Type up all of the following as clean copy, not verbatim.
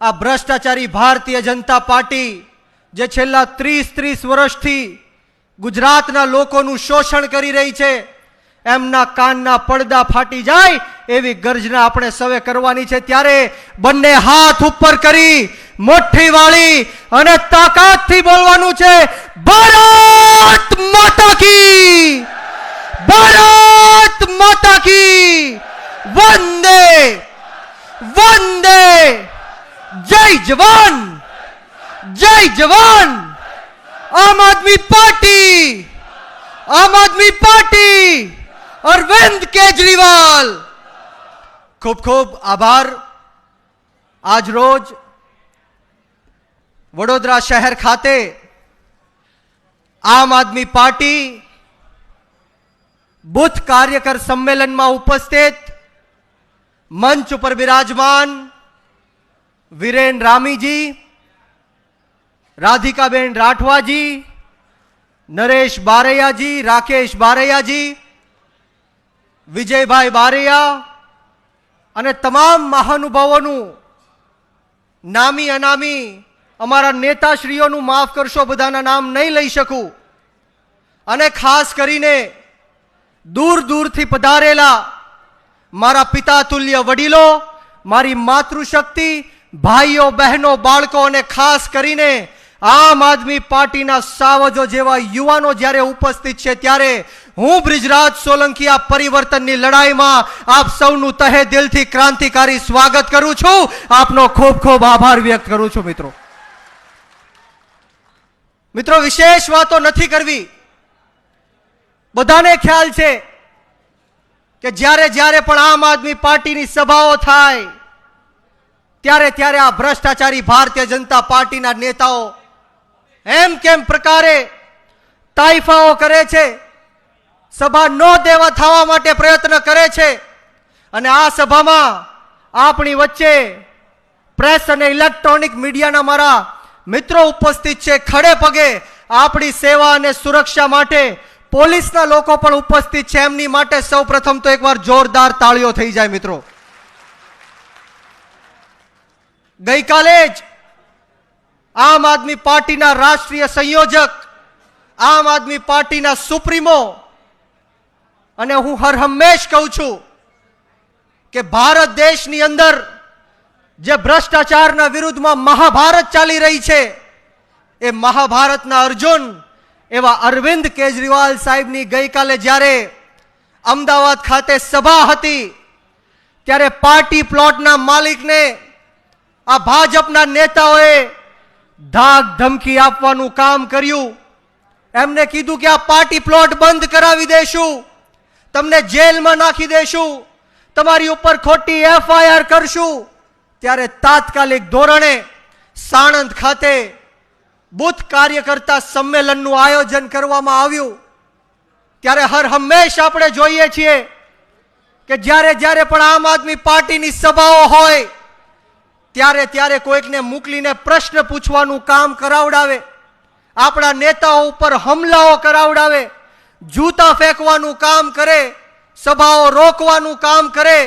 આ ભ્રષ્ટાચારી ભારતીય જનતા પાર્ટી જે છેલ્લા 30 વર્ષથી ગુજરાતના લોકોનું શોષણ કરી રહી છે, એમના કાનના પડદા ફાટી જાય એવી ગર્જના આપણે સૌએ કરવાની છે। ત્યારે બંને હાથ ઉપર કરી મુઠ્ઠી વાળી અને તાકાતથી બોલવાનું છે, ભારત માતા કી, ભારત માતા કી, વંદે વંદે, જય જવાન, જય જવાન। आम आदमी पार्टी, आम आदमी पार्टी, अरविंद केजरीवाल। खूब खूब आभार। आज रोज वडोदरा शहर खाते आम आदमी पार्टी बूथ कार्यकर सम्मेलन में उपस्थित मंच पर विराजमान वीरेन रामी जी, राधिकाबेन राठवा जी, नरेश बारैया जी, राकेश बारैया जी, विजय भाई बारैया અને તમામ મહાનુભાવોનું નામી અનામી અમારા નેતાશ્રીઓનું માફ કરશો, બધાના નામ નહીં લઈ શકું। અને ખાસ કરીને દૂર દૂરથી પધારેલા મારા પિતા તુલ્ય વડીલો, મારી માતૃશક્તિ, ભાઈઓ બહેનો, બાળકો અને ખાસ કરીને આમ આદમી પાર્ટીના સાવજો જેવા યુવાનો જ્યારે ઉપસ્થિત છે, ત્યારે હું બ્રિજરાજ સોલંકી આ પરિવર્તનની લડાઈમાં આપ સૌનું તહે દિલથી ક્રાંતિકારી સ્વાગત કરું છું। આપનો ખૂબ ખૂબ આભાર વ્યક્ત કરું છું। મિત્રો વિશેષ વાતો નથી કરવી। બધાને ખ્યાલ છે કે જ્યારે જ્યારે પણ આમ આદમી પાર્ટીની સભાઓ થાય ત્યારે ત્યારે આ ભ્રષ્ટાચારી ભારતીય જનતા પાર્ટીના નેતાઓ એમ કેમ પ્રકારે તાઇફાઓ કરે છે, સભા ન દેવા થવા માટે પ્રયત્ન કરે છે। અને આ સભામાં આપણી વચ્ચે પ્રેસ અને ઇલેક્ટ્રોનિક મીડિયાના મારા મિત્રો ઉપસ્થિત છે। ખડે પગે આપણી સેવા અને સુરક્ષા માટે પોલીસના લોકો પણ ઉપસ્થિત છે। એમની માટે સૌપ્રથમ તો એકવાર જોરદાર તાળીઓ થઈ જાય। મિત્રો ગઈકાલે જ આમ આદમી પાર્ટીના રાષ્ટ્રીય સંયોજક, આમ આદમી પાર્ટીના સુપ્રીમો, અને હું હર હંમેશ કહું છું કે ભારત દેશની અંદર જે ભ્રષ્ટાચારના વિરુદ્ધમાં મહાભારત ચાલી રહી છે, એ મહાભારતના અર્જુન એવા અરવિંદ કેજરીવાલ સાહેબની ગઈકાલે જ્યારે અમદાવાદ ખાતે સભા હતી, ત્યારે પાર્ટી પ્લોટના માલિકને આ ભાજપના નેતાઓએ ધાક ધમકી આપવાનું કામ કર્યું। એમને કીધું કે આ પાર્ટી પ્લોટ બંધ કરાવી દેશું, તમને જેલમાં નાખી દેશું, તમારી ઉપર ખોટી FIR કરશું। ત્યારે તાત્કાલિક ધોરણે સાણંદ ખાતે બુથ કાર્યકર્તા સંમેલનનું આયોજન કરવામાં આવ્યું। ત્યારે હર હંમેશ આપણે જોઈએ છીએ કે જ્યારે જ્યારે પણ આમ આદમી પાર્ટીની સભાઓ હોય ત્યારે ત્યારે કોઈકને મોકલીને પ્રશ્ન પૂછવાનું કામ કરાવડાવે, આપણા નેતાઓ ઉપર હુમલાઓ કરાવડાવે, જૂતા ફેંકવાનું કામ કરે, સભાઓ રોકવાનું કામ કરે।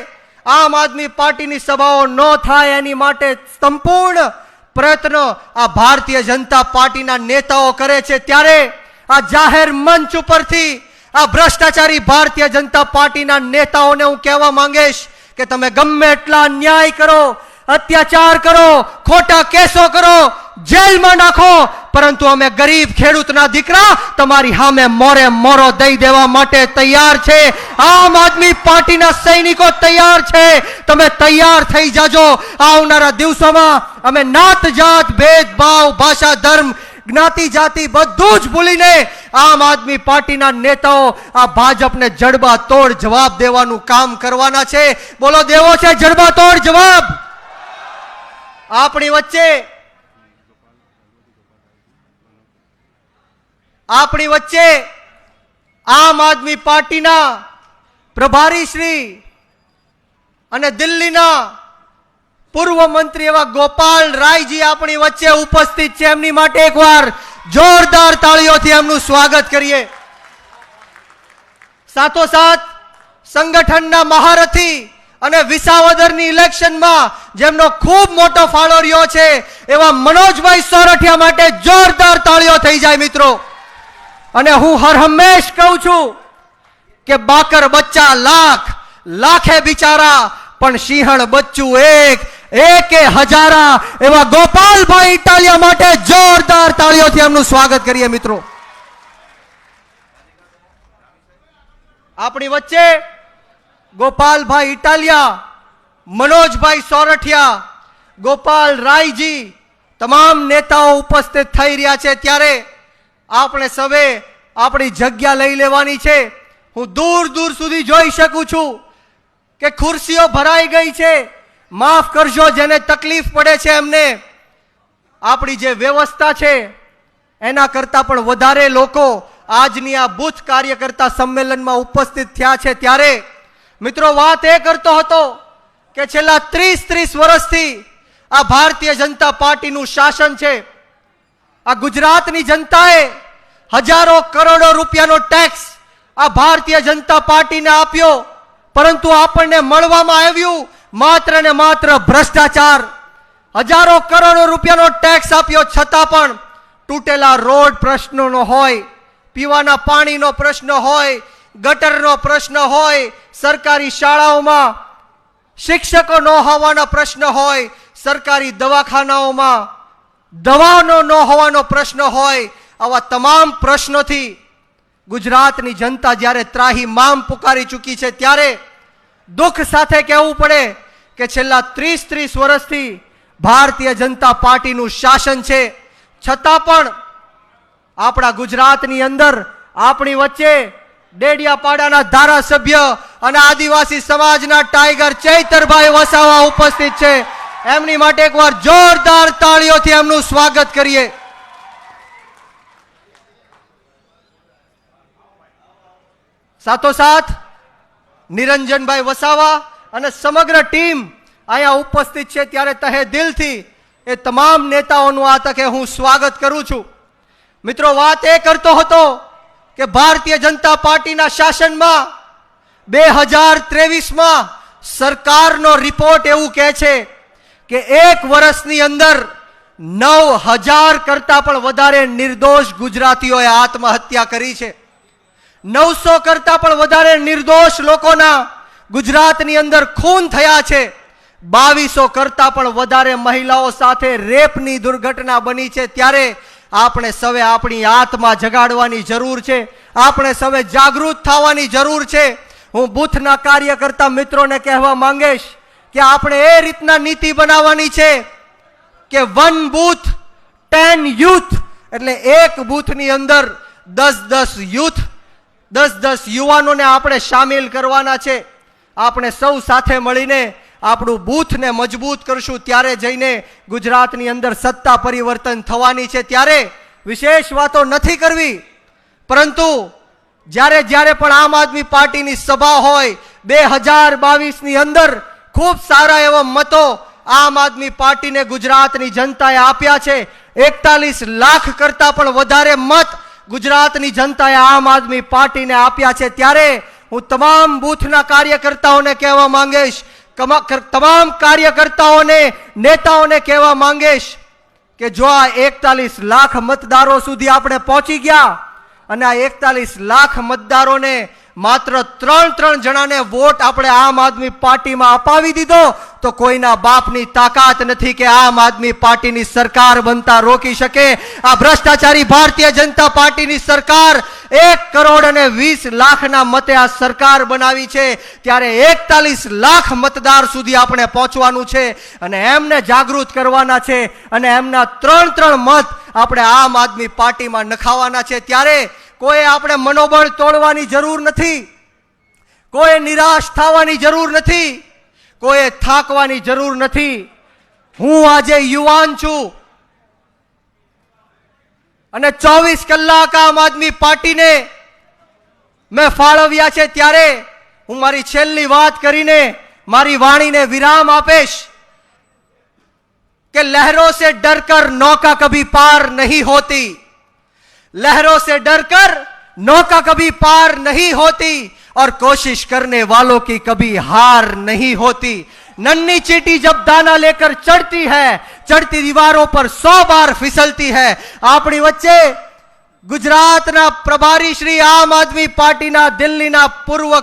આમ આદમી પાર્ટીની સભાઓ ન થાય એની માટે સંપૂર્ણ પ્રયત્ન આ ભારતીય જનતા પાર્ટીના નેતાઓ કરે છે। ત્યારે આ જાહેર મંચ ઉપરથી આ ભ્રષ્ટાચારી ભારતીય જનતા પાર્ટીના નેતાઓને હું કહેવા માંગીશ કે તમે ગમે એટલા અન્યાય કરો, અત્યાચાર કરો, ખોટા કેસો કરો, જેલમાં નાખો, પરંતુ અમે ગરીબ ખેડૂતના દીકરા તમારી સામે મોરે મોરો દઈ દેવા માટે તૈયાર છે। આમ આદમી પાર્ટીના સૈનિકો તૈયાર છે। તમે તૈયાર થઈ જાજો। આવનારા દિવસોમાં અમે નાત જાત, ભેદભાવ, ભાષા, ધર્મ, જ્ઞાતિ, જાતિ બધું જ ભૂલીને આમ આદમી પાર્ટીના નેતાઓ આ ભાજપને જડબા તોડ જવાબ દેવાનું કામ કરવાના છે। બોલો, દેવો છે જડબા તોડ જવાબ। આપણી વચ્ચે આમ આદમી પાર્ટીના પ્રભારી શ્રી અને દિલ્હીના પૂર્વ મંત્રી એવા ગોપાલ રાયજી આપણી વચ્ચે ઉપસ્થિત છે। એમની માટે એકવાર જોરદાર તાળીઓથી એમનું સ્વાગત કરીએ। સાથોસાથ સંગઠનના મહારથી અને વિસાવદરની ઇલેક્શનમાં જેમનો ખૂબ મોટો ફાળો રહ્યો છે એવા મનોજભાઈ સોરઠિયા માટે જોરદાર તાળીઓ થઈ જાય મિત્રો. અને હું હર હંમેશ કહું છું કે બાકર બચ્ચા લાખ, લાખે બિચારા, પણ સિંહણ બચ્ચું એક, એકે હજારા. એવા ગોપાલભાઈ ઇટાલિયા માટે જોરદાર તાળીઓથી એમનું સ્વાગત કરીએ મિત્રો. આપણી વચ્ચે ગોપાલભાઈ ઇટાલિયા, મનોજભાઈ સોરઠિયા, ગોપાલ રાયજી, તમામ નેતાઓ ઉપસ્થિત થઈ રહ્યા છે. ત્યારે આપણે સવે આપણી જગ્યા લઈ લેવાની છે. હું દૂર દૂર સુધી જોઈ શકું છું કે ખુરશીઓ ભરાઈ ગઈ છે. માફ કરજો જેને તકલીફ પડે છે એમને. આપણી જે વ્યવસ્થા છે એના કરતાં પણ વધારે લોકો આજની આ બુથ કાર્યકર્તા સંમેલનમાં ઉપસ્થિત થયા છે. ત્યારે મિત્રો વાત એ કરતો હતો કે છેલ્લા 30 વર્ષથી આ ભારતીય જનતા પાર્ટીનું શાસન છે. આ ગુજરાતની જનતાએ હજારો કરોડો રૂપિયાનો ટેક્સ આ ભારતીય જનતા પાર્ટીને આપ્યો, પરંતુ આપણને મળવામાં આવ્યું માત્ર ને માત્ર ભ્રષ્ટાચાર. હજારો કરોડો રૂપિયાનો ટેક્સ આપ્યો છતાં પણ તૂટેલા રોડ પ્રશ્નોનો હોય, પીવાના પાણીનો પ્રશ્ન હોય, ગટરનો પ્રશ્ન હોય, સરકારી શાળાઓમાં શિક્ષકો ન હોવાનો પ્રશ્ન હોય, સરકારી દવાખાનાઓમાં દવાનો ન હોવાનો પ્રશ્ન હોય. આવા તમામ પ્રશ્નોથી ગુજરાતની જનતા જ્યારે ત્રાહિમામ પુકારી ચૂકી છે ત્યારે દુઃખ સાથે કહેવું પડે કે છેલ્લા 30 વર્ષથી ભારતીય જનતા પાર્ટીનું શાસન છે. છતાં પણ આપણા ગુજરાતની અંદર આપણી વચ્ચે ડેડિયાપાડાના ધારાસભ્ય અને આદિવાસી સમાજના ટાઈગર ચૈતરભાઈ વસાવા ઉપસ્થિત છે. એમની માટે એકવાર જોરદાર તાળીઓથી એમનું સ્વાગત કરીએ. સાથોસાથ નિરંજનભાઈ વસાવા અને સમગ્ર ટીમ અહીંયા ઉપસ્થિત છે. ત્યારે તહે દિલથી એ તમામ નેતાઓનું આ તકે હું સ્વાગત કરું છું. મિત્રો વાત એ કરતો હતો કે ભારતીય જનતા પાર્ટીના શાસનમાં 2023માં સરકારનો રિપોર્ટ એવું કહે છે કે એક વર્ષની અંદર 9000 કરતા પણ વધારે નિર્દોષ ગુજરાતીઓએ આત્મહત્યા કરી છે. 900 કરતા પણ વધારે નિર્દોષ લોકોના ગુજરાતની અંદર ખૂન થયા છે. 2200 કરતા પણ વધારે મહિલાઓ સાથે રેપની દુર્ઘટના બની છે. ત્યારે આપણે સવે આપણી આત્મા જગાડવાની જરૂર છે. આપણે સવે જાગૃત થવાની જરૂર છે. હું બુથના કાર્યકર્તા મિત્રોને કહેવા માંગીશ કે આપણે એ રીતના નીતિ બનાવવાની છે કે 1 બૂથ 10 યુથ, એટલે એક બૂથની અંદર 10 યુથ, 10 યુવાનોને આપણે સામેલ કરવાના છે. આપણે સૌ સાથે મળીને આપણું બૂથને મજબૂત કરશું, ત્યારે જઈને ગુજરાતની અંદર સત્તા પરિવર્તન થવાની છે. ત્યારે વિશેષ વાતો નથી કરવી, પરંતુ જ્યારે પણ આમ આદમી પાર્ટીની સભા હોય 2022ની અંદર ખૂબ સારા એવા મતો આમ આદમી પાર્ટીને ગુજરાતની જનતાએ આપ્યા છે. 41 લાખ કરતા પણ વધારે મત ગુજરાતની જનતાએ આમ આદમી પાર્ટીને આપ્યા છે. ત્યારે હું તમામ બૂથના કાર્યકર્તાઓને કહેવા માંગીશ, તમામ કાર્યકર્તાઓને, નેતાઓને કહેવા માંગીશ કે જો આ 41 લાખ મતદારો સુધી આપણે પહોંચી ગયા અને આ 41 લાખ મતદારોને માત્ર 3 જણાને વોટ આપણે આમ આદમી પાર્ટીમાં અપાવી દીધો તો કોઈના બાપની તાકાત નથી કે આમ આદમી પાર્ટીની સરકાર બનતા રોકી શકે. આ ભ્રષ્ટાચારી ભારતીય જનતા પાર્ટીની સરકાર 1,20,00,000 મતે આ સરકાર બનાવી છે. ત્યારે 41 લાખ મતદાર સુધી આપણે પહોંચવાનું છે અને એમને જાગૃત કરવાના છે અને એમના 3 મત આપણે આમ આદમી પાર્ટીમાં નખાવાના છે. ત્યારે કોઈ આપણે મનોબળ તોડવાની જરૂર નથી, કોઈ નિરાશ થવાની જરૂર નથી, કોઈ થાકવાની જરૂર નથી. હું આજે યુવાન છું અને 24 કલાક આમ આદમી પાર્ટીને મેં ફાળવ્યા છે. ત્યારે હું મારી છેલ્લી વાત કરીને મારી વાણીને વિરામ આપીશ કે લહેરોं से डरकर नौका कभी पार नहीं होती, लहरों से डरकर नौका कभी पार नहीं होती, और कोशिश करने वालों की कभी हार नहीं होती। नन्ही चींटी जब दाना लेकर चढ़ती है, चढ़ती दीवारों पर 100 बार फिसलती है। આપણી વચ્ચે ગુજરાતના પ્રભારી શ્રી આમ આદમી પાર્ટીના દિલ્હીના પૂર્વ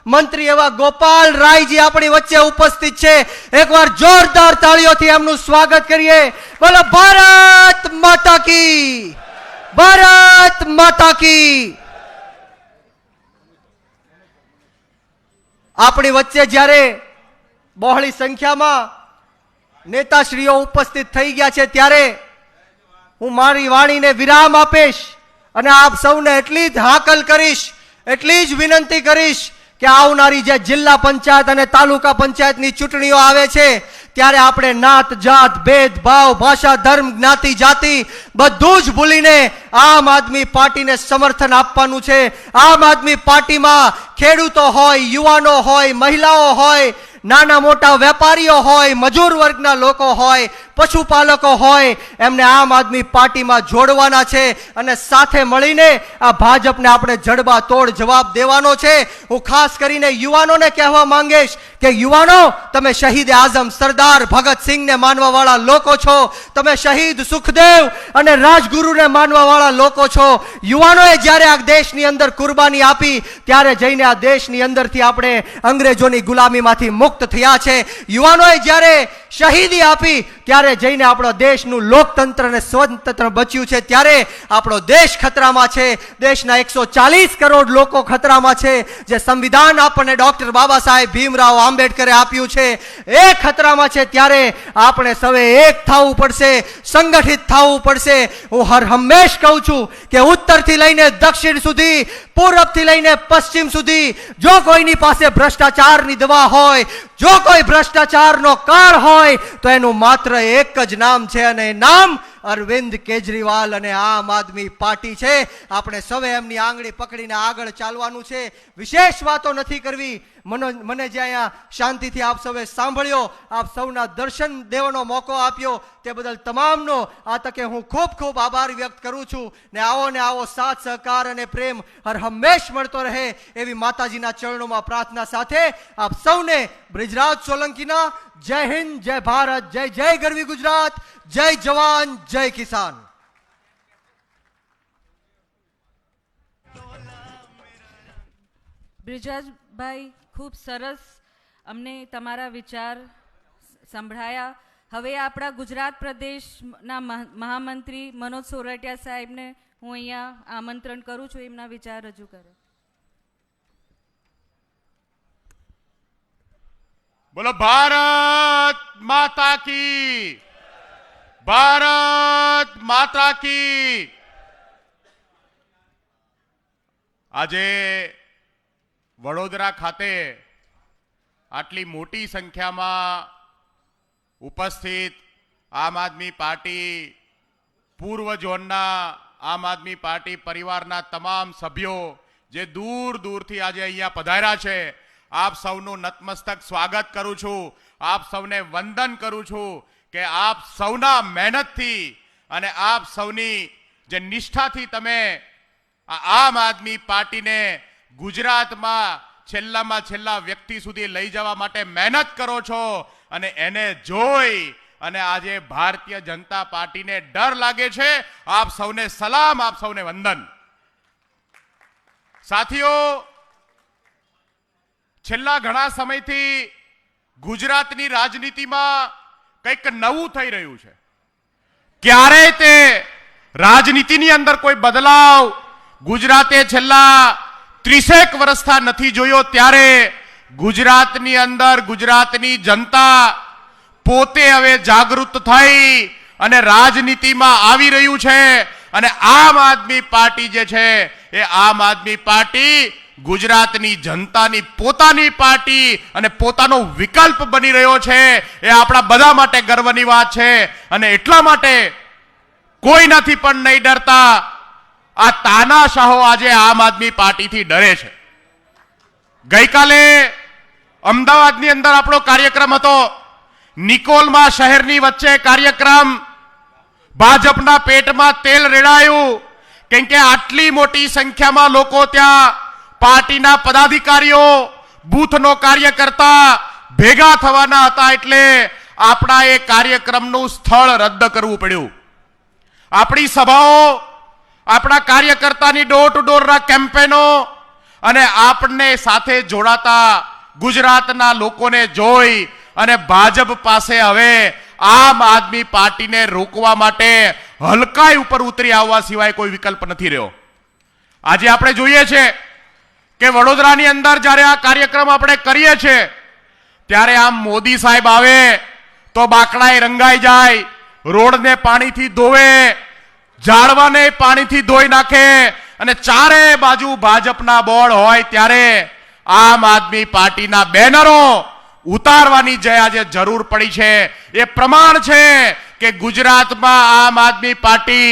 મંત્રી એવા ગોપાલ રાયજી આપણી વચ્ચે ઉપસ્થિત છે। એકવાર જોરદાર તાળીઓથી એમનું સ્વાગત કરીએ। બોલો ભારત માતા की, भारत माता की। આપણી વચ્ચે જ્યારે બહોળી સંખ્યામાં નેતાશ્રીઓ ઉપસ્થિત થઈ ગયા છે ત્યારે હું મારી વાણીને વિરામ આપીશ અને આપ સૌને એટલી જ હાકલ કરીશ, એટલી જ વિનંતી કરીશ કે આવનારી જે જિલ્લા પંચાયત અને તાલુકા પંચાયતની ચૂંટણીઓ આવે છે ત્યારે આપણે નાત જાત ભેદભાવ ભાષા ધર્મ જ્ઞાતિ જાતિ બધું જ ભૂલીને આમ આદમી પાર્ટીને સમર્થન આપવાનું છે। આમ આદમી પાર્ટીમાં ખેડૂતો હોય, યુવાનો હોય, મહિલાઓ હોય, નાના મોટા વેપારીઓ હોય, મજૂર વર્ગના લોકો હોય, પશુપાલકો હોય, એમને આમ આદમી પાર્ટીમાં જોડવાના છે અને સાથે મળીને આ ભાજપને આપણે જડબા તોડ જવાબ દેવાનો છે। હું ખાસ કરીને યુવાનોને કહેવા માંગીશ કે યુવાનો, તમે શહીદ આઝમ સરદાર ભગતસિંહને માનવા વાળા લોકો છો, તમે શહીદ સુખદેવ અને રાજગુરુને માનવા વાળા લોકો છો। યુવાનોએ જ્યારે આ દેશની અંદર કુરબાની આપી ત્યારે જઈને આ દેશની અંદરથી આપણે અંગ્રેજોની ગુલામીમાંથી મુક્ત થયા છે। યુવાનોએ જ્યારે શહીદી આપી ત્યારે જઈને આપણો દેશનું લોકતંત્ર અને સ્વતંત્ર બચ્યું છે। ત્યારે આપણો દેશ ખતરામાં છે, દેશના 140 કરોડ લોકો ખતરામાં છે। જે સંવિધાન આપણને ડોક્ટર બાબા સાહેબ ભીમરાવ આંબેડકરે આપ્યું છે એ ખતરામાં છે। ત્યારે આપણે સૌએ એક થવું પડશે, સંગઠિત થવું પડશે। હું હર હંમેશ કહું છું કે ઉત્તરથી લઈને દક્ષિણ સુધી, પૂર્વથી લઈને પશ્ચિમ સુધી જો કોઈની પાસે ભ્રષ્ટાચારની દવા હોય, જો કોઈ ભ્રષ્ટાચારનો કાળ હોય તો એનું માત્ર એક જ નામ છે અને એ નામ અરવિંદ કેજરીવાલ અને આમ આદમી પાર્ટી છે। આપણે સૌએ એમની આંગળી પકડીને આગળ ચાલવાનું છે। વિશેષ વાતો નથી કરવી। મને જે અહીંયા શાંતિથી આપ સૌએ સાંભળ્યો, આપ સૌના દર્શન દેવાનો મોકો આપ્યો તે બદલ તમામનો આ તકે હું ખૂબ ખૂબ આભાર વ્યક્ત કરું છું। ને આવો સાથ સહકાર અને પ્રેમ હર હંમેશ મળતો રહે એવી માતાજીના ચરણોમાં પ્રાર્થના સાથે આપ સૌને બ્રિજરાજ સોલંકીના જય હિન્દ, જય ભારત, જય જય ગરવી ગુજરાત, જય જવાન, જય કિસાન। બ્રિજરાજભાઈ, ખૂબ સરસ અમને તમારા વિચાર સંભળાયા। હવે આપણા ગુજરાત પ્રદેશના મહામંત્રી મનોજ સોરઠિયા સાહેબને હું અહીંયા આમંત્રણ કરું છું, એમના વિચાર રજૂ કરે। બોલો ભારત માતા की, ભારત માતા की। આજે વડોદરા ખાતે આટલી મોટી સંખ્યામાં ઉપસ્થિત આમ આદમી પાર્ટી પૂર્વ ઝોનના આમ આદમી પાર્ટી પરિવારના તમામ સભ્યો જે દૂર દૂરથી આજે અહીંયા પધાર્યા છે, આપ સૌનું નતમસ્તક સ્વાગત કરું છું। આપ સૌને વંદન કરું છું કે આપ સૌના મહેનતથી અને આપ સૌની જે નિષ્ઠાથી તમે આમ આદમી પાર્ટીને ગુજરાતમાં છેલ્લામાં છેલ્લા વ્યક્તિ સુધી લઈ જવા માટે મહેનત કરો છો અને એને જોઈ અને આજે ભારતીય જનતા પાર્ટીને ડર લાગે છે। આપ સૌને સલામ, આપ સૌને વંદન। સાથીઓ, છેલ્લા ઘણા સમયથી ગુજરાતની રાજનીતિમાં કંઈક નવું થઈ રહ્યું છે। ક્યારે તે રાજનીતિની અંદર કોઈ બદલાવ ગુજરાતે છેલ્લા 30 વર્ષથી નથી જોયો ત્યારે ગુજરાતની અંદર ગુજરાતની જનતા પોતે હવે જાગૃત થઈ અને રાજનીતિમાં આવી રહ્યું છે અને આમ આદમી પાર્ટી જે છે એ આમ આદમી પાર્ટી ગુજરાતની જનતાની પોતાની પાર્ટી અને પોતાનો વિકલ્પ બની રહ્યો છે। એ આપણા બધા માટે ગર્વની વાત છે અને એટલા માટે કોઈનાથી પણ નહીં ડરતા આ તાનાશાહો આજે આમ આદમી પાર્ટીથી ડરે છે। ગઈકાલે અમદાવાદની અંદર આપણો કાર્યક્રમ હતો, નિકોલમાં શહેરની વચ્ચે કાર્યક્રમ। ભાજપના પેટમાં તેલ રેડાયું કેમ કે આટલી મોટી સંખ્યામાં લોકો ત્યાં પાર્ટીના પદાધિકારીઓ બૂથનો કાર્યકર્તા ભેગા થવાના હતા, એટલે આપણા એ કાર્યક્રમનું સ્થળ રદ કરવું પડ્યું. આપણી સભાઓ, આપણા કાર્યકર્તાની ડોર ટુ ડોરના કેમ્પેનો અને આપણને સાથે જોડાતા ગુજરાતના લોકોને જોઈ અને ભાજપ પાસે હવે આમ આદમી પાર્ટીને રોકવા માટે હલકાઈ ઉપર ઉતરી આવવા સિવાય કોઈ વિકલ્પ નથી રહ્યો. આજે આપણે જોઈએ છે કે વડોદરાની અંદર જ્યારે આ કાર્યક્રમ આપણે કરીએ છીએ ત્યારે આમ મોદી સાહેબ આવે તો બાકડાએ રંગાઈ જાય, રોડને પાણીથી ધોવે, ઝાડવાને પાણીથી ધોઈ નાખે અને ચારે બાજુ ભાજપના બોર્ડ હોય ત્યારે આમ આદમી પાર્ટીના બેનરો ઉતારવાની જે આજે જરૂર પડી છે એ પ્રમાણ છે કે ગુજરાતમાં આમ આદમી પાર્ટી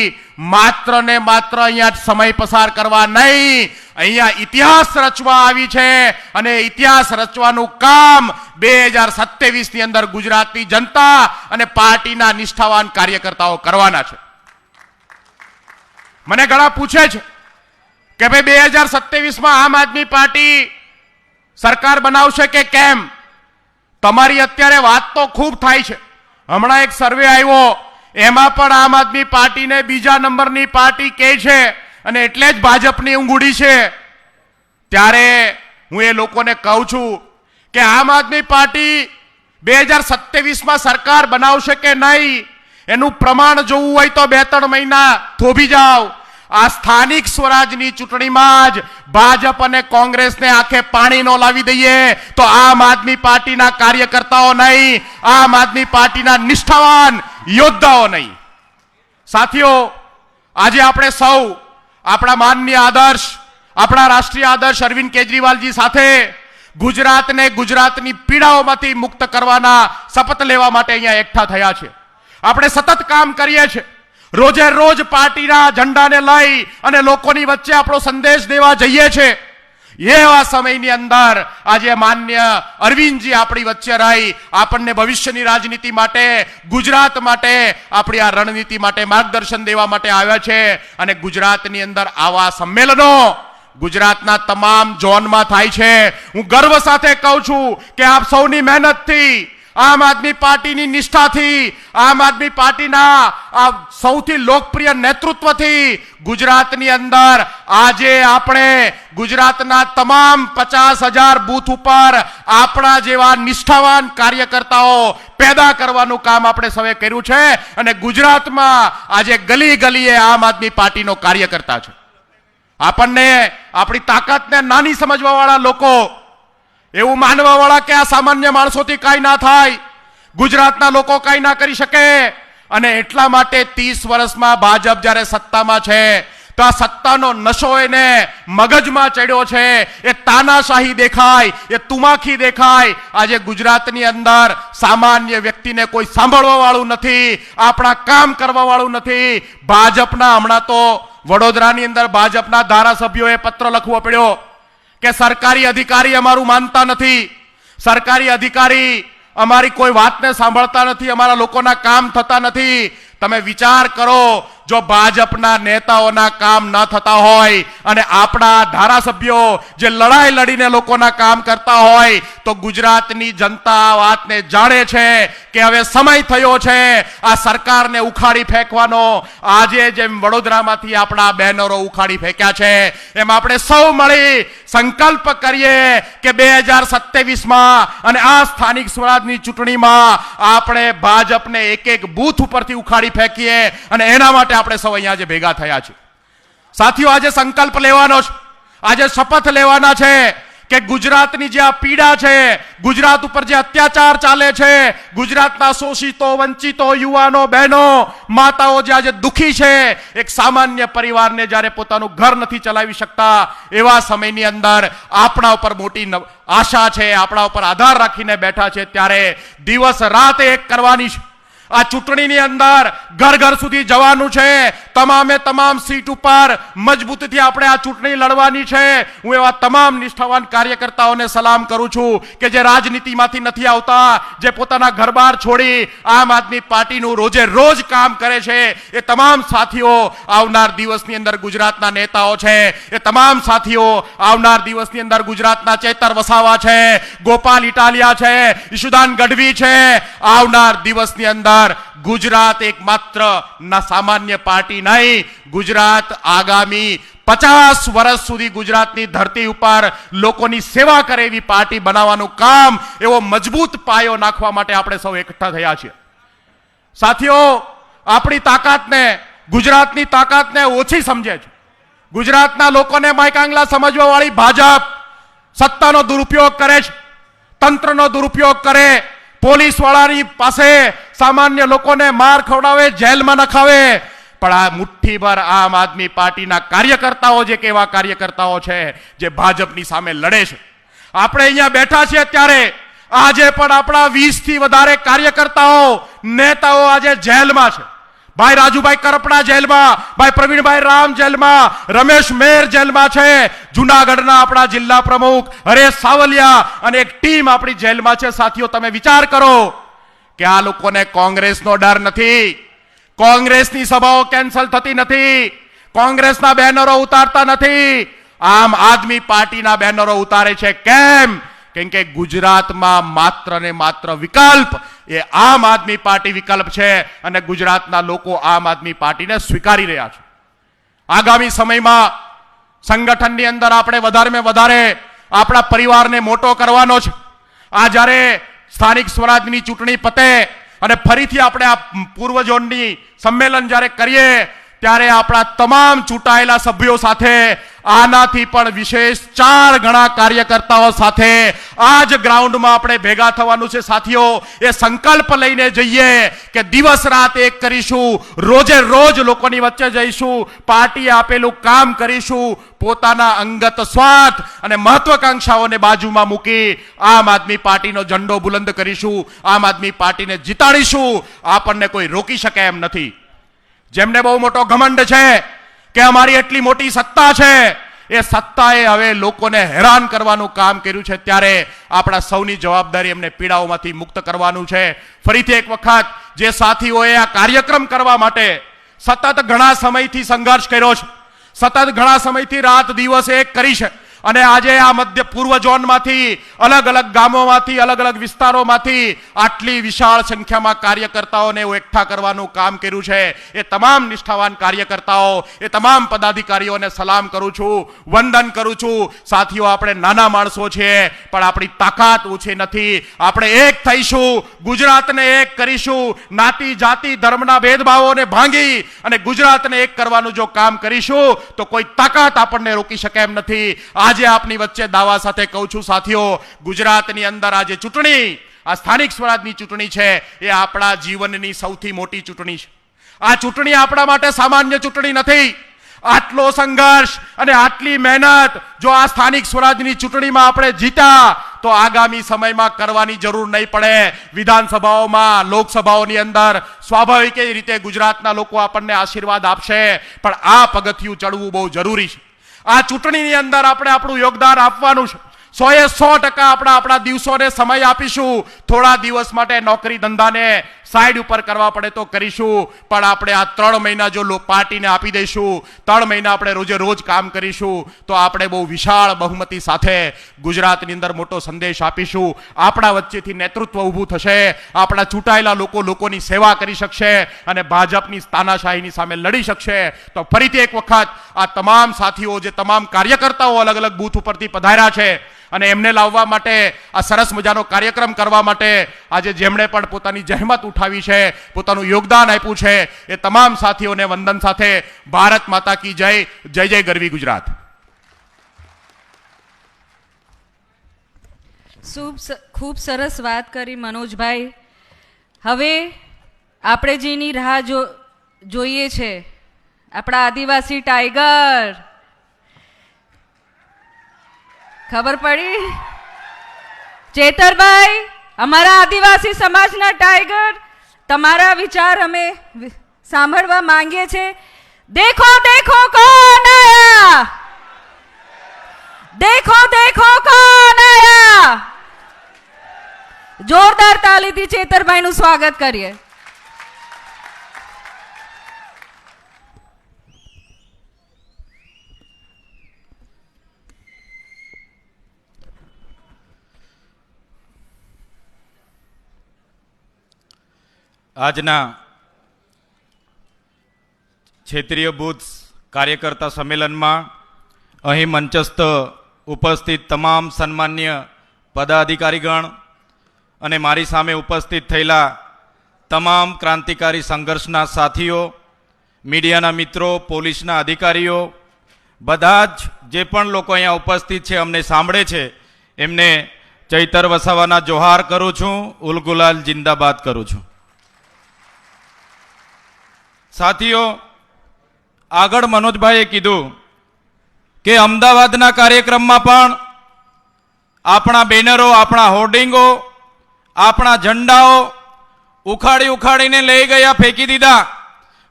માત્ર ને માત્ર અહીંયા સમય પસાર કરવા નહીં, અહીંયા ઇતિહાસ રચવા આવી છે અને ઇતિહાસ રચવાનું કામ 2027 ની અંદર ગુજરાતની જનતા અને પાર્ટીના નિષ્ઠાવાન કાર્યકર્તાઓ કરવાના છે. મને ઘણા પૂછે છે કે ભાઈ 2027 માં આમ આદમી પાર્ટી સરકાર બનાવશે કે કેમ? તમારી અત્યારે વાત તો ખૂબ થાય છે. હમણાં એક સર્વે આવ્યો, એમાં પણ આમ આદમી પાર્ટીને બીજા નંબરની પાર્ટી કહે છે અને એટલે જ ભાજપની ઊંઘ ઉડી છે. ત્યારે હું એ લોકોને કહું છું કે આમ આદમી પાર્ટી 2027 માં સરકાર બનાવશે કે નહીં એનું પ્રમાણ જોવું હોય તો 2-3 મહિના થોભી જાઓ. આ સ્થાનિક સ્વરાજની ચૂંટણીમાં જ ભાજપ અને કોંગ્રેસને આંખે પાણી નો લાવી દઈએ તો આમ આદમી પાર્ટીના કાર્યકર્તાઓ નહીં, આમ આદમી પાર્ટીના નિષ્ઠાવાન યોદ્ધાઓ નહીં. સાથીઓ, આજે આપણે સૌ આપણા માનનીય આદર્શ, આપણા રાષ્ટ્રીય આદર્શ અરવિંદ કેજરીવાલજી સાથે ગુજરાતને ગુજરાતની પીડાઓમાંથી મુક્ત કરવાના શપથ લેવા માટે અહીંયા એકઠા થયા છે. આપણે સતત કામ કરીએ છીએ, રોજે રોજ પાર્ટીના ઝંડાને લઈ અને લોકોની વચ્ચે આપણો સંદેશ દેવા જઈએ છીએ. એવા સમયની અંદર આજે માન્ય અરવિંદજી આપણી વચ્ચે રહી આપણને ભવિષ્યની રાજનીતિ માટે, ગુજરાત માટે, આપણી આ રણનીતિ માટે માર્ગદર્શન દેવા માટે આવ્યા છે. અને ગુજરાતની અંદર આવા સંમેલનો ગુજરાતના તમામ ઝોનમાં થાય છે. હું ગર્વ સાથે કહું છું કે આપ સૌની મહેનતથી, આમ આદમી પાર્ટીની નિષ્ઠાથી, આમ આદમી પાર્ટીના આ સૌથી લોકપ્રિય નેતૃત્વથી ગુજરાતની અંદર આજે આપણે ગુજરાતના તમામ 50,000 બૂથ ઉપર આપણા જેવા નિષ્ઠાવાન કાર્યકર્તાઓ પેદા કરવાનું કામ આપણે સૌએ કર્યું છે. અને ગુજરાતમાં આજે ગલી ગલીએ આમ આદમી પાર્ટીનો કાર્યકર્તા છે. આપણને આપણી તાકાતને નાની સમજવા વાળા લોકો, એવું માનવા વાળા કે આ સામાન્ય માણસોથી કાંઈ ના થાય, ગુજરાતના લોકો કાંઈ ના કરી શકે, અને એટલા માટે 30 વર્ષમાં ભાજપ જ્યારે સત્તામાં છે તો આ સત્તાનો નશો એને મગજમાં ચડ્યો છે. એ તાનાશાહી દેખાય, એ તુમાખી દેખાય. આજે ગુજરાતની અંદર સામાન્ય વ્યક્તિને કોઈ સાંભળવા વાળું નથી, આપણા કામ કરવા વાળું નથી. ભાજપના હમણાં તો વડોદરાની અંદર ભાજપના ધારાસભ્યોએ પત્ર લખવો પડ્યો કે સરકારી અધિકારી અમારું માનતા નથી, સરકારી અધિકારી અમારી કોઈ વાતને સાંભળતા નથી, અમારા લોકોના કામ થતા નથી. તમે વિચાર કરો, જો ભાજપના નેતાઓના કામ ન થતા હોય અને આપણા ધારાસભ્યો જે લડાઈ લડીને લોકોના કામ કરતા હોય તો ગુજરાતની જનતા આ વાતને જાણે છે કે હવે સમય થયો છે આ સરકારને ઉખાડી ફેંકવાનો. આજે જેમ વડોદરામાંથી આપણા બેનરો ઉખાડી ફેંક્યા છે એમ આપણે સૌ મળી સંકલ્પ કરીએ કે 2027માં અને આ સ્થાનિક સ્વરાજની ચૂંટણીમાં આપણે ભાજપને એક એક બૂથ ઉપરથી ઉખાડી ફેંકીએ. અને એના માટે આપણે સૌ અહીંયા આજે ભેગા થયા છે. સાથીઓ, આજે સંકલ્પ લેવાનો છે, આજે શપથ લેવાના છે કે ગુજરાતની જે આ પીડા છે, ગુજરાત ઉપર જે અત્યાચાર ચાલે છે, ગુજરાતના શોષિતો, વંચિતો, યુવાનો, બહેનો, માતાઓ જે આજે દુખી છે, એક સામાન્ય પરિવારને જ્યારે પોતાનું ઘર નથી ચલાવી શકતા એવા સમયની અંદર આપણા ઉપર મોટી આશા છે, આપણા ઉપર આધાર રાખીને બેઠા છે. ત્યારે દિવસ રાત એક કરવાની છે. આ ચૂંટણીની અંદર ઘર ઘર સુધી જવાનું છે, તમામે તમામ સીટ ઉપર મજબૂતીથી આપણે આ ચૂંટણી લડવાની છે. હું એવા તમામ નિષ્ઠાવાન કાર્યકર્તાઓને સલામ કરું છું કે જે રાજનીતિમાંથી નથી આવતા, જે પોતાના ઘર-બાર છોડી આમ આદમી પાર્ટીનું રોજે રોજ કામ કરે છે. એ તમામ સાથીઓ આવનાર દિવસની અંદર ગુજરાતના નેતાઓ છે. એ તમામ સાથીઓ આવનાર દિવસની અંદર ગુજરાતના ચેતર વસાવા છે, ગોપાલ ઇટાલિયા છે, ઈશુદાન ગઢવી છે. આવનાર દિવસની અંદર ગુજરાત એકમાત્ર ના સામાન્ય પાર્ટી નહીં, ગુજરાત આગામી 50 વર્ષ સુધી ગુજરાતની ધરતી ઉપર લોકોની સેવા કરે એવી પાર્ટી બનાવવાનું કામ, એવો મજબૂત પાયો નાખવા માટે આપણે સૌ એકઠા થયા છીએ. સાથીઓ, આપણી તાકાતને, ગુજરાતની તાકાતને ઓછી સમજે છે. ગુજરાતના લોકોને માયકાંગલા સમજવા વાળી ભાજપ સત્તાનો દુરુપયોગ કરે છે, તંત્રનો દુરુપયોગ કરે, પોલીસ વાળાની પાસે સામાન્ય લોકોને માર ખવડાવે, જેલમાં નખાવે. પણ આ મુઠ્ઠીભર આમ આદમી પાર્ટીના કાર્યકર્તાઓ જે કેવા કાર્યકર્તાઓ છે જે ભાજપની સામે લડે છે. આપણે અહીંયા બેઠા છીએ ત્યારે આજે પણ આપણા 20 થી વધારે કાર્યકર્તાઓ, નેતાઓ આજે જેલમાં છે. ભાઈ રાજુભાઈ કરપડા જેલમાં, ભાઈ પ્રવીણભાઈ રામ જેલમાં, રમેશ મેર જેલમાં છે, જુનાગઢના આપણા જિલ્લા પ્રમુખ હરેશ સાવલિયા અને એક ટીમ આપણી જેલમાં છે. સાથીઓ, તમે વિચાર કરો કે આ લોકોને કોંગ્રેસનો ડર નથી, કોંગ્રેસની સભાઓ કેન્સલ થતી નથી, કોંગ્રેસના બેનરો ઉતારતા નથી, આમ આદમી પાર્ટીના બેનરો ઉતારે છે. કેમ? કેમ કે ગુજરાતમાં માત્ર ને માત્ર વિકલ્પ એ આમ આદમી પાર્ટી વિકલ્પ છે અને ગુજરાતના લોકો આમ આદમી પાર્ટીને સ્વીકારી રહ્યા છે. આગામી સમયમાં સંગઠનની અંદર આપણે વધારેમાં વધારે આપણા પરિવારને મોટો કરવાનો છે. આ જ્યારે સ્થાનિક સ્વરાજની ચૂંટણી પતે અને ફરીથી આપણે આ પૂર્વ ઝોનની સંમેલન જ્યારે કરીએ ત્યારે આપણા તમામ ચૂંટાયેલા સભ્યો સાથે આનાથી પણ વિશેષ 4 ગણા કાર્યકર્તાઓ સાથે આ જ ગ્રાઉન્ડમાં આપણે ભેગા થવાનું છે. સાથીઓ, એ સંકલ્પ લઈને જઈએ કે દિવસ રાત એક કરીશું, રોજે રોજ લોકોની વચ્ચે જઈશું, પાર્ટીએ આપેલું કામ કરીશું, પોતાના અંગત સ્વાર્થ અને મહત્વાકાંક્ષાઓને બાજુમાં મૂકી આમ આદમી પાર્ટીનો ઝંડો બુલંદ કરીશું, આમ આદમી પાર્ટીને જીતાડીશું. આપણને કોઈ રોકી શકે એમ નથી. જેમને બહુ મોટો ઘમંડ છે કે અમારી એટલી મોટી સત્તા છે, એ સત્તાએ હવે લોકોને હેરાન કરવાનું કામ કર્યું છે, ત્યારે આપણા સૌની જવાબદારી એમને પીડાઓમાંથી મુક્ત કરવાનું છે. ફરીથી એક વખત જે સાથીઓએ આ કાર્યક્રમ કરવા માટે સતત ઘણા સમયથી સંઘર્ષ કર્યો છે, સતત ઘણા સમયથી રાત દિવસ એક કરી છે અને આજે આ મધ્ય પૂર્વ ઝોનમાંથી, અલગ અલગ ગામોમાંથી, અલગ અલગ વિસ્તારોમાંથી આટલી વિશાળ સંખ્યામાં કાર્યકર્તાઓને એકઠા કરવાનું કામ કર્યું છે, એ તમામ નિષ્ઠાવાન કાર્યકર્તાઓ, એ તમામ પદાધિકારીઓને સલામ કરું છું, વંદન કરું છું. સાથીઓ, આપણે નાના માણસો છીએ પણ આપણી તાકાત ઓછી નથી. આપણે એક થઈશું, ગુજરાતને એક કરીશું, નાતી જાતિ ધર્મના ભેદભાવોને ભાંગી અને ગુજરાતને એક કરવાનું જો કામ કરીશું તો કોઈ તાકાત આપણને રોકી શકે એમ નથી. આજે આપની વચ્ચે દાવા સાથે કહું છું સાથીઓ, ગુજરાતની અંદર આજે ચૂંટણી, આ સ્થાનિક સ્વરાજની ચૂંટણી છે, એ આપણા જીવનની સૌથી મોટી ચૂંટણી છે. આ ચૂંટણી આપણા માટે સામાન્ય ચૂંટણી નથી. આટલો સંઘર્ષ અને આટલી મહેનત જો આ સ્થાનિક સ્વરાજની ચૂંટણીમાં આપણે જીત્યા તો આગામી સમયમાં કરવાની જરૂર નહીં પડે. વિધાનસભાઓમાં, લોકસભાઓની અંદર સ્વાભાવિક રીતે ગુજરાતના લોકો આપણને આશીર્વાદ આપશે, પણ આ પગથિયું ચડવું બહુ જરૂરી છે. આ ચૂંટણીની અંદર આપણે આપણું યોગદાન આપવાનું છે. 100% આપણા દિવસોને સમય આપીશું. થોડા દિવસ માટે નોકરી ધંધાને સાઈડ ઉપર કરવા પડે તો કરીશું, પણ આપણે આ 3 મહિના જો પાર્ટીને આપી દઈશું, 3 મહિના આપણે રોજે રોજ કામ કરીશું તો આપણે બહુ વિશાળ બહુમતી સાથે ગુજરાતની અંદર મોટો સંદેશ આપીશું. આપણા વચ્ચેથી નેતૃત્વ ઊભું થશે, આપણા ચૂંટાયેલા લોકો લોકોની સેવા કરી શકશે અને ભાજપની તાનાશાહીની સામે લડી શકશે. તો ફરીથી એક વખત આ તમામ સાથીઓ, જે તમામ કાર્યકર્તાઓ અલગ અલગ બૂથ ઉપરથી પધાર્યા છે અને એમને લાવવા માટે, આ સરસ મજાનો કાર્યક્રમ કરવા માટે આજે જેમણે પણ પોતાની જહેમત ઉઠાવી છે, પોતાનું યોગદાન આપ્યું છે, એ તમામ સાથીઓને વંદન સાથે ભારત માતા કી જય. જય જય ગરવી ગુજરાત. ખૂબ સરસ વાત કરી મનોજભાઈ. હવે આપણે જેની રાહ જોઈએ છે, આપણા આદિવાસી ટાઈગર, ખબર પડી? ચેતરભાઈ, અમારા આદિવાસી સમાજના ટાઈગર, તમારા વિચાર અમે સાંભળવા માંગીએ છીએ. देखो देखो कौन आया, देखो देखो कौन आया। જોરદાર તાલીથી ચેતરભાઈનું સ્વાગત કરીએ. આજના ક્ષેત્રીય બૂથ કાર્યકર્તા સંમેલનમાં અહીં મંચસ્થ ઉપસ્થિત તમામ સન્માન્ય પદાધિકારીગણ અને મારી સામે ઉપસ્થિત થયેલા તમામ ક્રાંતિકારી સંઘર્ષના સાથીઓ, મીડિયાના મિત્રો, પોલીસના અધિકારીઓ, બધા જ જે પણ લોકો અહીંયા ઉપસ્થિત છે, અમને સાંભળે છે, એમને ચૈતર વસાવાના જોહાર કરું છું, ઉલગુલાલ જિંદાબાદ કરું છું. સાથીઓ, આગળ મનોજભાઈએ કીધું કે અમદાવાદના કાર્યક્રમમાં પણ આપણા બેનરો, આપણા હોર્ડિંગો, આપણા ઝંડાઓ ઉખાડી ઉખાડીને લઈ ગયા, ફેંકી દીધા.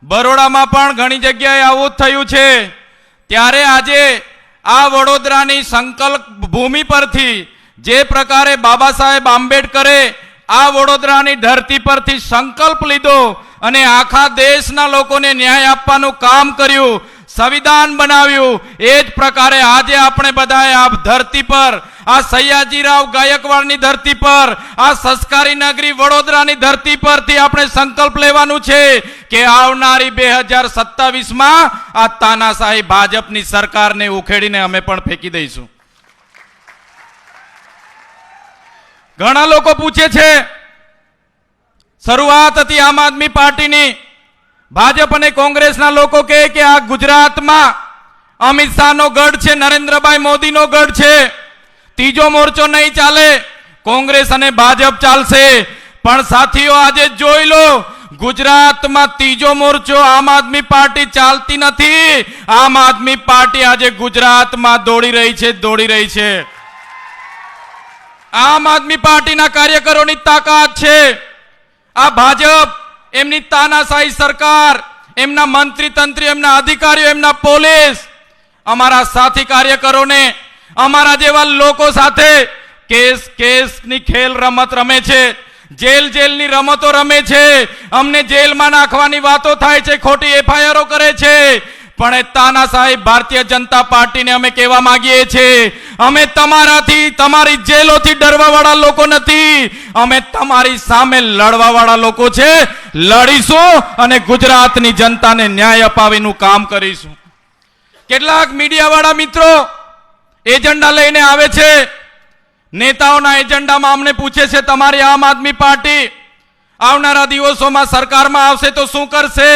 બરોડામાં પણ ઘણી જગ્યાએ આવું જ થયું છે. ત્યારે આજે આ વડોદરાની સંકલ્પ ભૂમિ પરથી જે પ્રકારે બાબા સાહેબ આંબેડકરે આ વડોદરાની ધરતી પરથી સંકલ્પ લીધો અને આખા દેશના લોકોને ન્યાય આપવાનું કામ કર્યું, સંવિધાન બનાવ્યું, એ જ પ્રકારે આજે આપણે બધાએ આ ધરતી પર, આ સયાજીરાવ ગાયકવાડની ધરતી પર, આ સંસ્કારી નગરી વડોદરાની ધરતી પરથી આપણે સંકલ્પ લેવાનું છે કે આવનારી 2027માં આ તાનાશાહી ભાજપની સરકારને ઉખેડીને અમે પણ ફેંકી દઈશું. ઘણા લોકો પૂછે છે, શરૂઆત હતી આમ આદમી પાર્ટીની, ભાજપ અને કોંગ્રેસના લોકો કહે કે આ ગુજરાતમાં અમિત શાહનો ગઢ છે, નરેન્દ્રભાઈ મોદીનો ગઢ છે, ત્રીજો મોરચો નહીં ચાલે, કોંગ્રેસ અને ભાજપ ચાલશે. પણ સાથીઓ, આજે જોઈ લો, ગુજરાતમાં ત્રીજો મોરચો આમ આદમી પાર્ટી ચાલતી નથી. આમ આદમી પાર્ટી આજે ગુજરાતમાં દોડી રહી છે. આમ આદમી પાર્ટીના કાર્યકરોની તાકાત છે. આ ભાજપ, એમની તાનાશાહી સરકાર, એમના મંત્રી તંત્રી, એમના અધિકારીઓ, એમના પોલીસ અમારા સાથી કાર્યકરોને, અમારા જેવા લોકો સાથે કેસની ખેલ રમત રમે છે, જેલની રમતો રમે છે, અમને જેલમાં નાખવાની વાતો થાય છે, ખોટી એફઆઈઆરો કરે છે. પણ એ તાનાશાહી ભારતીય જનતા પાર્ટીને અમે કહેવા માંગીએ છીએ, અમે તમારાથી, તમારી જેલોથી ડરવા વાળા લોકો નથી, અમે તમારી સામે લડવા વાળા લોકો છે. લડીશું અને ગુજરાતની જનતાને ન્યાય અપાવીનું કામ કરીશું. કેટલાક મીડિયા વાળા મિત્રો એજન્ડા લઈને આવે છે, નેતાઓના એજન્ડામાં અમને પૂછે છે, તમારી આમ આદમી પાર્ટી આવનારા દિવસોમાં સરકારમાં આવશે તો શું કરશે?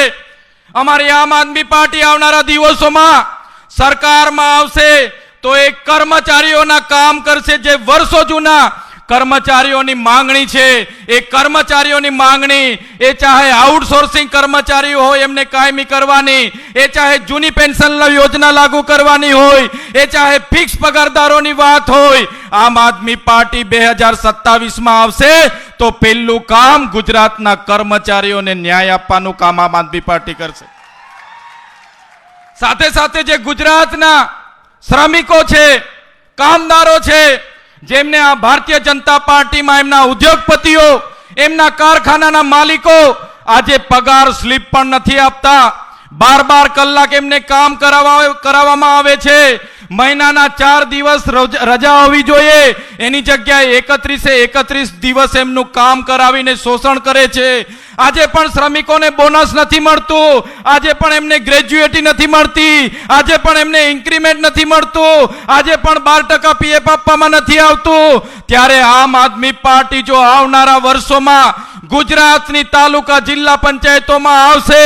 અમારી આમ આદમી પાર્ટી આવનારા દિવસોમાં સરકારમાં આવશે તો એ કર્મચારીઓના કામ કરશે, જે વર્ષો જૂના કર્મચારીઓની માંગણી છે. એ કર્મચારીઓની માંગણી, એ ચાહે આઉટસોર્સિંગ કર્મચારીઓ હોય એમને કાયમી કરવાની, એ ચાહે જૂની પેન્શન યોજના લાગુ કરવાની હોય, એ ચાહે ફિક્સ પગારદારોની વાત હોય, આમ આદમી પાર્ટી 2027માં આવશે તો પહેલું કામ ગુજરાતના કર્મચારીઓને ન્યાય આપવાનું કામ આમ આદમી પાર્ટી કરશે. સાથે સાથે જે ગુજરાતના શ્રમિકો છે, કામદારો છે, જેમને આ ભારતીય જનતા પાર્ટીમાં એમના ઉદ્યોગપતિઓ, એમના કારખાનાના માલિકો આજે પગાર સ્લીપ પણ નથી આપતા, 12 કલાક એમને કામ કરાવવામાં આવે છે. મહિનાના 4 દિવસ રજા હોવી જોઈએ, એની જગ્યાએ 31 દિવસ એમનું કામ કરાવીને શોષણ કરે છે. આજે પણ શ્રમિકોને બોનસ નથી મળતું, આજે પણ એમને ગ્રેજ્યુએટી નથી મળતી, આજે પણ એમને ઇન્ક્રીમેન્ટ નથી મળતું, આજે પણ 12% પીએફ આપવામાં નથી આવતું. ત્યારે આમ આદમી પાર્ટી જો આવનારા વર્ષોમાં ગુજરાતની તાલુકા જિલ્લા પંચાયતોમાં આવશે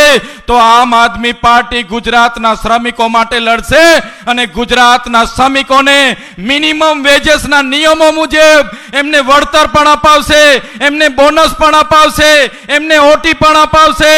તો આમ આદમી પાર્ટી ગુજરાતના શ્રમિકો માટે લડશે અને ગુજરાતના શ્રમિકોને મિનિમમ વેजेसના નિયમો મુજબ એમને વળતર પણ અપાવશે, એમને બોનસ પણ અપાવશે, એમને ઓટી પણ અપાવશે,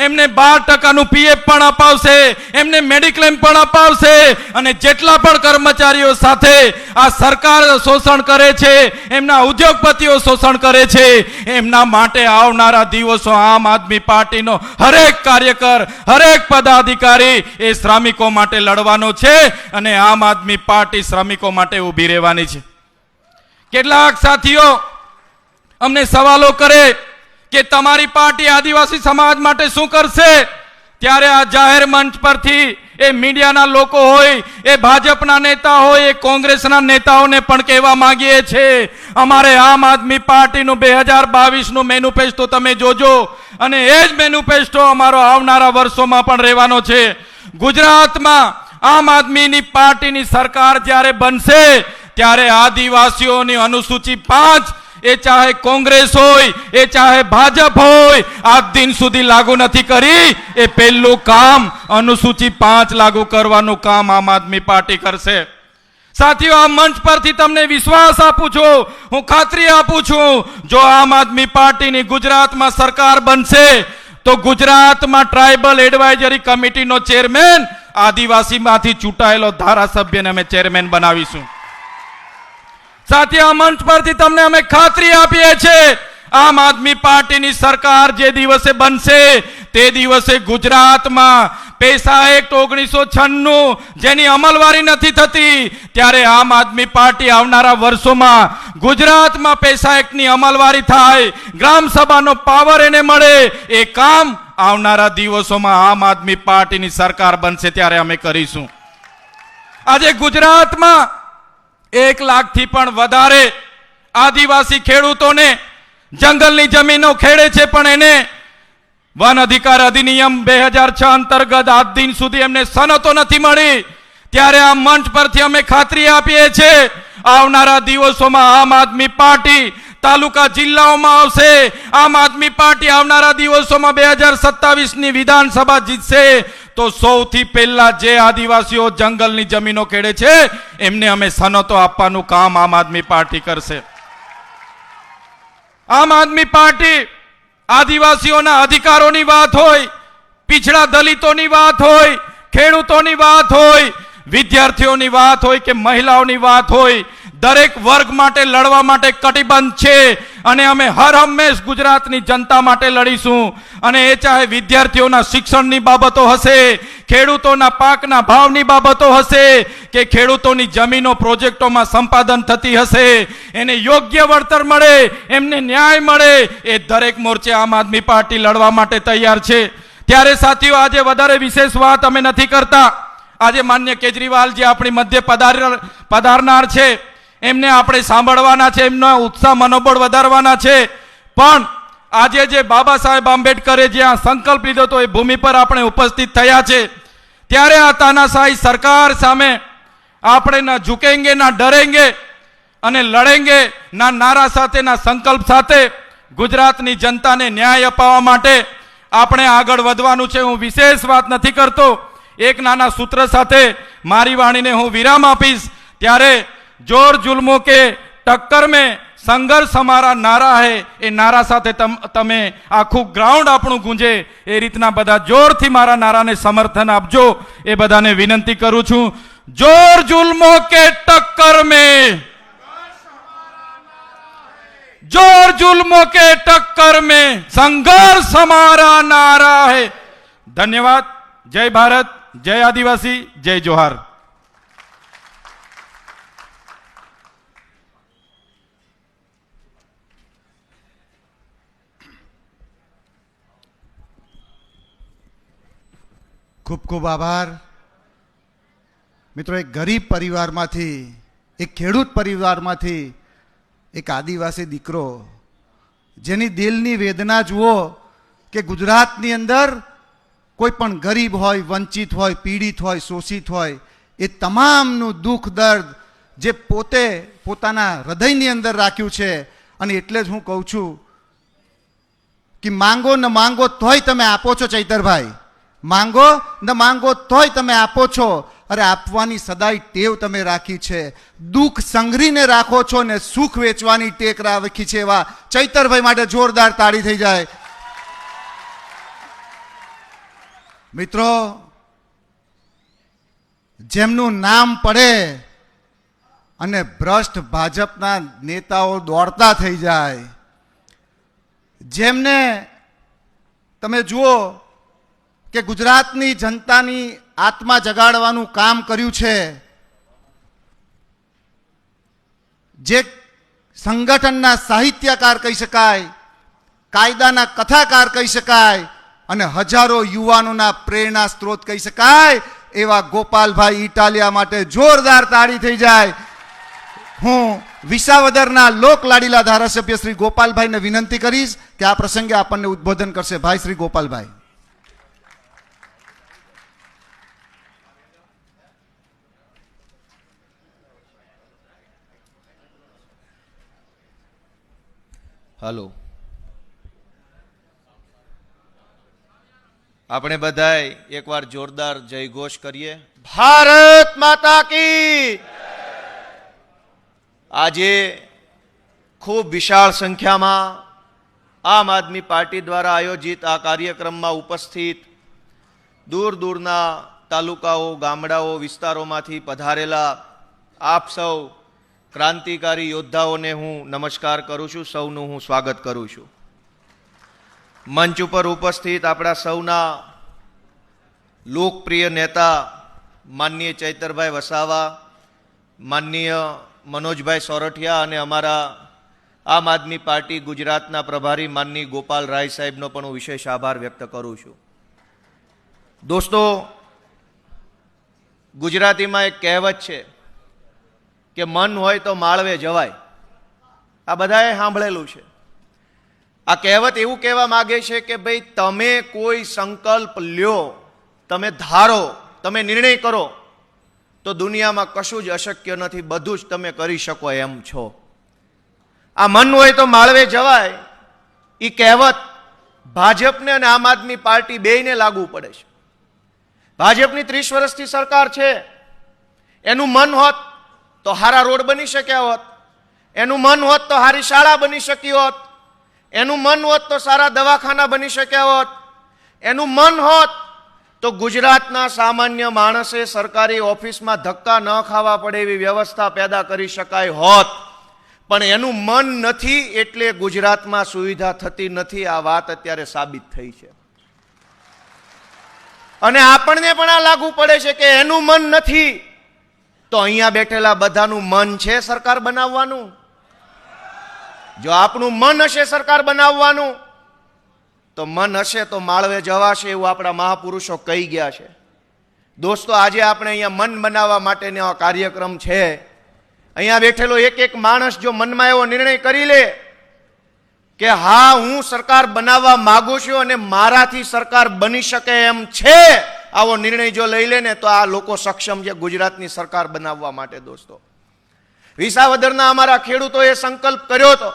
એમને 12% પીએફ પણ અપાવશે, એમને મેડિક્લેમ પણ અપાવશે, અને જેટલા પણ કર્મચારીઓ સાથે આ સરકાર શોષણ કરે છે, એમના ઉદ્યોગપતિઓ શોષણ કરે છે, એમના માટે આવનારા દિવસો આમ આદમી પાર્ટીનો હરેક કાર્યકર, હરેક પદાધિકારી એ શ્રમિકો માટે લડવાનો છે અને આમ આદમી પાર્ટી શ્રમિકો માટે ઊભી રહેવાની છે. કેટલાક સાથીઓ અમને સવાલો કરે કે તમારી પાર્ટી આદિવાસી સમાજ માટે શું કરશે, ત્યારે આ જાહેર મંચ પરથી એ મીડિયાના લોકો હોય, એ ભાજપના નેતા હોય, એ કોંગ્રેસના નેતાઓને પણ કહેવા માંગીએ છીએ, અમારે આમ આદમી પાર્ટીનું 2022નું મેનિફેસ્ટો તમે જોજો અને એ જ મેનિફેસ્ટો અમારો આવનારા વર્ષોમાં પણ રહેવાનો છે. ગુજરાતમાં આમ આદમીની પાર્ટીની સરકાર જ્યારે બનશે ત્યારે આદિવાસીઓની અનુસૂચિ 5 એ ચાહે કોંગ્રેસ હોય, એ ચાહે ભાજપ હોય, આજ દિન સુધી લાગુ નથી કરી. એ પહેલું કામ અનુસૂચિ 5 લાગુ કરવાનું કામ આમ આદમી પાર્ટી કરશે. સાથીઓ, આ મંચ પરથી તમને વિશ્વાસ આપું છું, હું ખાતરી આપું છું, જો આમ આદમી પાર્ટીની ગુજરાતમાં સરકાર બનશે તો ગુજરાતમાં ટ્રાઇબલ એડવાઇઝરી કમિટીનો ચેરમેન આદિવાસીમાંથી ચૂંટાયેલો ધારાસભ્યને અમે ચેરમેન બનાવીશું. સાથે આ મંચ પરથી તમને અમે ખાતરી આપીએ છીએ, આમ આદમી પાર્ટીની સરકાર જે દિવસે બનશે તે દિવસે ગુજરાતમાં પૈસા એક્ટ 1996 જેની અમલવારી નથી થતી, ત્યારે આમ આદમી પાર્ટી આવનારા વર્ષોમાં ગુજરાતમાં પૈસા એક્ટની અમલવારી થાય, ગ્રામ સભાનો પાવર એને મળે. એ કામ આવનારા દિવસોમાં આમ આદમી પાર્ટીની સરકાર બનશે ત્યારે અમે કરીશું. આજે ગુજરાતમાં 1 લાખથી પણ વધારે આદિવાસી ખેડૂતોને જંગલની જમીનો ખેડે છે, પણ એને વન અધિકાર અધિનિયમ 2006 અંતર્ગત આજ દિન સુધી એમને સનતો નથી મળી. ત્યારે આ મંચ પરથી અમે ખાતરી આપીએ છીએ, આવનારા દિવસોમાં આમ આદમી પાર્ટી તાલુકા જિલ્લાઓમાં આવશે. આમ આદમી પાર્ટી આવનારા દિવસોમાં 2027ની વિધાનસભા જીતશે તો સૌથી પહેલા જે આદિવાસીઓ જંગલની જમીનો ખેડે છે એમને અમે સનતો આપવાનું કામ આમ આદમી પાર્ટી કરશે. આમ આદમી પાર્ટી આદિવાસીઓના અધિકારોની વાત હોય, પીછડા દલિતોની વાત હોય, ખેડૂતોની વાત હોય, વિદ્યાર્થીઓની વાત હોય કે મહિલાઓની વાત હોય, દરેક વર્ગ માટે લડવા માટે કટિબદ્ધ છે અને અમે હર હંમેશ ગુજરાતની જનતા માટે લડીશું. અને એ ચાહે વિદ્યાર્થીઓના શિક્ષણની બાબતો હશે, ખેડૂતોના પાકના ભાવની બાબતો હશે કે ખેડૂતોની જમીનો પ્રોજેક્ટોમાં સંપાદન થતી હશે, એને યોગ્ય વળતર મળે, એમને ન્યાય મળે, એ દરેક મોરચે આમ આદમી પાર્ટી લડવા માટે તૈયાર છે. ત્યારે સાથીઓ, આજે વધારે વિશેષ વાત અમે નથી કરતા. આજે માન્ય કેજરીવાલ જે આપણી મધ્ય પધારનાર છે એમને આપણે સાંભળવાના છે, એમનો ઉત્સાહ મનોબળ વધારવાના છે. પણ આજે જે બાબા સાહેબ આંબેડકરે જ્યાં સંકલ્પ લીધો હતો એ ભૂમિ પર આપણે ઉપસ્થિત થયા છે. ત્યારે આ તાનાશાહી સરકાર સામે આપણે ના ઝુકેંગે ના ડરેંગે અને લડેંગે ના નારા સાથે, ના સંકલ્પ સાથે ગુજરાતની જનતાને ન્યાય અપાવવા માટે આપણે આગળ વધવાનું છે. હું વિશેષ વાત નથી કરતો, એક નાના સૂત્ર સાથે મારી વાણીને હું વિરામ આપીશ. ત્યારે जोर जुल्मों के टक्कर में संघर्ष हमारा नारा है, ए नारा साथे तमे आखू ग्राउंड आपणुं गूंजे ए रीतना बधा जोरथी मारा नाराने समर्थन आपजो ए बधाने विनंती करूं छूं. जोर जुल्मों के टक्कर में, जोर जुल्मों के टक्कर में संघर्ष हमारा नारा है. धन्यवाद. जय भारत, जय आदिवासी, जय जोहार. ખૂબ ખૂબ આભાર મિત્રો. એક ગરીબ પરિવારમાંથી, એક ખેડૂત પરિવારમાંથી એક આદિવાસી દીકરો જેની દિલની વેદના જુઓ કે ગુજરાતની અંદર કોઈ પણ ગરીબ હોય, વંચિત હોય, પીડિત હોય, શોષિત હોય, એ તમામનું દુઃખ દર્દ જે પોતે પોતાના હૃદયની અંદર રાખ્યું છે. અને એટલે જ હું કહું છું કે માંગો ન માંગો તોય તમે આપો છો ચૈતરભાઈ, માંગો ન માંગો તોય તમે આપો છો. અરે આપવાની સદાય ટેવ તમે રાખી છે, દુઃખ સંઘરીને રાખો છો ને સુખ વેચવાની ટેક રાખી છે. એવા ચૈતરભાઈ માટે જોરદાર તાળી થઈ જાય. મિત્રો, જેમનું નામ પડે અને ભ્રષ્ટ ભાજપના નેતાઓ દોડતા થઈ જાય, જેમને તમે જુઓ કે ગુજરાતની જનતાની આત્મા જગાડવાનું કામ કર્યું છે, જે સંગઠનના સાહિત્યકાર કહી શકાય, કાયદાના કથાકાર કહી શકાય અને હજારો યુવાનોના પ્રેરણા સ્ત્રોત કહી શકાય એવા ગોપાલભાઈ ઇટાલિયા માટે જોરદાર તાળી થઈ જાય. હું વિસાવદરના લોકલાડીલા ધારાસભ્ય શ્રી ગોપાલભાઈને વિનંતી કરીશ કે આ પ્રસંગે આપણને ઉદ્બોધન કરશે. ભાઈ શ્રી ગોપાલભાઈ. હાલો, આપણે બધાય એકવાર જોરદાર જયઘોષ કરીએ. ભારત માતા કી. આજે ખૂબ વિશાળ સંખ્યામાં આમ આદમી પાર્ટી દ્વારા આયોજિત આ કાર્યક્રમમાં ઉપસ્થિત દૂર દૂરના તાલુકાઓ, ગામડાઓ, વિસ્તારોમાંથી પધારેલા આપ સૌ ક્રાંતિકારી યોદ્ધાઓને હું નમસ્કાર કરું છું, સૌનું હું સ્વાગત કરું છું. મંચ ઉપર ઉપસ્થિત આપણા સૌના લોકપ્રિય નેતા માનનીય ચૈતરભાઈ વસાવા, માનનીય મનોજભાઈ સોરઠિયા અને અમારા આમ આદમી પાર્ટી ગુજરાતના પ્રભારી માનની ગોપાલ રાય સાહેબનો પણ હું વિશેષ આભાર વ્યક્ત કરું છું. દોસ્તો, ગુજરાતીમાં એક કહેવત છે કે મન હોય તો માળવે જવાય. આ બધાએ સાંભળેલું છે. આ કહેવત એવું કહેવા માંગે છે કે ભાઈ તમે કોઈ સંકલ્પ લ્યો, તમે ધારો, તમે નિર્ણય કરો તો દુનિયામાં કશું જ અશક્ય નથી, બધું જ તમે કરી શકો એમ છો. આ મન હોય તો માળવે જવાય એ કહેવત ભાજપને અને આમ આદમી પાર્ટી બેયને લાગુ પડે છે. ભાજપની 30 વર્ષથી સરકાર છે, એનું મન હોત તો સારા રોડ બની શક્યા હોત, એનું મન હોત તો સારી શાળા બની શકી હોત, એનું મન હોત તો સારા દવાખાના બની શક્યા હોત, એનું મન હોત તો ગુજરાતના સામાન્ય માણસે સરકારી ઓફિસમાં ધક્કા ન ખાવા પડે એવી વ્યવસ્થા પેદા કરી શકાય હોત. પણ એનું મન નથી એટલે ગુજરાતમાં સુવિધા થતી નથી. આ વાત અત્યારે સાબિત થઈ છે અને આપણને પણ આ લાગુ પડે છે કે એનું મન નથી તો અહીંયા બેઠેલા બધાનું મન છે સરકાર બનાવવાનું? જો આપણું મન હશે સરકાર બનાવવાનું તો મન હશે તો માળવે જવાશે, એવું આપણા મહાપુરુષો કહી ગયા છે. દોસ્તો, આજે આપણે અહીંયા મન બનાવવા માટેનો આ કાર્યક્રમ છે. અહીંયા બેઠેલો એક એક માણસ જો મનમાં એવો નિર્ણય કરી લે કે હા, હું સરકાર બનાવવા માંગુ છું અને મારાથી સરકાર બની શકે એમ છે, આવો નિર્ણય જો લઈ લે ને તો આ લોકો સક્ષમ છે ગુજરાતની સરકાર બનાવવા માટે. દોસ્તો, વિસાવદરના અમારા ખેડૂતોએ સંકલ્પ કર્યો હતો.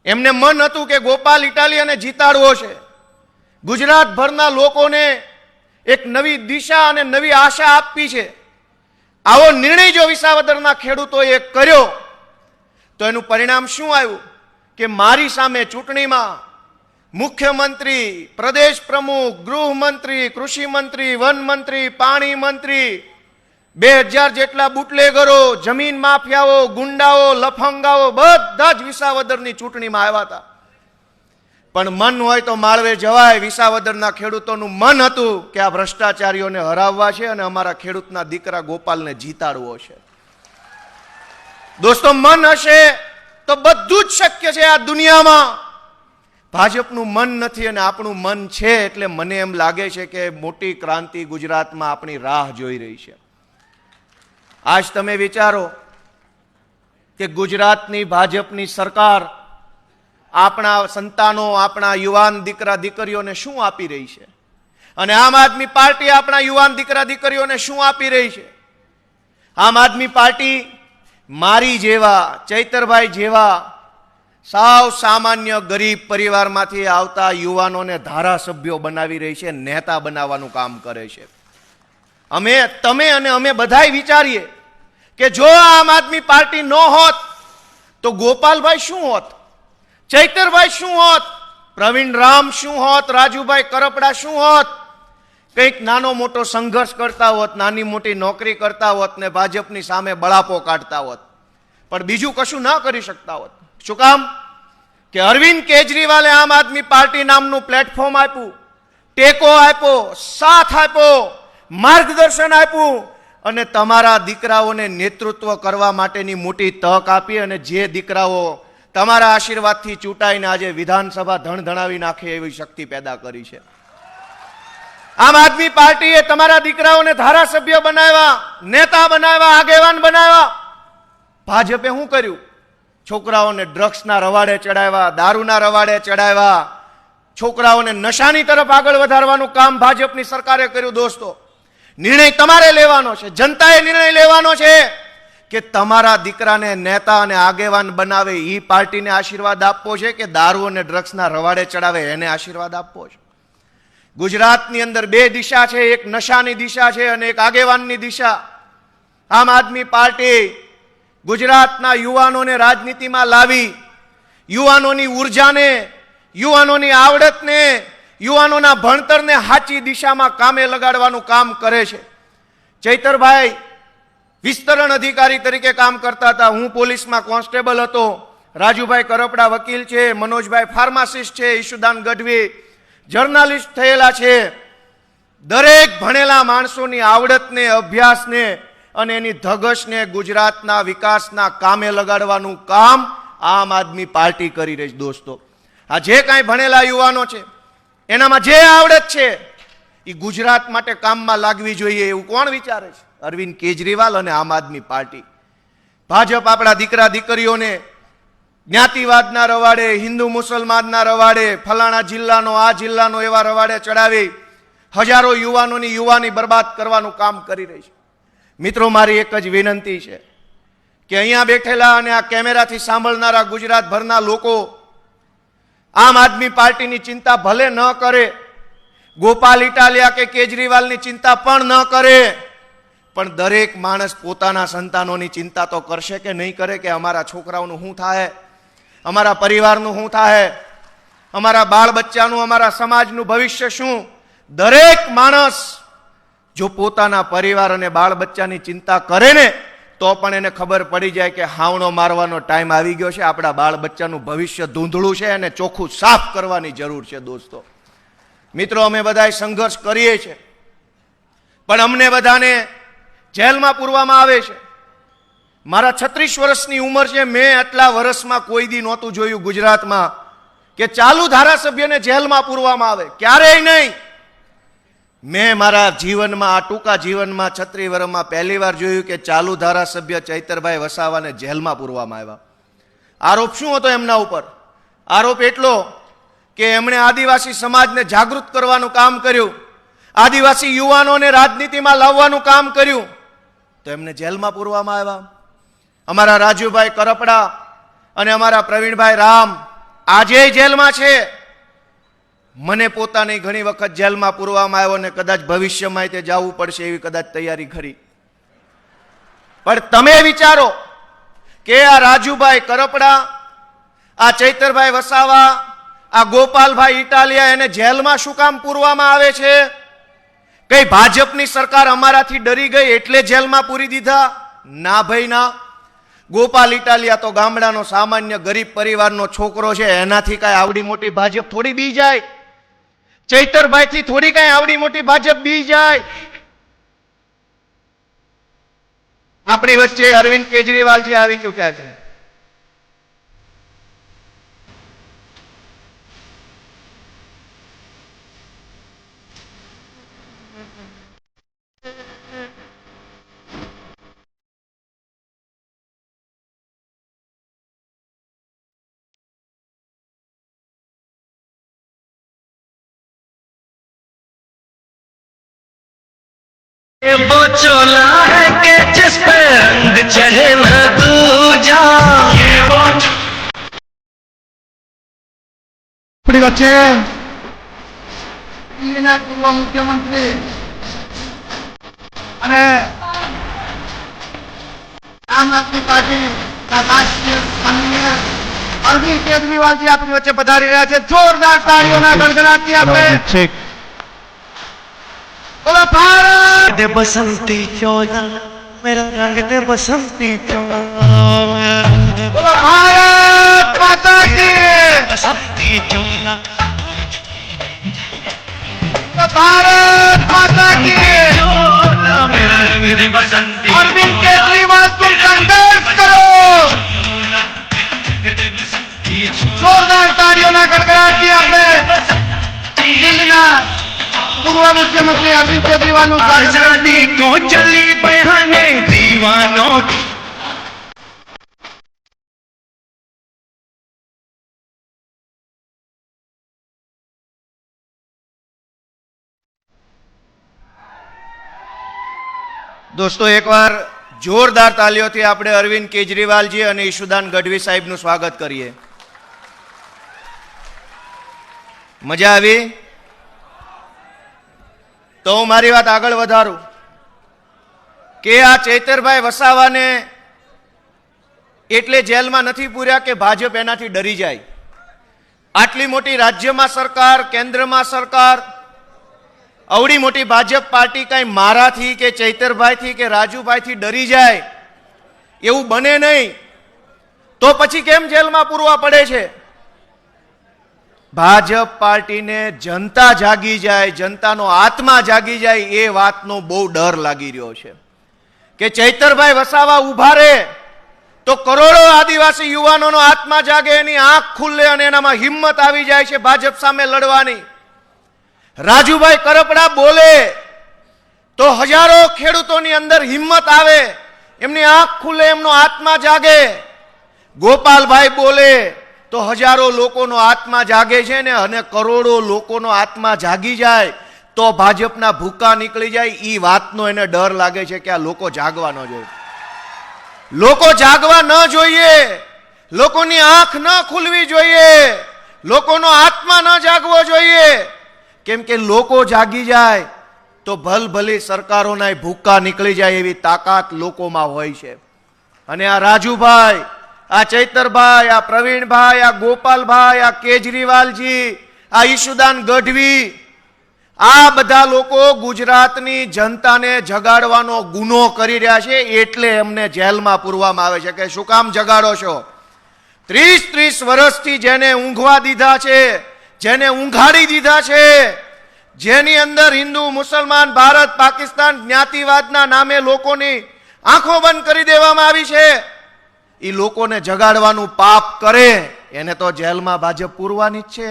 એમને મન હતું કે ગોપાલ ઇટાલિયાને જીતાડવો છે. ગુજરાતભરના લોકોને એક નવી દિશા અને નવી આશા આપવી છે. આવો નિર્ણય જો વિસાવદરના ખેડૂતોએ કર્યો તો એનું પરિણામ શું આવ્યું કે મારી સામે ચૂંટણીમાં મુખ્યમંત્રી, પ્રદેશ પ્રમુખ, ગૃહમંત્રી, કૃષિ મંત્રી, વન મંત્રી, પાણી મંત્રી, 2000 જેટલા બુટલેગરો, જમીન માફિયાઓ, ગુંડાઓ, લફંગાઓ બધા જ વિસાવદરની ચૂંટણીમાં આવ્યા હતા. પણ મન હોય તો માળવે જવાય. વિસાવદરના ખેડૂતોનું મન હતું કે આ ભ્રષ્ટાચારીઓને હરાવવા છે અને અમારા ખેડૂતના દીકરા ગોપાલને જીતાડવો છે. દોસ્તો, મન હશે તો બધું જ શક્ય છે આ દુનિયામાં. ભાજપનું મન નથી અને આપણું મન છે એટલે મને એમ લાગે છે કે મોટી ક્રાંતિ ગુજરાતમાં આપણી રાહ જોઈ રહી છે. આજ તમે વિચારો કે ગુજરાતની ભાજપની સરકાર આપણા સંતાનો, આપણા યુવાન દીકરા દીકરીઓને શું આપી રહી છે અને આમ આદમી પાર્ટી આપણા યુવાન દીકરા દીકરીઓને શું આપી રહી છે? આમ આદમી પાર્ટી મારી જેવા, ચૈતરભાઈ જેવા સાવ સામાન્ય ગરીબ પરિવારમાંથી આવતા યુવાનોને ધારાસભ્યો બનાવી રહી છે, નેતા બનાવવાનું કામ કરે છે. તમે અને અમે બધાય વિચારીએ કે જો આમ આદમી પાર્ટી ન હોત તો ગોપાલભાઈ શું હોત, ચૈતરભાઈ શું હોત, પ્રવીણ રામ શું હોત, રાજુભાઈ કરપડા શું હોત, કંઈક નાનો મોટો સંઘર્ષ કરતા હોત, નાની મોટી નોકરી કરતા હોત ને ભાજપની સામે બળાપો કાઢતા હોત, પણ બીજું કશું ન કરી શકતા હોત. શું કામ? કે અરવિંદ કેજરીવાલે આમ આદમી પાર્ટી નામનું પ્લેટફોર્મ આપ્યું, ટેકો આપ્યો, સાથ આપ્યો, માર્ગદર્શન આપ્યું અને તમારા દીકરાઓને નેતૃત્વ કરવા માટેની મોટી તક આપી. અને જે દીકરાઓ તમારા આશીર્વાદથી ચૂંટાઈને આજે વિધાનસભા ધણધણાવી નાખે એવી શક્તિ પેદા કરી છે. આમ આદમી પાર્ટીએ તમારા દીકરાઓને ધારાસભ્ય બનાવ્યા, નેતા બનાવ્યા, આગેવાન બનાવ્યા. ભાજપે શું કર્યું? છોકરાઓને ડ્રગ્સના રવાડે ચડાવ્યા, દારૂના રવાડે ચડાવ્યા, છોકરાઓને નશાની તરફ આગળ વધારવાનું કામ ભાજપની સરકારે કર્યું. દોસ્તો, નિર્ણય તમારે લેવાનો છે, જનતાએ નિર્ણય લેવાનો છે કે તમારા દીકરાને નેતા અને આગેવાન બનાવે એ પાર્ટીને આશીર્વાદ આપવો છે કે દારૂ અને ડ્રગ્સના રવાડે ચડાવે એને આશીર્વાદ આપવો છે. ગુજરાતની અંદર બે દિશા છે, એક નશાની દિશા છે અને એક આગેવાનની દિશા. આમ આદમી પાર્ટી ગુજરાતના યુવાનોને રાજનીતિમાં લાવી, યુવાનોની ઉર્જાને, યુવાનોની આવડતને, યુવાનોના ભણતરને સાચી દિશામાં કામે લગાડવાનું કામ કરે છે. ચૈતરભાઈ વિસ્તરણ અધિકારી તરીકે કામ કરતા હતા, હું પોલીસમાં કોન્સ્ટેબલ હતો, રાજુભાઈ કરપડા વકીલ છે, મનોજભાઈ ફાર્માસિસ્ટ છે, ઈશુદાન ગઢવી જર્નાલિસ્ટ થયેલા છે. દરેક ભણેલા માણસોની આવડતને, અભ્યાસને અને એની ધગશને ગુજરાતના વિકાસના કામે લગાડવાનું કામ આમ આદમી પાર્ટી કરી રહી છે. દોસ્તો, આ જે કાંઈ ભણેલા યુવાનો છે એનામાં જે આવડત છે એ ગુજરાત માટે કામમાં લાગવી જોઈએ એવું કોણ વિચારે છે? અરવિંદ કેજરીવાલ અને આમ આદમી પાર્ટી. ભાજપ આપણા દીકરા દીકરીઓને જ્ઞાતિવાદના રવાડે, હિન્દુ મુસલમાનના રવાડે, ફલાણા જિલ્લાનો આ જિલ્લાનો એવા રવાડે ચડાવી હજારો યુવાનોની યુવાની બરબાદ કરવાનું કામ કરી રહી છે. મિત્રો, મારી એક જ વિનંતી છે કે અહીંયા બેઠેલા અને આ કેમેરાથી સાંભળનારા ગુજરાતભરના લોકો આમ આદમી પાર્ટીની ચિંતા ભલે ન કરે, ગોપાલ ઇટાલિયા કે કેજરીવાલની ચિંતા પણ ન કરે, પણ દરેક માણસ પોતાના સંતાનોની ચિંતા તો કરશે કે નહીં કરે કે અમારા છોકરાઓનું શું થાય, અમારા પરિવારનું શું થાય, અમારા બાળ બચ્ચાનું, અમારા સમાજનું ભવિષ્ય શું. દરેક માણસ જો પોતાના પરિવાર અને બાળ બચ્ચાની ચિંતા કરે ને તો પણ એને ખબર પડી જાય કે હાવણો મારવાનો ટાઈમ આવી ગયો છે, આપણા બાળ બચ્ચાનું ભવિષ્ય ધૂંધળું છે અને ચોખ્ખું સાફ કરવાની જરૂર છે. દોસ્તો મિત્રો, અમે બધાએ સંઘર્ષ કરીએ છીએ, પણ અમને બધાને જેલમાં પૂરવામાં આવે છે. મારા 36 વર્ષની ઉંમર છે, મેં આટલા વર્ષમાં કોઈ દી નહોતું જોયું ગુજરાતમાં કે ચાલુ ધારાસભ્યને જેલમાં પૂરવામાં આવે. ક્યારેય નહીં. મેં મારા જીવનમાં, આ ટૂંકા જીવનમાં 36 વર્ષમાં પહેલી વાર જોયું કે ચાલુ ધારાસભ્ય ચૈતરભાઈ વસાવાને જેલમાં પૂરવામાં આવ્યા. આરોપ શું હતો એમના ઉપર? આરોપ એટલો કે એમણે આદિવાસી સમાજને જાગૃત કરવાનું કામ કર્યું, આદિવાસી યુવાનોને રાજનીતિમાં લાવવાનું કામ કર્યું, તો એમને જેલમાં પૂરવામાં આવ્યા. અમારા રાજુભાઈ કરપડા અને અમારા પ્રવીણભાઈ રામ આજે જેલમાં છે. મને પોતાની ઘણી વખત જેલમાં પૂરવામાં આવ્યો અને કદાચ ભવિષ્યમાં તે જવું પડશે એવી કદાચ તૈયારી ખરી. પણ તમે વિચારો કે આ રાજુભાઈ કરપડા, આ ચૈતરભાઈ વસાવા, આ ગોપાલભાઈ ઇટાલિયા એને જેલમાં શું કામ પૂરવામાં આવે છે? કઈ ભાજપની સરકાર અમારાથી ડરી ગઈ એટલે જેલમાં પૂરી દીધા? ના ભાઈ ના. ગોપાલ ઇટાલિયા તો ગામડાનો સામાન્ય ગરીબ પરિવારનો છોકરો છે, એનાથી કઈ આવડી મોટી ભાજપ થોડી બી જાય? ચૈતરભાઈ થી થોડી કઈ આવડી મોટી ભાજપ બી જાય? આપણી વચ્ચે અરવિંદ કેજરીવાલ થી આવી ચૂક્યા છે. वो चोला है कि जिस पे रंग चढ़े न दूजा। આપણી વચ્ચે દિલ્હીના પૂર્વ મુખ્યમંત્રી અને આમ આદમી પાર્ટીના રાષ્ટ્રીય માનનીય અરવિંદ કેજરીવાલજી આપણી વચ્ચે પધારી રહ્યા છે. જોરદાર તાળીઓના ગણગણાટથી આપણે બોલો ભારત दे बसंती चोला मेरा रंग दे बसंती चोला બોલો ભારત માતા કી बसंती चोला બોલો ભારત માતા કી चोला मेरा रंग दे बसंती अरविंद केजरीवाल तुम संघर्ष करो. जोरदार तालियों गड़गड़ाहटથી આપણે દિલ્હીના પૂર્વ મુખ્યમંત્રી અરવિંદ કેજરીવાલનું સ્વાગત કરીએ. आजादी को चली बहाने दीवानों की દોસ્તો એકવાર જોરદાર તાલીઓથી આપણે અરવિંદ કેજરીવાલજી અને ઈશુદાન ગઢવી સાહેબનું સ્વાગત કરીએ. મજા આવી? તો હું મારી વાત આગળ વધારું કે આ ચૈતરભાઈ વસાવાને એટલે જેલમાં નથી પૂર્યા કે ભાજપ એનાથી ડરી જાય. આટલી મોટી રાજ્યમાં સરકાર, કેન્દ્રમાં સરકાર, અવડી મોટી ભાજપ પાર્ટી કઈ મારાથી કે ચૈતરભાઈથી કે રાજુભાઈથી ડરી જાય એવું બને નહીં. તો પછી કેમ જેલમાં પૂરવા પડે છે? ભાજપ પાર્ટીને જનતા જાગી જાય, જનતાનો આત્મા જાગી જાય એ વાતનો બહુ ડર લાગી રહ્યો છે કે ચૈતરભાઈ વસાવા ઉભા રહે તો કરોડો આદિવાસી યુવાનોનો આત્મા જાગે, એની આંખ ખુલ્લે અને એનામાં હિંમત આવી જાય છે ભાજપ સામે લડવાની. રાજુભાઈ કરપડા બોલે તો હજારો ખેડૂતોની અંદર હિંમત આવે, એમની આંખ ખુલે, એમનો આત્મા જાગે. ગોપાલભાઈ બોલે તો હજારો લોકોનો આત્મા જાગે છે ને, અને કરોડો લોકોનો આત્મા જાગી જાય તો ભાજપના ભૂકા નીકળી જાય. એ વાતનો એને ડર લાગે છે કે આ લોકો જાગવા ન જોઈએ, લોકો જાગવા ન જોઈએ, લોકોની આંખ ન ખુલવી જોઈએ, લોકોનો આત્મા ન જાગવો જોઈએ. કેમ કે લોકો જાગી જાય તો ભલભલી સરકારોના ભૂકા નીકળી જાય એવી તાકાત લોકોમાં હોય છે. અને આ રાજુભાઈ, આ ચૈતરભાઈ, આ પ્રવીણભાઈ, આ ગોપાલભાઈ, આ કેજરીવાલજી, આ ઈશુદાન ગઢવી, આ બધા લોકો ગુજરાતની જનતાને જગાડવાનો ગુનો કરી રહ્યા છે. એટલે એમને જેલમાં પૂરવામાં આવે છે. કે શું કામ જગાડો છો? 30 વર્ષથી જેને ઊંઘવા દીધા છે, જેને ઊંઘાડી દીધા છે, જેની અંદર હિન્દુ, મુસલમાન, ભારત, પાકિસ્તાન જ્ઞાતિવાદના નામે લોકોની આંખો બંધ કરી દેવામાં આવી છે, એ લોકોને જગાડવાનું પાપ કરે એને તો જેલમાં ભાજપ પૂરવાની જ છે.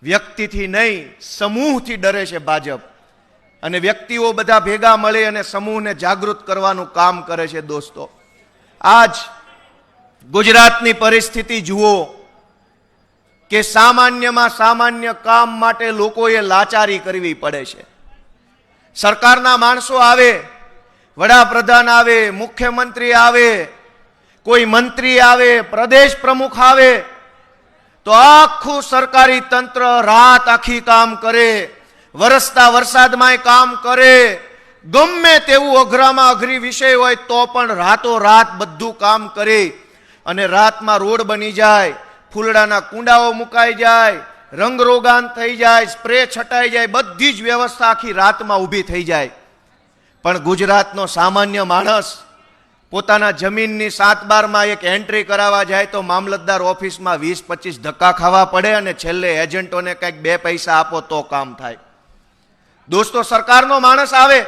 વ્યક્તિથી નહીં, સમૂહથી ડરે છે ભાજપ, અને વ્યક્તિઓ બધા ભેગા મળી અને સમૂહને જાગૃત કરવાનું કામ કરે છે. દોસ્તો, આજ ગુજરાતની પરિસ્થિતિ જુઓ કે સામાન્યમાં સામાન્ય કામ માટે લોકોએ લાચારી કરવી પડે છે. સરકારના માણસો આવે, વડાપ્રધાન આવે, મુખ્યમંત્રી આવે, કોઈ મંત્રી આવે, પ્રદેશ પ્રમુખ આવે તો આખું સરકારી તંત્ર રાત આખી કામ કરે, વરસતા વરસાદમાં કામ કરે, ગમે તેવું અઘરામાં અઘરી વિષય હોય તો પણ રાતોરાત બધું કામ કરે. અને રાતમાં રોડ બની જાય, ફૂલડાના કુંડાઓ મુકાઈ જાય, રંગરોગાન થઈ જાય, સ્પ્રે છટાઈ જાય, બધી જ વ્યવસ્થા આખી રાતમાં ઊભી થઈ જાય. પણ ગુજરાતનો સામાન્ય માણસ પોતાના જમીનની 7/12માં એક એન્ટ્રી કરાવવા જાય તો મામલતદાર ઓફિસમાં 20-25 ધક્કા ખાવા પડે અને છેલ્લે એજન્ટોને કંઈક 2 પૈસા આપો તો કામ થાય. દોસ્તો, સરકારનો માણસ આવે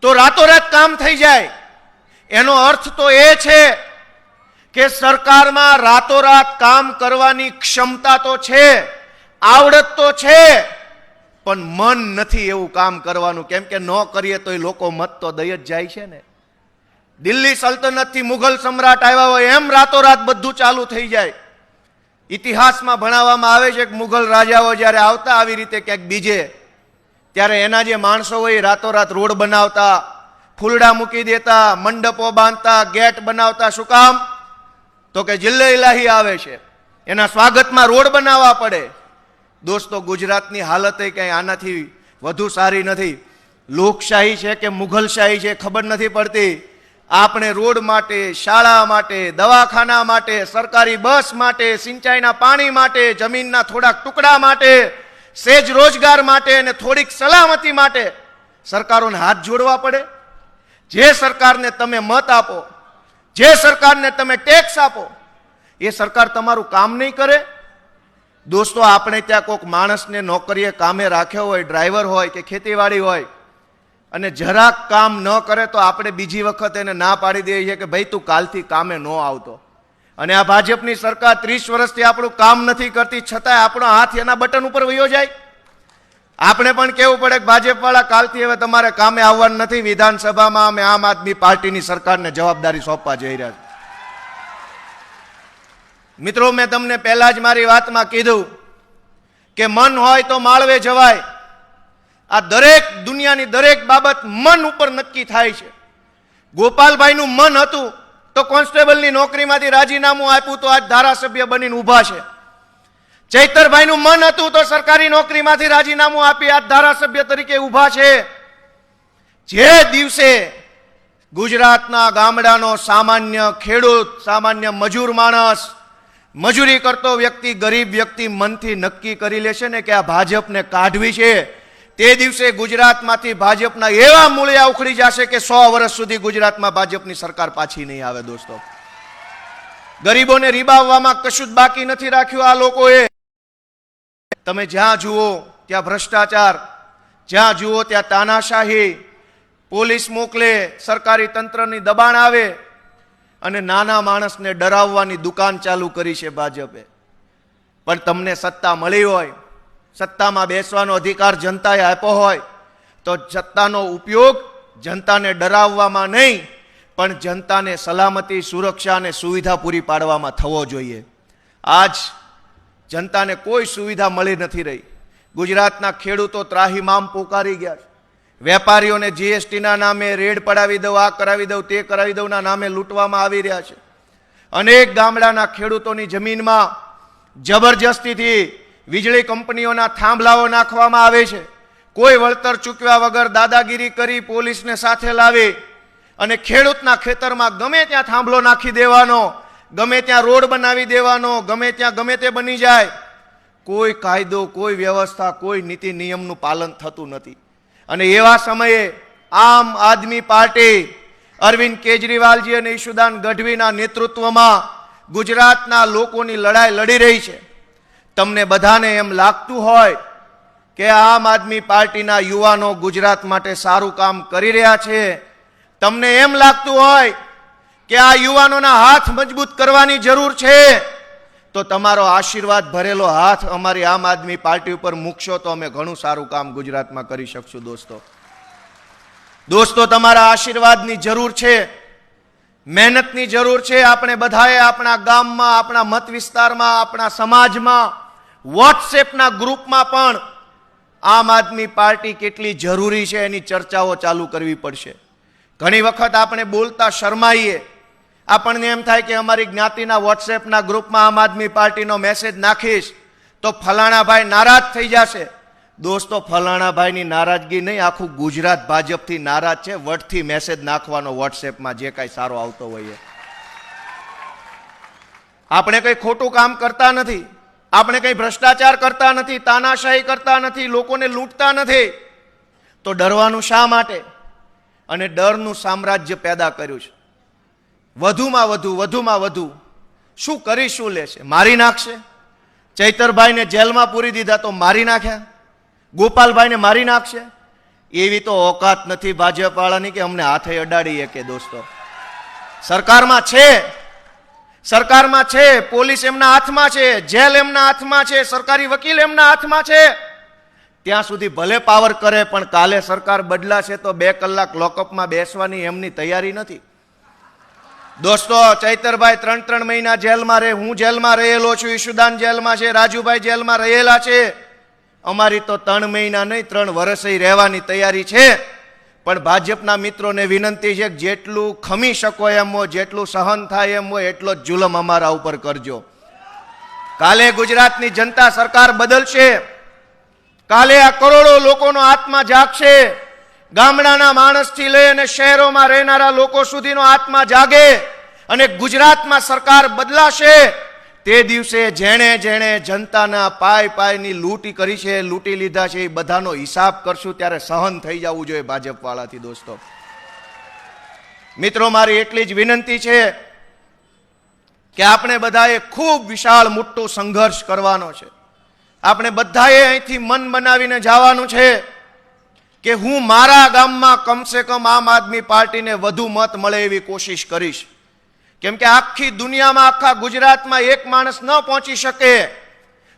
તો રાતોરાત કામ થઈ જાય. એનો અર્થ તો એ છે કે સરકારમાં રાતોરાત કામ કરવાની ક્ષમતા તો છે, આવડત તો છે, પણ મન નથી એવું કામ કરવાનું. કેમ કે ન કરીએ તો એ લોકો મત તો દઈ જ જાય છે ને. દિલ્હી સલ્તનતથી મુઘલ સમ્રાટ આવ્યા હોય એમ રાતોરાત બધું ચાલુ થઈ જાય. ઇતિહાસમાં ભણાવવામાં આવે છે કે મુઘલ રાજાઓ જ્યારે આવતા આવી રીતે ક્યાંક બીજે, ત્યારે એના જે માણસો હોય રાતોરાત રોડ બનાવતા, ફૂલડા મૂકી દેતા, મંડપો બાંધતા, ગેટ બનાવતા. શું કામ? તો કે જિલ્લે ઇલાહી આવે છે, એના સ્વાગતમાં રોડ બનાવવા પડે. દોસ્તો, ગુજરાતની હાલત કંઈ આનાથી વધુ સારી નથી. લોકશાહી છે કે મુઘલશાહી છે ખબર નથી પડતી. આપણે રોડ માટે, શાળા માટે, દવાખાના માટે, સરકારી બસ માટે, સિંચાઈના પાણી માટે, જમીનના થોડાક ટુકડા માટે, સેજ રોજગાર માટે અને થોડીક સલામતી માટે સરકારોને હાથ જોડવા પડે? જે સરકારને તમે મત આપો, જે સરકારને તમે ટેક્સ આપો, એ સરકાર તમારું કામ નહીં કરે? દોસ્તો, આપણે ત્યાં કોઈક માણસને નોકરીએ કામે રાખ્યો હોય, ડ્રાઈવર હોય કે ખેતીવાડી હોય, અને જરાક કામ ન કરે તો આપણે બીજી વખત એને ના પાડી દઈએ છીએ કે ભાઈ તું કાલથી કામે ન આવતો. અને આ ભાજપની સરકાર 30 વર્ષથી આપણું કામ નથી કરતી, છતાંય આપણો હાથ એના બટન ઉપર વયો જાય. આપણે પણ કેવું પડે કે ભાજપ વાળા કાલથી હવે તમારે કામે આવવાનું નથી. વિધાનસભામાં અમે આમ આદમી પાર્ટીની સરકારને જવાબદારી સોંપવા જઈ રહ્યા છીએ. મિત્રો, મેં તમને પહેલા જ મારી વાતમાં કીધું કે મન હોય તો માળવે જવાય. આ દરેક દુનિયાની દરેક બાબત મન ઉપર નક્કી થાય છે. ગોપાલભાઈનું મન હતું તો કોન્સ્ટેબલની નોકરીમાંથી રાજીનામું આપ્યું તો આજ ધારાસભ્ય બનીને ઊભા છે. ચૈતરભાઈનું મન હતું તો સરકારી નોકરીમાંથી રાજીનામું આપી આજ ધારાસભ્ય તરીકે ઊભા છે. જે દિવસે ગુજરાતના ગામડાનો સામાન્ય ખેડૂત, સામાન્ય મજૂર માણસ, મજૂરી કરતો વ્યક્તિ, ગરીબ વ્યક્તિ મનથી નક્કી કરી લેશે ને કે આ ભાજપને કાઢવી છે, તે દિવસે ગુજરાતમાંથી ભાજપના એવા મૂળિયા ઉખડી જશે કે 100 વર્ષ સુધી ગુજરાતમાં ભાજપની સરકાર પાછી નહીં આવે. દોસ્તો, ગરીબોને રીબાવવામાં કશું જ બાકી નથી રાખ્યું આ લોકોએ. તમે જ્યાં જુઓ ત્યાં ભ્રષ્ટાચાર, જ્યાં જુઓ ત્યાં તાનાશાહી, પોલીસ મોકલે, સરકારી તંત્રની દબાણ આવે અને નાના માણસને ડરાવવાની દુકાન ચાલુ કરી છે ભાજપે. પણ તમને સત્તા મળી હોય, સત્તામાં બેસવાનો અધિકાર જનતાએ આપ્યો હોય તો સત્તાનો ઉપયોગ જનતાને ડરાવવામાં નહીં પણ જનતાને સલામતી, સુરક્ષા અને સુવિધા પૂરી પાડવામાં થવો જોઈએ. આજ જનતાને કોઈ સુવિધા મળી નથી રહી. ગુજરાતના ખેડૂતો ત્રાહિમામ પોકારી ગયા છે. વેપારીઓને જીએસટીના નામે રેડ પડાવી દઉં, આ કરાવી દઉં, તે કરાવી દઉંના નામે લૂંટવામાં આવી રહ્યા છે. અનેક ગામડાના ખેડૂતોની જમીનમાં જબરજસ્તીથી વીજળી કંપનીઓના થાંભલાઓ નાખવામાં આવે છે. કોઈ વળતર ચૂકવ્યા વગર દાદાગીરી કરી પોલીસને સાથે લાવી અને ખેડૂતના ખેતરમાં ગમે ત્યાં થાંભલો નાખી દેવાનો, ગમે ત્યાં રોડ બનાવી દેવાનો, ગમે ત્યાં ગમે તે બની જાય. કોઈ કાયદો, કોઈ વ્યવસ્થા, કોઈ નીતિ નિયમનું પાલન થતું નથી. અને એવા સમયે આમ આદમી પાર્ટી અરવિંદ કેજરીવાલજી અને ઈશુદાન ગઢવીના નેતૃત્વમાં ગુજરાતના લોકોની લડાઈ લડી રહી છે. તમને બધાને એમ લાગતું હોય કે આમ આદમી પાર્ટીના યુવાનો ગુજરાત માટે સારું કામ કરી રહ્યા છે, તમને એમ લાગતું હોય કે આ યુવાનોના હાથ મજબૂત કરવાની જરૂર છે, તો તમારો આશીર્વાદ ભરેલો હાથ અમારી આમ આદમી પાર્ટી ઉપર મૂકશો તો અમે ઘણું સારું કામ ગુજરાતમાં કરી શકશું. દોસ્તો, તમારા આશીર્વાદની જરૂર છે, મહેનતની જરૂર છે. આપણે બધાએ આપણા ગામમાં, આપણા મત વિસ્તારમાં, આપણા સમાજમાં, વોટ્સએપના ગ્રુપમાં પણ આમ આદમી પાર્ટી કેટલી જરૂરી છે એની ચર્ચાઓ ચાલુ કરવી પડશે. ઘણી વખત આપણે બોલતા શરમાઈએ. આપણને એમ થાય કે અમારી જ્ઞાતિના વોટ્સએપના ગ્રુપમાં આમ આદમી પાર્ટીનો મેસેજ નાખીશ તો ફલાણા ભાઈ નારાજ થઈ જશે. દોસ્તો, ફલાણા ભાઈની નારાજગી નહીં, આખું ગુજરાત ભાજપથી નારાજ છે. વટથી મેસેજ નાખવાનો વોટ્સએપમાં જે કાંઈ સારો આવતો હોય. આપણે કંઈ ખોટું કામ કરતા નથી, આપણે કંઈ ભ્રષ્ટાચાર કરતા નથી, તાનાશાહી કરતા નથી, લોકોને લૂંટતા નથી. તો ડરવાનું શા માટે? અને ડરનું સામ્રાજ્ય પેદા કર્યું છે. વધુમાં વધુ શું કરી શું લેશે? મારી નાખશે. ચૈતરભાઈને જેલમાં પૂરી દીધા તો મારી નાખ્યા. ગોપાલભાઈને મારી નાખશે. એવી તો ઓકાત નથી ભાજપ વાળાની કે અમને હાથે અડાડીએ. કે દોસ્તો, સરકારમાં છે, પોલીસ એમના હાથમાં છે, જેલ એમના હાથમાં છે, સરકારી વકીલ એમના હાથમાં છે. ત્યાં સુધી ભલે પાવર કરે પણ કાલે સરકાર બદલાશે તો 2 કલાક લોકઅપમાં બેસવાની એમની તૈયારી નથી. દોસ્તો, ચૈતરભાઈ 3 મહિના જેલમાં રહે, હું જેલમાં રહેલો છું, ઈશુદાન જેલમાં છે, રાજુભાઈ જેલમાં રહેલા છે. અમારી તો 3 મહિના નહીં 3 વર્ષ રહેવાની તૈયારી છે. પણ ભાજપના મિત્રોને વિનંતી છે કે જેટલું ખમી શકો એમ હોય, જેટલું સહન થાય એમ હોય એટલો જ જુલમ અમારા ઉપર કરજો. કાલે ગુજરાતની જનતા સરકાર બદલશે. કાલે આ કરોડો લોકોનો આત્મા જાગશે. ગામડાના માણસથી લઈ અને શહેરોમાં રહેનારા લોકો સુધીનો આત્મા જાગે અને ગુજરાતમાં સરકાર બદલાશે, તે દિવસે જેણે જેણે જનતાના પાયની લૂંટી કરી છે, લૂંટી લીધા છે, એ બધાનો હિસાબ કરશું ત્યારે સહન થઈ જવું જોઈએ ભાજપવાળાથી. દોસ્તો મિત્રો, મારી એટલી જ વિનંતી છે કે આપણે બધાએ ખૂબ વિશાળ મોટો સંઘર્ષ કરવાનો છે. આપણે બધાએ અહીંથી મન બનાવીને જવાનું છે કે હું મારા ગામમાં કમસે કમ આમ આદમી પાર્ટીને વધુ મત મળે એવી કોશિશ કરીશ. કેમ કે આખી દુનિયામાં, આખા ગુજરાતમાં એક માણસ ન પહોંચી શકે,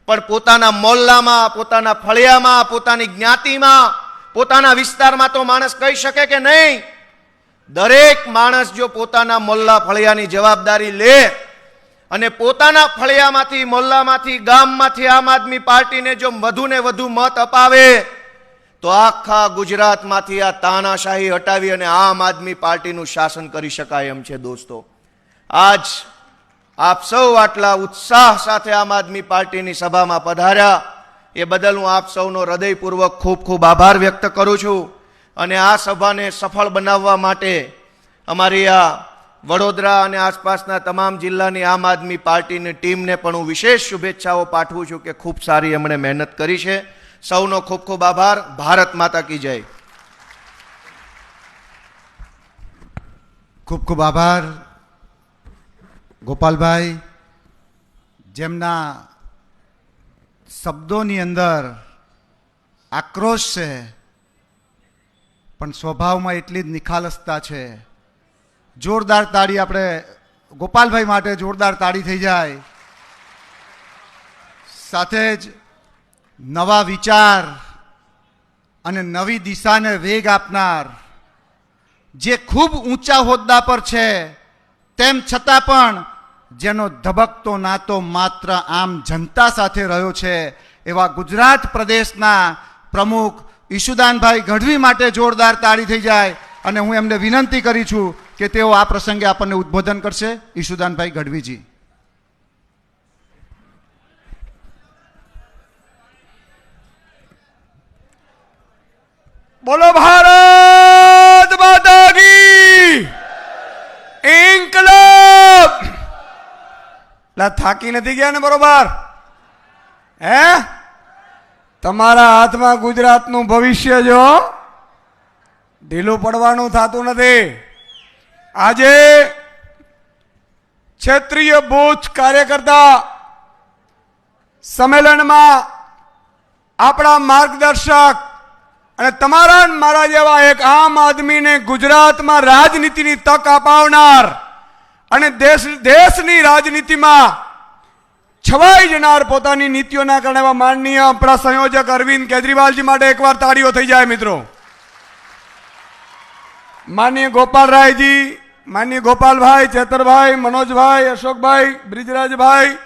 પણ પોતાના મોહલ્લામાં, પોતાના ફળિયામાં, પોતાની જ્ઞાતિમાં, પોતાના વિસ્તારમાં તો માણસ કહી શકે કે નહીં. દરેક માણસ જો પોતાના મોહલ્લા ફળિયાની જવાબદારી લે અને પોતાના ફળિયામાંથી, મોહલ્લામાંથી, ગામમાંથી આમ આદમી પાર્ટીને જો વધુને વધુ મત અપાવે તો આખા ગુજરાતમાંથી આ તાનાશાહી હટાવી અને આમ આદમી પાર્ટીનું શાસન કરી શકાય એમ છે. દોસ્તો, આજ આપ સૌ આટલા ઉત્સાહ સાથે આમ આદમી પાર્ટીની સભામાં પધાર્યા એ બદલ હું આપ સૌનો હૃદયપૂર્વક ખૂબ ખૂબ આભાર વ્યક્ત કરું છું. અને આ સભાને સફળ બનાવવા માટે અમારી આ વડોદરા અને આસપાસના તમામ જિલ્લાની આમ આદમી પાર્ટીની ટીમને પણ હું વિશેષ શુભેચ્છાઓ પાઠવું છું કે ખૂબ સારી એમણે મહેનત કરી છે. સૌનો ખૂબ ખૂબ આભાર. ભારત માતા કી જય. ખૂબ ખૂબ આભાર ગોપાલભાઈ, જેમના શબ્દોની અંદર આક્રોશ છે પણ સ્વભાવમાં એટલી જ નિખાલસતા છે. જોરદાર તાળી આપણે ગોપાલભાઈ માટે, જોરદાર તાળી થઈ જાય. સાથે જ નવા વિચાર અને નવી દિશાને વેગ આપનાર, જે ખૂબ ઊંચા હોદ્દા પર છે તેમ છતાં પણ જેનો ધબકતો નાતો માત્ર આમ જનતા સાથે રહ્યો છે, એવા ગુજરાત પ્રદેશના પ્રમુખ ઈશુદાનભાઈ ગઢવી માટે જોરદાર તાળી થઈ જાય. અને હું એમને વિનંતી કરી છું કે તેઓ આ પ્રસંગે આપણને ઉદ્બોધન કરશે. ઈશુદાનભાઈ ગઢવીજી. બોલો ભારત માતા કી ઇન્કલાબ. થાકી નથી ગયા ને બરોબર? હે, તમારા હાથમાં ગુજરાતનું ભવિષ્ય જો ઢીલું પડવાનું થતું નથી. આજે ક્ષેત્રીય બૂથ કાર્યકર્તા સંમેલનમાં આપણા માર્ગદર્શક અને તમારા મારા જેવા એક આમ આદમીને ગુજરાતમાં રાજનીતિની તક અપાવનાર અને દેશની રાજનીતિમાં છવાઈ જનાર પોતાની નીતિઓના કારણે એવા માનનીય આપણા સંયોજક અરવિંદ કેજરીવાલજી માટે એકવાર તાળીઓ થઈ જાય મિત્રો. માનનીય ગોપાલરાયજી, માનનીય ગોપાલભાઈ, ચેતરભાઈ, મનોજભાઈ, અશોકભાઈ, બ્રિજરાજભાઈ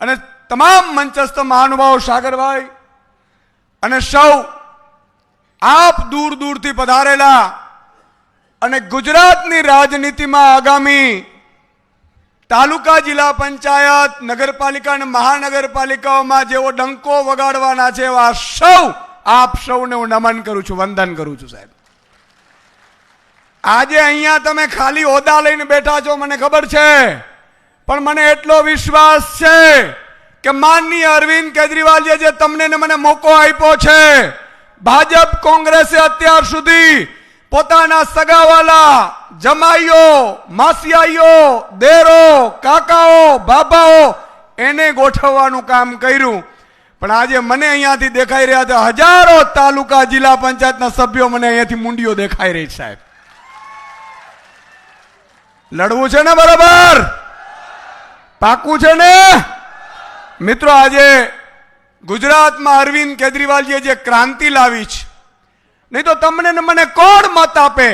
અને તમામ મંચસ્થ મહાનુભાવો, સાગરભાઈ અને સૌ આપ દૂર દૂરથી પધારેલા અને ગુજરાતની રાજનીતિમાં આગામી તાલુકા, જિલ્લા પંચાયત, નગરપાલિકા અને મહાનગરપાલિકાઓમાં જેવો ડંકો વગાડવાના છે એવા સૌ આપ સૌને હું નમન કરું છું, વંદન કરું છું. સાહેબ, આજે અહીંયા તમે ખાલી હોદ્દા લઈને બેઠા છો મને ખબર છે, પણ મને એટલો વિશ્વાસ છે કે માનનીય અરવિંદ કેજરીવાલજીએ જે તમને ને મને મોકો આપ્યો છે, ભાજપ કોંગ્રેસે અત્યાર સુધી પોતાના સગાવાલા, જમાઈઓ, માસિયાઈઓ, દેરો, કાકાઓ, બાબાઓ એને ગોઠવવાનું કામ કર્યું. પણ આજે મને અહીંયાથી દેખાઈ રહ્યા છે હજારો તાલુકા, જિલ્લા પંચાયતના સભ્યો મને અહીંયાથી મુંડીઓ દેખાઈ રહી. સાહેબ, લડવું છે ને બરાબર? પાકું છે ને મિત્રો? આજે ગુજરાતમાં અરવિંદ કેજરીવાલજીએ જે ક્રાંતિ લાવી છે, નહીં તો તમને ને મને કોણ મત આપે,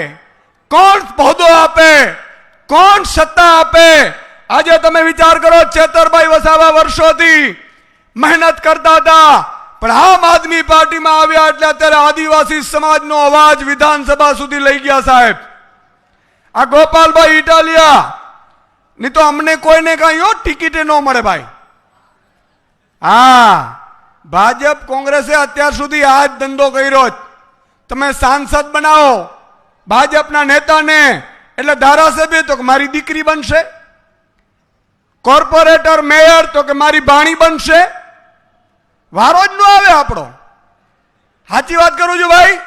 કોણ હોદ્દો આપે, કોણ સત્તા આપે? આજે તમે વિચાર કરો, ચેતરભાઈ વસાવા વર્ષોથી મહેનત કરતા હતા, પણ આમ આદમી પાર્ટીમાં આવ્યા એટલે અત્યારે આદિવાસી સમાજનો અવાજ વિધાનસભા સુધી લઈ ગયા. સાહેબ, આ ગોપાલભાઈ ઇટાલિયા નહીં તો અમને કોઈને કઈ ટિકિટે ન મળે ભાઈ. હા, ભાજપ કોંગ્રેસે અત્યાર સુધી આ જ ધંધો કર્યો. તમે સાંસદ બનાવો ભાજપના નેતાને એટલે ધારાસભ્ય તો કે મારી દીકરી બનશે, કોર્પોરેટર મેયર તો કે મારી ભાણી બનશે. વારો જ ન આવે આપણો. સાચી વાત કરું છું ભાઈ.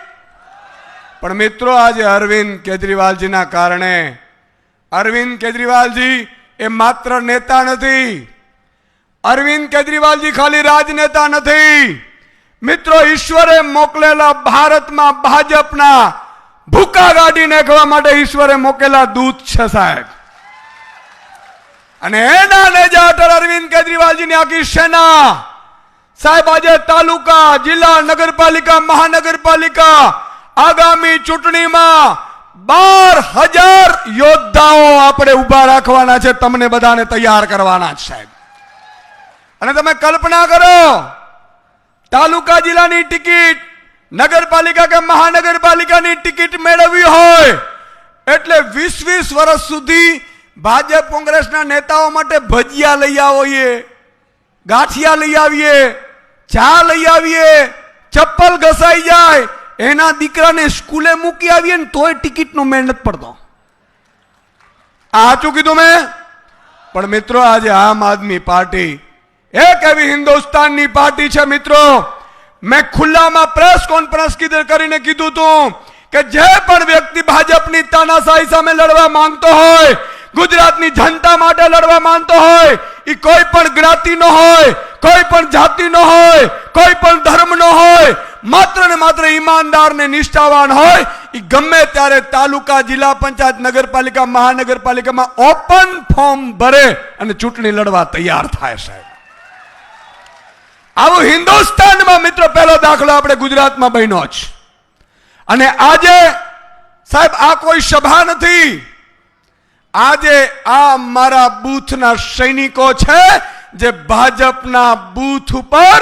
પણ મિત્રો આજે અરવિંદ કેજરીવાલજીના કારણે, અરવિંદ કેજરીવાલજી એ માત્ર નેતા નથી, અરવિંદ કેજરીવાલજી ખાલી રાજનેતા નથી મિત્રો, ઈશ્વરે મોકલેલા ભારતમાં ભાજપના ભૂકા ગાડી નાખવા માટે ઈશ્વરે મોકલેલા દૂત છે સાહેબ. અને એના નેજા હેઠળ અરવિંદ કેજરીવાલજીની આખી સેના સાહેબ આજે તાલુકા, જિલ્લા, નગરપાલિકા, મહાનગરપાલિકા આગામી ચૂંટણીમાં 12,000 યોદ્ધાઓ આપણે ઉભા રાખવાના છે, તમને બધાને તૈયાર કરવાના છે સાહેબ. અને તમે કલ્પના કરો, તાલુકા જિલ્લાની ટિકિટ, નગરપાલિકા કે મહાનગરપાલિકાની ટિકિટ મેળવવી હોય એટલે 20-20 વર્ષ સુધી ભાજપ કોંગ્રેસના નેતાઓ માટે ભજીયા લઈ આવીએ, ગાંઠિયા લઈ આવીએ, ચા લઈ આવીએ, ચપ્પલ ઘસાઈ જાય, એના દીકરાને સ્કૂલે મૂકી આવીએ ને તોય ટિકિટનો મેળ નથી પડતો. આ સાચું કીધું મેં? પણ મિત્રો આજે આમ આદમી પાર્ટી એક એવી હિન્દુસ્તાનની પાર્ટી છે મિત્રો, મેં ખુલ્લામાં પ્રેસ કોન્ફરન્સ કરીને કીધું હતું કે જે પણ વ્યક્તિ ભાજપની તાનાશાહી સામે લડવા માંગતો હોય, ગુજરાતની જનતા માટે લડવા માંગતો હોય, એ કોઈ પણ જ્ઞાતિનો હોય, કોઈ પણ જાતિનો હોય, કોઈ પણ ધર્મનો હોય, માત્ર ને માત્ર ઈમાનદાર ને નિષ્ઠાવાન હોય, એ ગમે ત્યારે તાલુકા, જિલ્લા પંચાયત, નગરપાલિકા, મહાનગરપાલિકામાં ઓપન ફોર્મ ભરે અને ચૂંટણી લડવા તૈયાર થાય સાહેબ. આવું હિન્દુસ્તાનમાં મિત્રો પહેલો દાખલો આપણે ગુજરાતમાં બન્યો છે. અને આજે સાહેબ આ કોઈ સભા નથી, આજે આ મારા બૂથના સૈનિકો છે જે ભાજપના બૂથ ઉપર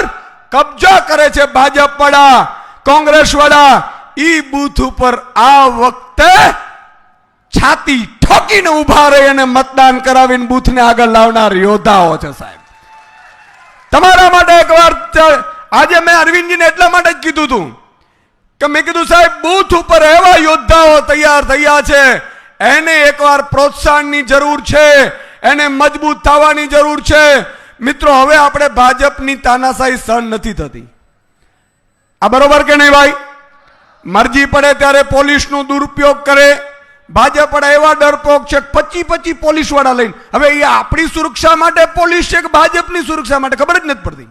કબજા કરે છે. ભાજપ વાળા, કોંગ્રેસ વાળા ઈ બૂથ ઉપર આ વખતે છાતી ઠોકીને ઉભા રહી અને મતદાન કરાવીને બૂથને આગળ લાવનાર યોદ્ધાઓ છે સાહેબ. તમારા માટે એકવાર આજે મેં અરવિંદજીને એટલા માટે જ કીધું હતું કે મેં કીધું સાહેબ બૂથ ઉપર એવા યોદ્ધાઓ તૈયાર થયા છે, એને એકવાર પ્રોત્સાહનની જરૂર છે, એને મજબૂત થવાની જરૂર છે. મિત્રો હવે આપણે ભાજપની તાનાશાહી સહન નથી થતી. આ બરોબર કે નહીં ભાઈ? મરજી પડે ત્યારે પોલીસનો દુરુપયોગ કરે. ભાજપ વાળા એવા ડરપોક છે, 25 પોલીસ વાળા લઈને. હવે એ આપણી સુરક્ષા માટે પોલીસ છે કે ભાજપની સુરક્ષા માટે ખબર જ નથી પડતી.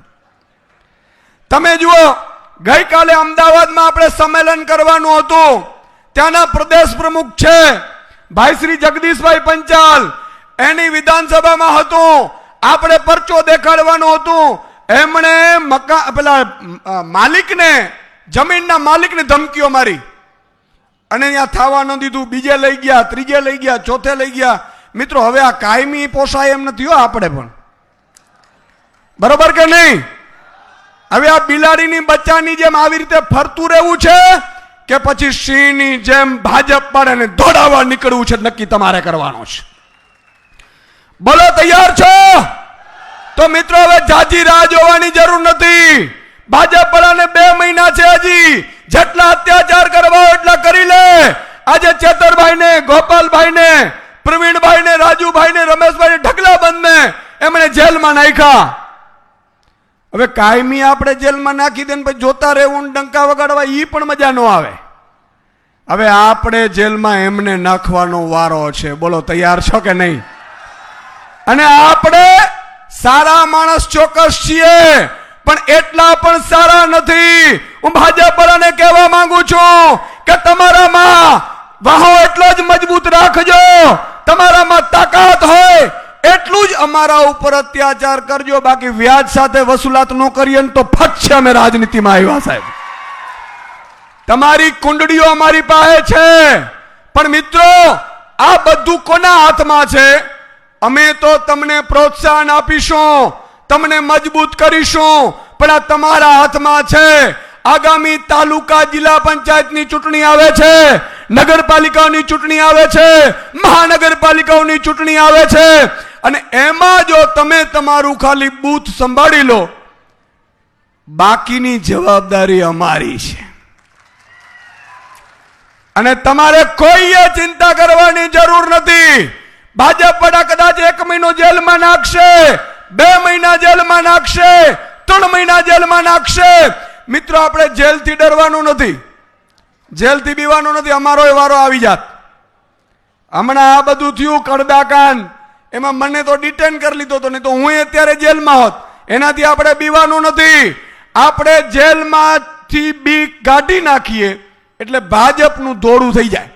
તમે જુઓ, ગઈકાલે અમદાવાદમાં આપણે સંમેલન કરવાનું હતું, ત્યાંના પ્રદેશ પ્રમુખ છે ભાઈ શ્રી જગદીશભાઈ પંચાલ, એની વિધાનસભામાં હતું, આપણે પરચો દેખાડવાનું હતું. એમણે માલિકને, જમીનના માલિકને ધમકીઓ મારી અને ત્યાં થવા ન દીધું. બીજે લઈ ગયા, ત્રીજે લઈ ગયા, ચોથે લઈ ગયા. મિત્રો હવે આ કાયમી પોસાય એમ નથી હો આપણે પણ. બરોબર કે નહીં? હવે આ બિલાડીની બચ્ચાની જેમ આવી રીતે ફરતું રહેવું છે કે પછી સિંહની જેમ ભાજપ પાડે દોડાવવા નીકળવું છે, નક્કી તમારે કરવાનો છે. બોલો તૈયાર છો? તો મિત્રો હવે જાજી રાહ જોવાની જરૂર નથી. ભાજપ વાળાને 2 મહિના છે હજી, જેટલા અત્યાચાર કરવા એટલા કરી લે. આજે ચેતરભાઈને, ગોપાલભાઈને, પ્રવીણભાઈને, રાજુભાઈને, રમેશભાઈને, ઢગલાબંધને એમણે જેલમાં નાખ્યા. હવે કાયમી આપણે જેલમાં નાખી દે પછી જોતા રહેવું, ડંકા વગાડવા, એ પણ મજા ન આવે. હવે આપણે જેલમાં એમને નાખવાનો વારો છે. બોલો તૈયાર છો કે નહીં? અને આપણે સારા માણસ ચોક્કસ છીએ, પણ એટલા પણ સારા નથી. હું ભાજપ વાળાને કહેવા માંગુ છું કે તમારામાં વાહો એટલો જ મજબૂત રાખજો, તમારામાં તાકાત હોય એટલું જ અમારા ઉપર અત્યાચાર કરજો. બાકી વ્યાજ સાથે વસૂલાત ન કરીએ તો ફટ છે અમે રાજનીતિમાં આવ્યા સાહેબ. તમારી કુંડળીઓ અમારી પાસે છે, પણ મિત્રો આ બધું કોના હાથમાં છે? અમે તો તમને પ્રોત્સાહન આપીશું, તમને મજબૂત કરીશું, પણ આ તમારા હાથમાં છે. આગામી તાલુકા, જિલ્લા પંચાયતની ચૂંટણી આવે છે, નગરપાલિકાઓની ચૂંટણી આવે છે, મહાનગરપાલિકાઓની ચૂંટણી આવે છે, અને એમાં જો તમે તમારું ખાલી બૂથ સંભાળી લો, બાકીની જવાબદારી અમારી છે. અને તમારે કોઈએ ચિંતા કરવાની જરૂર નથી. ભાજપ વડા કદાચ 1 મહિનો જેલમાં નાખશે, 2 મહિના જેલમાં નાખશે, 3 મહિના જેલમાં નાખશે. મિત્રો, આપણે જેલથી ડરવાનું નથી, જેલથી બીવાનું નથી. અમારો વારો આવી જાત. હમણાં આ બધું થયું કડદાકાંડ, એમાં મને તો ડિટેન કરી લીધો હતો, નહીં તો હું અત્યારે જેલમાં હોત. એનાથી આપણે બીવાનું નથી. આપણે જેલમાંથી બીક કાઢી નાખીએ એટલે ભાજપનું દોડું થઈ જાય.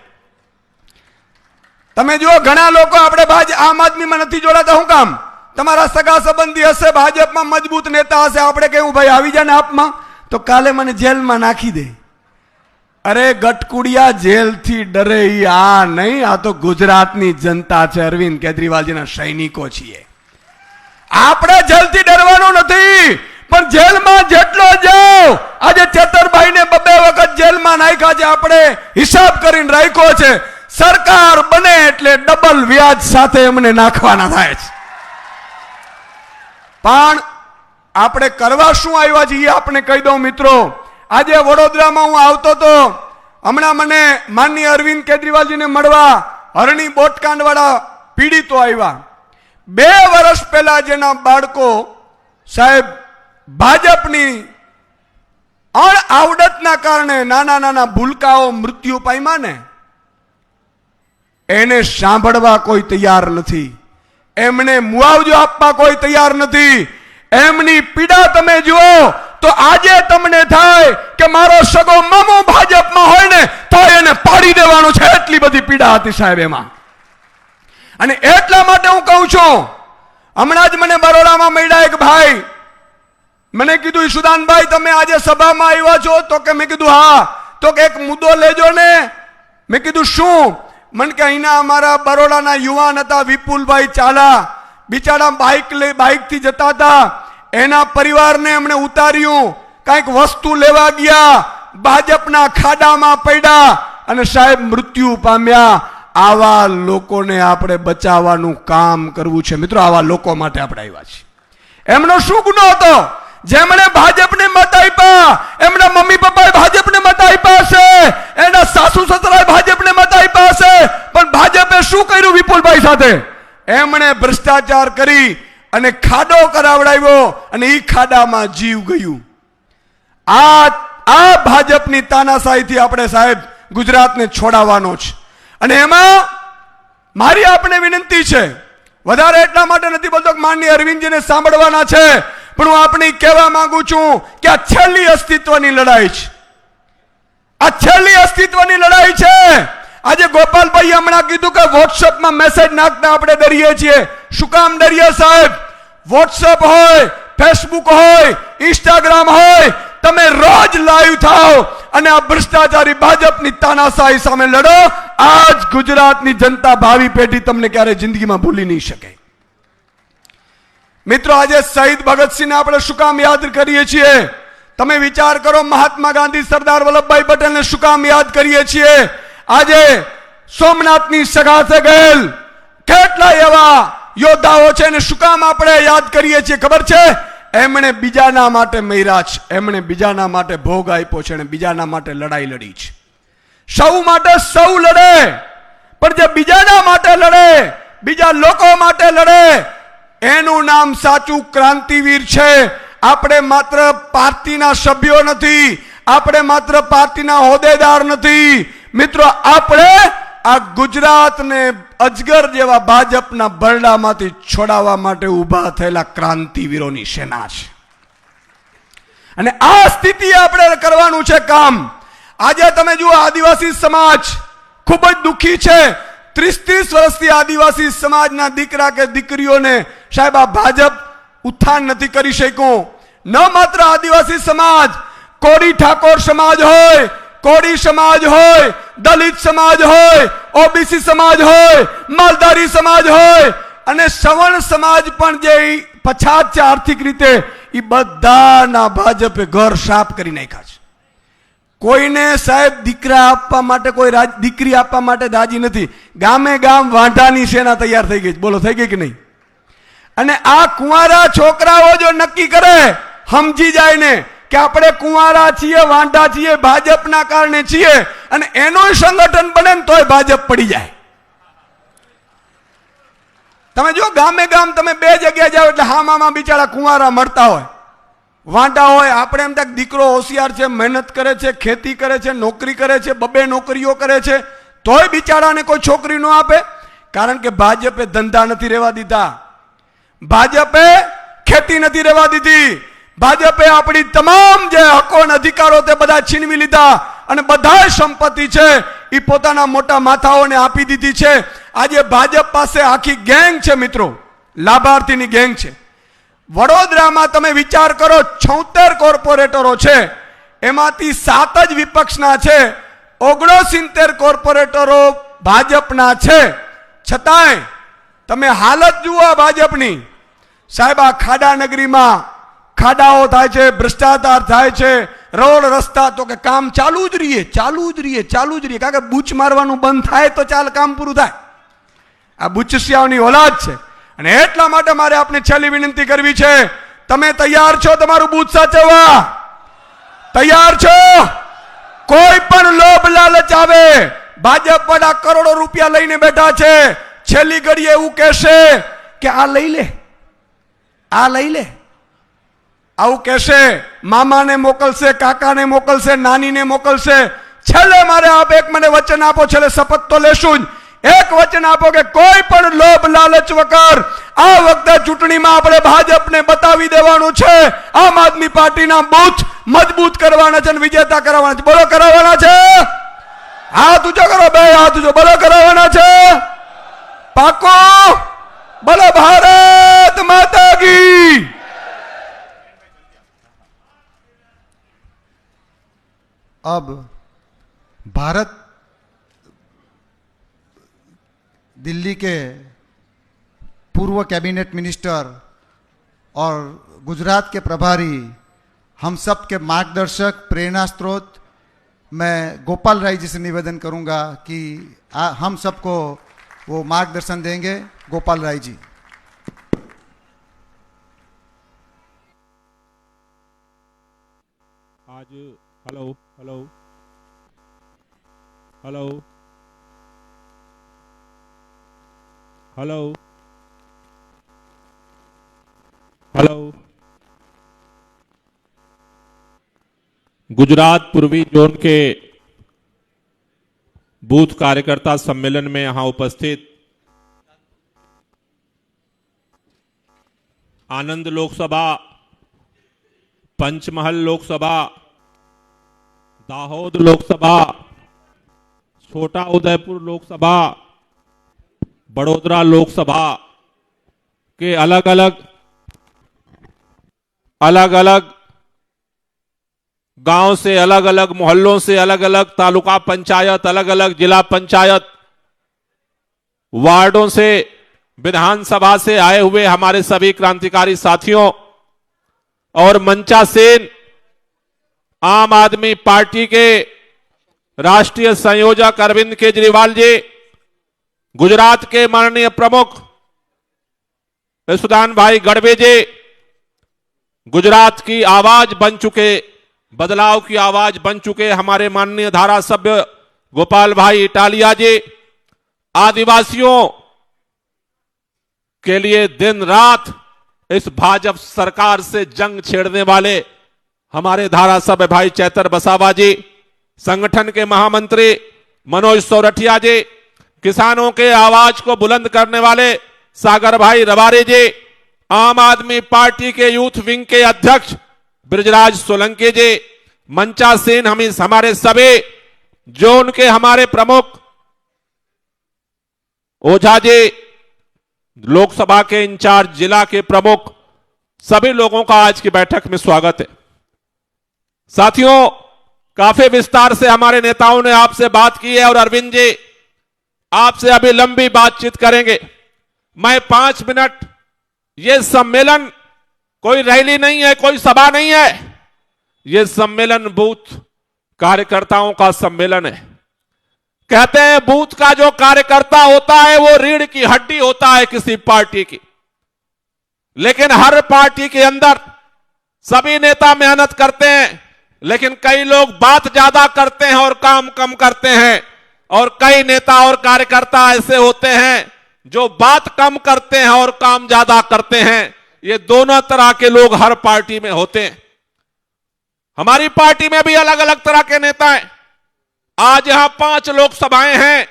તમે જુઓ, ઘણા લોકો આપણે આમ આદમીમાં નથી જોડાતા. શું કામ? તમારા સગા સંબંધી હશે, ભાજપમાં મજબૂત નેતા હશે. આપણે કેવું, ભાઈ આવી જાય ને આપમાં, તો કાલે મને જેલમાં નાખી દે. અરે ગટકુડિયા, જેલથી ડરે ઈ આ નહીં, આ તો ગુજરાતની જનતા છે. અરવિંદ કેજરીવાલજીના સૈનિકો છીએ. આપણે જેલથી ડરવાનું નથી, પણ જેલમાં જેટલો જાઓ. આજે ચેતરભાઈને 2 વખત જેલમાં નાખ્યા છે. આપણે હિસાબ કરીને રાખ્યો છે. સરકાર બને એટલે ડબલ વ્યાજ સાથે એમને નાખવાના થાય છે. પણ આપણે કરવા શું આવ્યા છીએ આપણે કહી દઉં મિત્રો. આજે વડોદરામાં હું આવતો હતો, હમણાં મને માનનીય અરવિંદ કેજરીવાલજીને મળવા હરણી બોટકાંડ વાળા પીડિતો આવ્યા. 2 વર્ષ પહેલા જેના બાળકો સાહેબ ભાજપની અણઆવડતના કારણે નાના નાના ભૂલકાઓ મૃત્યુ પામ્યા ને, એને સાંભળવા કોઈ તૈયાર નથી. એમને મુઆવજો આપવા કોઈ તૈયાર નથી. એમની પીડા તમે જુઓ તો આજે તમને થાય કે મારો સગો મામો ભાજપમાં હોય ને તો એને પાડી દેવાનો છે. એટલી બધી પીડા હતી સાહેબ એમાં. અને એટલા માટે હું કહું છું, હમણાં જ મને બરોડામાં મળ્યા એક ભાઈ, મને કીધું ઈશુદાનભાઈ તમે આજે સભામાં આવ્યા છો? તો કે મેં કીધું હા. તો કે એક મુદ્દો લેજો ને. મેં કીધું શું? મને કે અહીંના અમારા બરોડાના યુવાન હતા વિપુલભાઈ ચાલા, બિચારા બાઇકથી જતા હતા. એના પરિવારને એમણે ઉતાર્યું, કંઈક વસ્તુ લેવા ગયા, ભાજપના ખાડામાં પડ્યા અને સાહેબ મૃત્યુ પામ્યા. આવા લોકોને આપણે બચાવવાનું કામ કરવું છે મિત્રો. આવા લોકો માટે આપણે આવ્યા છીએ. એમનો શું ગુનો હતો? જેમણે ભાજપને મત આપ્યા, એમના મમ્મી પપ્પાએ ભાજપને મત આપ્યા છે, એના સાસુ સસરાએ ભાજપને મત આપ્યા છે, પણ ભાજપે શું કર્યું વિપુલભાઈ સાથે? એમણે ભ્રષ્ટાચાર કરી અને ખાડો કરાવડાવ્યો અને એ ખાડામાં જીવ ગયું. આ ભાજપની તાનાશાહીથી આપણે સાહેબ ગુજરાતને છોડાવવાનો છે. અને એમાં મારી આપણે વિનંતી છે, વધારે એટલા માટે નથી બોલતો કે માનનીય અરવિંદજીને સાંભળવાના છે, પણ હું આપણે કહેવા માંગુ છું કે આ છેલ્લી અસ્તિત્વની લડાઈ છે. આ છેલ્લી અસ્તિત્વની લડાઈ છે. આજે ગોપાલભાઈ હમણાં કીધું કે વોટ્સએપમાં મેસેજ નાખતા આપણે ડરીએ છીએ. શું કામ ડરીએ સાહેબ? વોટ્સએપ હોય, ફેસબુક હોય, ઇન્સ્ટાગ્રામ હોય, તમે રોજ લાઈવ થાઓ અને આ ભ્રષ્ટાચારી ભાજપની તાનાશાહી સામે લડો. આજ ગુજરાતની જનતા, ભાવિ પેઢી તમને ક્યારે જિંદગીમાં ભૂલી નહીં શકે. મિત્રો, આજે શહીદ ભગતસિંહને આપણે શું કામ યાદ કરીએ છીએ? તમે વિચાર કરો, મહાત્મા ગાંધી, સરદાર વલ્લભભાઈ પટેલને શું કામ યાદ કરીએ છીએ? આજે સોમનાથની સગાથે ગયેલ કેટલા એવા યોદ્ધાઓ છે ને શું કામ આપણે યાદ કરીએ છીએ ખબર છે? એમણે બીજાના માટે મર્યા છે, એમણે બીજાના માટે ભોગ આપ્યો છે અને બીજાના માટે લડાઈ લડી છે. સૌ માટે સૌ લડે, પણ જે બીજાના માટે લડે, બીજા લોકો માટે લડે, એનું નામ સાચું ક્રાંતિવીર છે. આપણે માત્ર પાર્ટીના સભ્યો નથી, આપણે માત્ર પાર્ટીના હોદ્દેદાર નથી મિત્રો. આપણે આ ગુજરાતને અજગર જેવા ભાજપના બરડામાંથી છોડાવવા માટે ઊભા થયેલા ક્રાંતિવીરોની સેના છે. અને આ સ્થિતિ આપણે કરવાનું છે કામ. આજે તમે જુઓ, આદિવાસી સમાજ ખૂબ જ દુઃખી છે. 30 વર્ષથી આદિવાસી સમાજના દીકરા કે દીકરીઓને સાહેબ આ ભાજપ ઉત્થાન નથી કરી શક્યું. ન માત્ર આદિવાસી સમાજ, કોળી ઠાકોર સમાજ હોય, કોળી સમાજ હોય, દલિત સમાજ હોય, ઓબીસી સમાજ હોય, માલધારી સમાજ હોય અને સવર્ણ સમાજ પણ જે પછાત છે આર્થિક રીતે, એ બધાના ભાજપે ઘર સાફ કરી નાખ્યા છે. કોઈને સાહેબ દીકરા આપવા માટે, કોઈ દીકરી આપવા માટે રાજી નથી. ગામે ગામ વાંઢાની સેના તૈયાર થઈ ગઈ. બોલો, થઈ ગઈ કે નહીં? અને આ કુંવારા છોકરાઓ જો નક્કી કરે, સમજી જાય ને કે આપણે કુંવારા છીએ, વાંઢા છીએ, ભાજપના કારણે છીએ, અને એનોય સંગઠન બને ને તોય ભાજપ પડી જાય. તમે જો ગામે ગામ તમે બે જગ્યાએ જાઓ એટલે હામામાં બિચારા કુંવારા મળતા હોય, વાંઢા હોય. આપણે એમ થાય દીકરો હોશિયાર છે, મહેનત કરે છે, ખેતી કરે છે, નોકરી કરે છે, બબે નોકરીઓ કરે છે, તોય બિચારાને કોઈ છોકરી ન આપે. કારણ કે ભાજપે ધંધા નથી રહેવા દીધા, ભાજપે ખેતી નથી રહેવા દીધી, ભાજપે આપણી તમામ જે હકો અને અધિકારો તે બધા છીનવી લીધા, અને બધા સંપત્તિ છે એ પોતાના મોટા માથાઓને આપી દીધી છે. આજે ભાજપ પાસે આખી ગેંગ છે મિત્રો, લાભાર્થીની ગેંગ છે. વડોદરામાં તમે વિચાર કરો, 76 કોર્પોરેટરો છે, એમાંથી 7 જ વિપક્ષના છે, 69 કોર્પોરેટરો ભાજપના છે. છતાંય તમે હાલત જુઓ ભાજપની. સાહેબ, આ ખાડા નગરીમાં ખાડાઓ થાય છે, ભ્રષ્ટાચાર થાય છે, રોડ રસ્તા તો કે કામ ચાલુ જ રહીએ, ચાલુ જ રહીએ, ચાલુ જ રહીએ. કારણ કે બૂચ મારવાનું બંધ થાય તો ચાલ કામ પૂરું થાય. આ બુચસિયાઓની ઓલાદ છે. અને એટલા માટે મારે આપને છેલ્લી વિનંતી કરવી છે, તમે તૈયાર છો તમારું બૂથ સાચવવા? તૈયાર છો? કોઈ પણ લોભ લાલચ આવે, ભાજપ વડા કરોડો રૂપિયા લઈને બેઠા છે, છેલ્લી ઘડીએ એવું કહેશે કે આ લઈ લે, આ લઈ લે, આવું કહેશે. મામાને મોકલશે, કાકાને મોકલશે, નાનીને મોકલશે. છેલ્લે મારે આપ એક મને વચન આપો, છેલ્લે શપથ તો લેશું જ, એક વચન આપો કે કોઈ પણ લોભ લાલચ વગર આ વખતે ચૂંટણીમાં આપણે ભાજપને બતાવી દેવાનું છે, આમ આદમી પાર્ટીના બૂથ મજબૂત કરવાના છે અને વિજેતા કરવાના છે. બોલો, કરાવવાના છે? હાથ ઊંચો કરો, બે હાથ ઊંચો. બોલો, કરાવવાના છે? પાકો? બોલો, ભારત માતા કી. अब भारत दिल्ली के पूर्व कैबिनेट मिनिस्टर और गुजरात के प्रभारी, हम सब के मार्गदर्शक, प्रेरणा स्रोत, मैं गोपाल राय जी से निवेदन करूंगा कि हम सबको वो मार्गदर्शन देंगे. गोपाल राय जी. आज hello hello hello hello hello Gujarat पूर्वी जोन के बूथ कार्यकर्ता सम्मेलन में यहां उपस्थित आनंद लोकसभा, पंचमहल लोकसभा, दाहोद लोकसभा, छोटा उदयपुर लोकसभा, बड़ोदरा लोकसभा के अलग अलग गांव से, अलग अलग मोहल्लों से, अलग अलग तालुका पंचायत, अलग अलग जिला पंचायत, वार्डों से, विधानसभा से आए हुए हमारे सभी क्रांतिकारी साथियों और मंचा सेन, आम आदमी पार्टी के राष्ट्रीय संयोजक अरविंद केजरीवाल जी, गुजरात के माननीय प्रमुख यशोदान भाई गढ़वे जी, गुजरात की आवाज बन चुके, बदलाव की आवाज बन चुके हमारे माननीय धारासभ्य गोपाल भाई इटालिया जी, आदिवासियों के लिए दिन रात इस भाजपा सरकार से जंग छेड़ने वाले हमारे धारासभ्य भाई चैतर बसावा जी, संगठन के महामंत्री मनोज सोरठिया जी, किसानों के आवाज को बुलंद करने वाले सागर भाई रबारे जी, आम आदमी पार्टी के यूथ विंग के अध्यक्ष ब्रिजराज सोलंकी जी, मंचा सेन, हम हमारे सभी जोन के हमारे प्रमुख ओझा जी, लोकसभा के इंचार्ज, जिला के प्रमुख, सभी लोगों का आज की बैठक में स्वागत है. साथियों, काफी विस्तार से हमारे नेताओं ने आपसे बात की है और अरविंद जी आपसे अभी लंबी बातचीत करेंगे. मैं 5 मिनट, ये सम्मेलन कोई रैली नहीं है, कोई सभा नहीं है, ये सम्मेलन बूथ कार्यकर्ताओं का सम्मेलन है. कहते हैं बूथ का जो कार्यकर्ता होता है वो रीढ़ की हड्डी होता है किसी पार्टी की, लेकिन हर पार्टी के अंदर सभी नेता मेहनत करते हैं, लेकिन कई लोग बात ज्यादा करते हैं और काम कम करते हैं, और कई नेता और कार्यकर्ता ऐसे होते हैं जो बात कम करते हैं और काम ज्यादा करते हैं। ये दोनों तरह के लोग हर पार्टी में होते हैं। हमारी पार्टी में भी अलग अलग तरह के नेता हैं। आज यहां 5 लोकसभाएं हैं।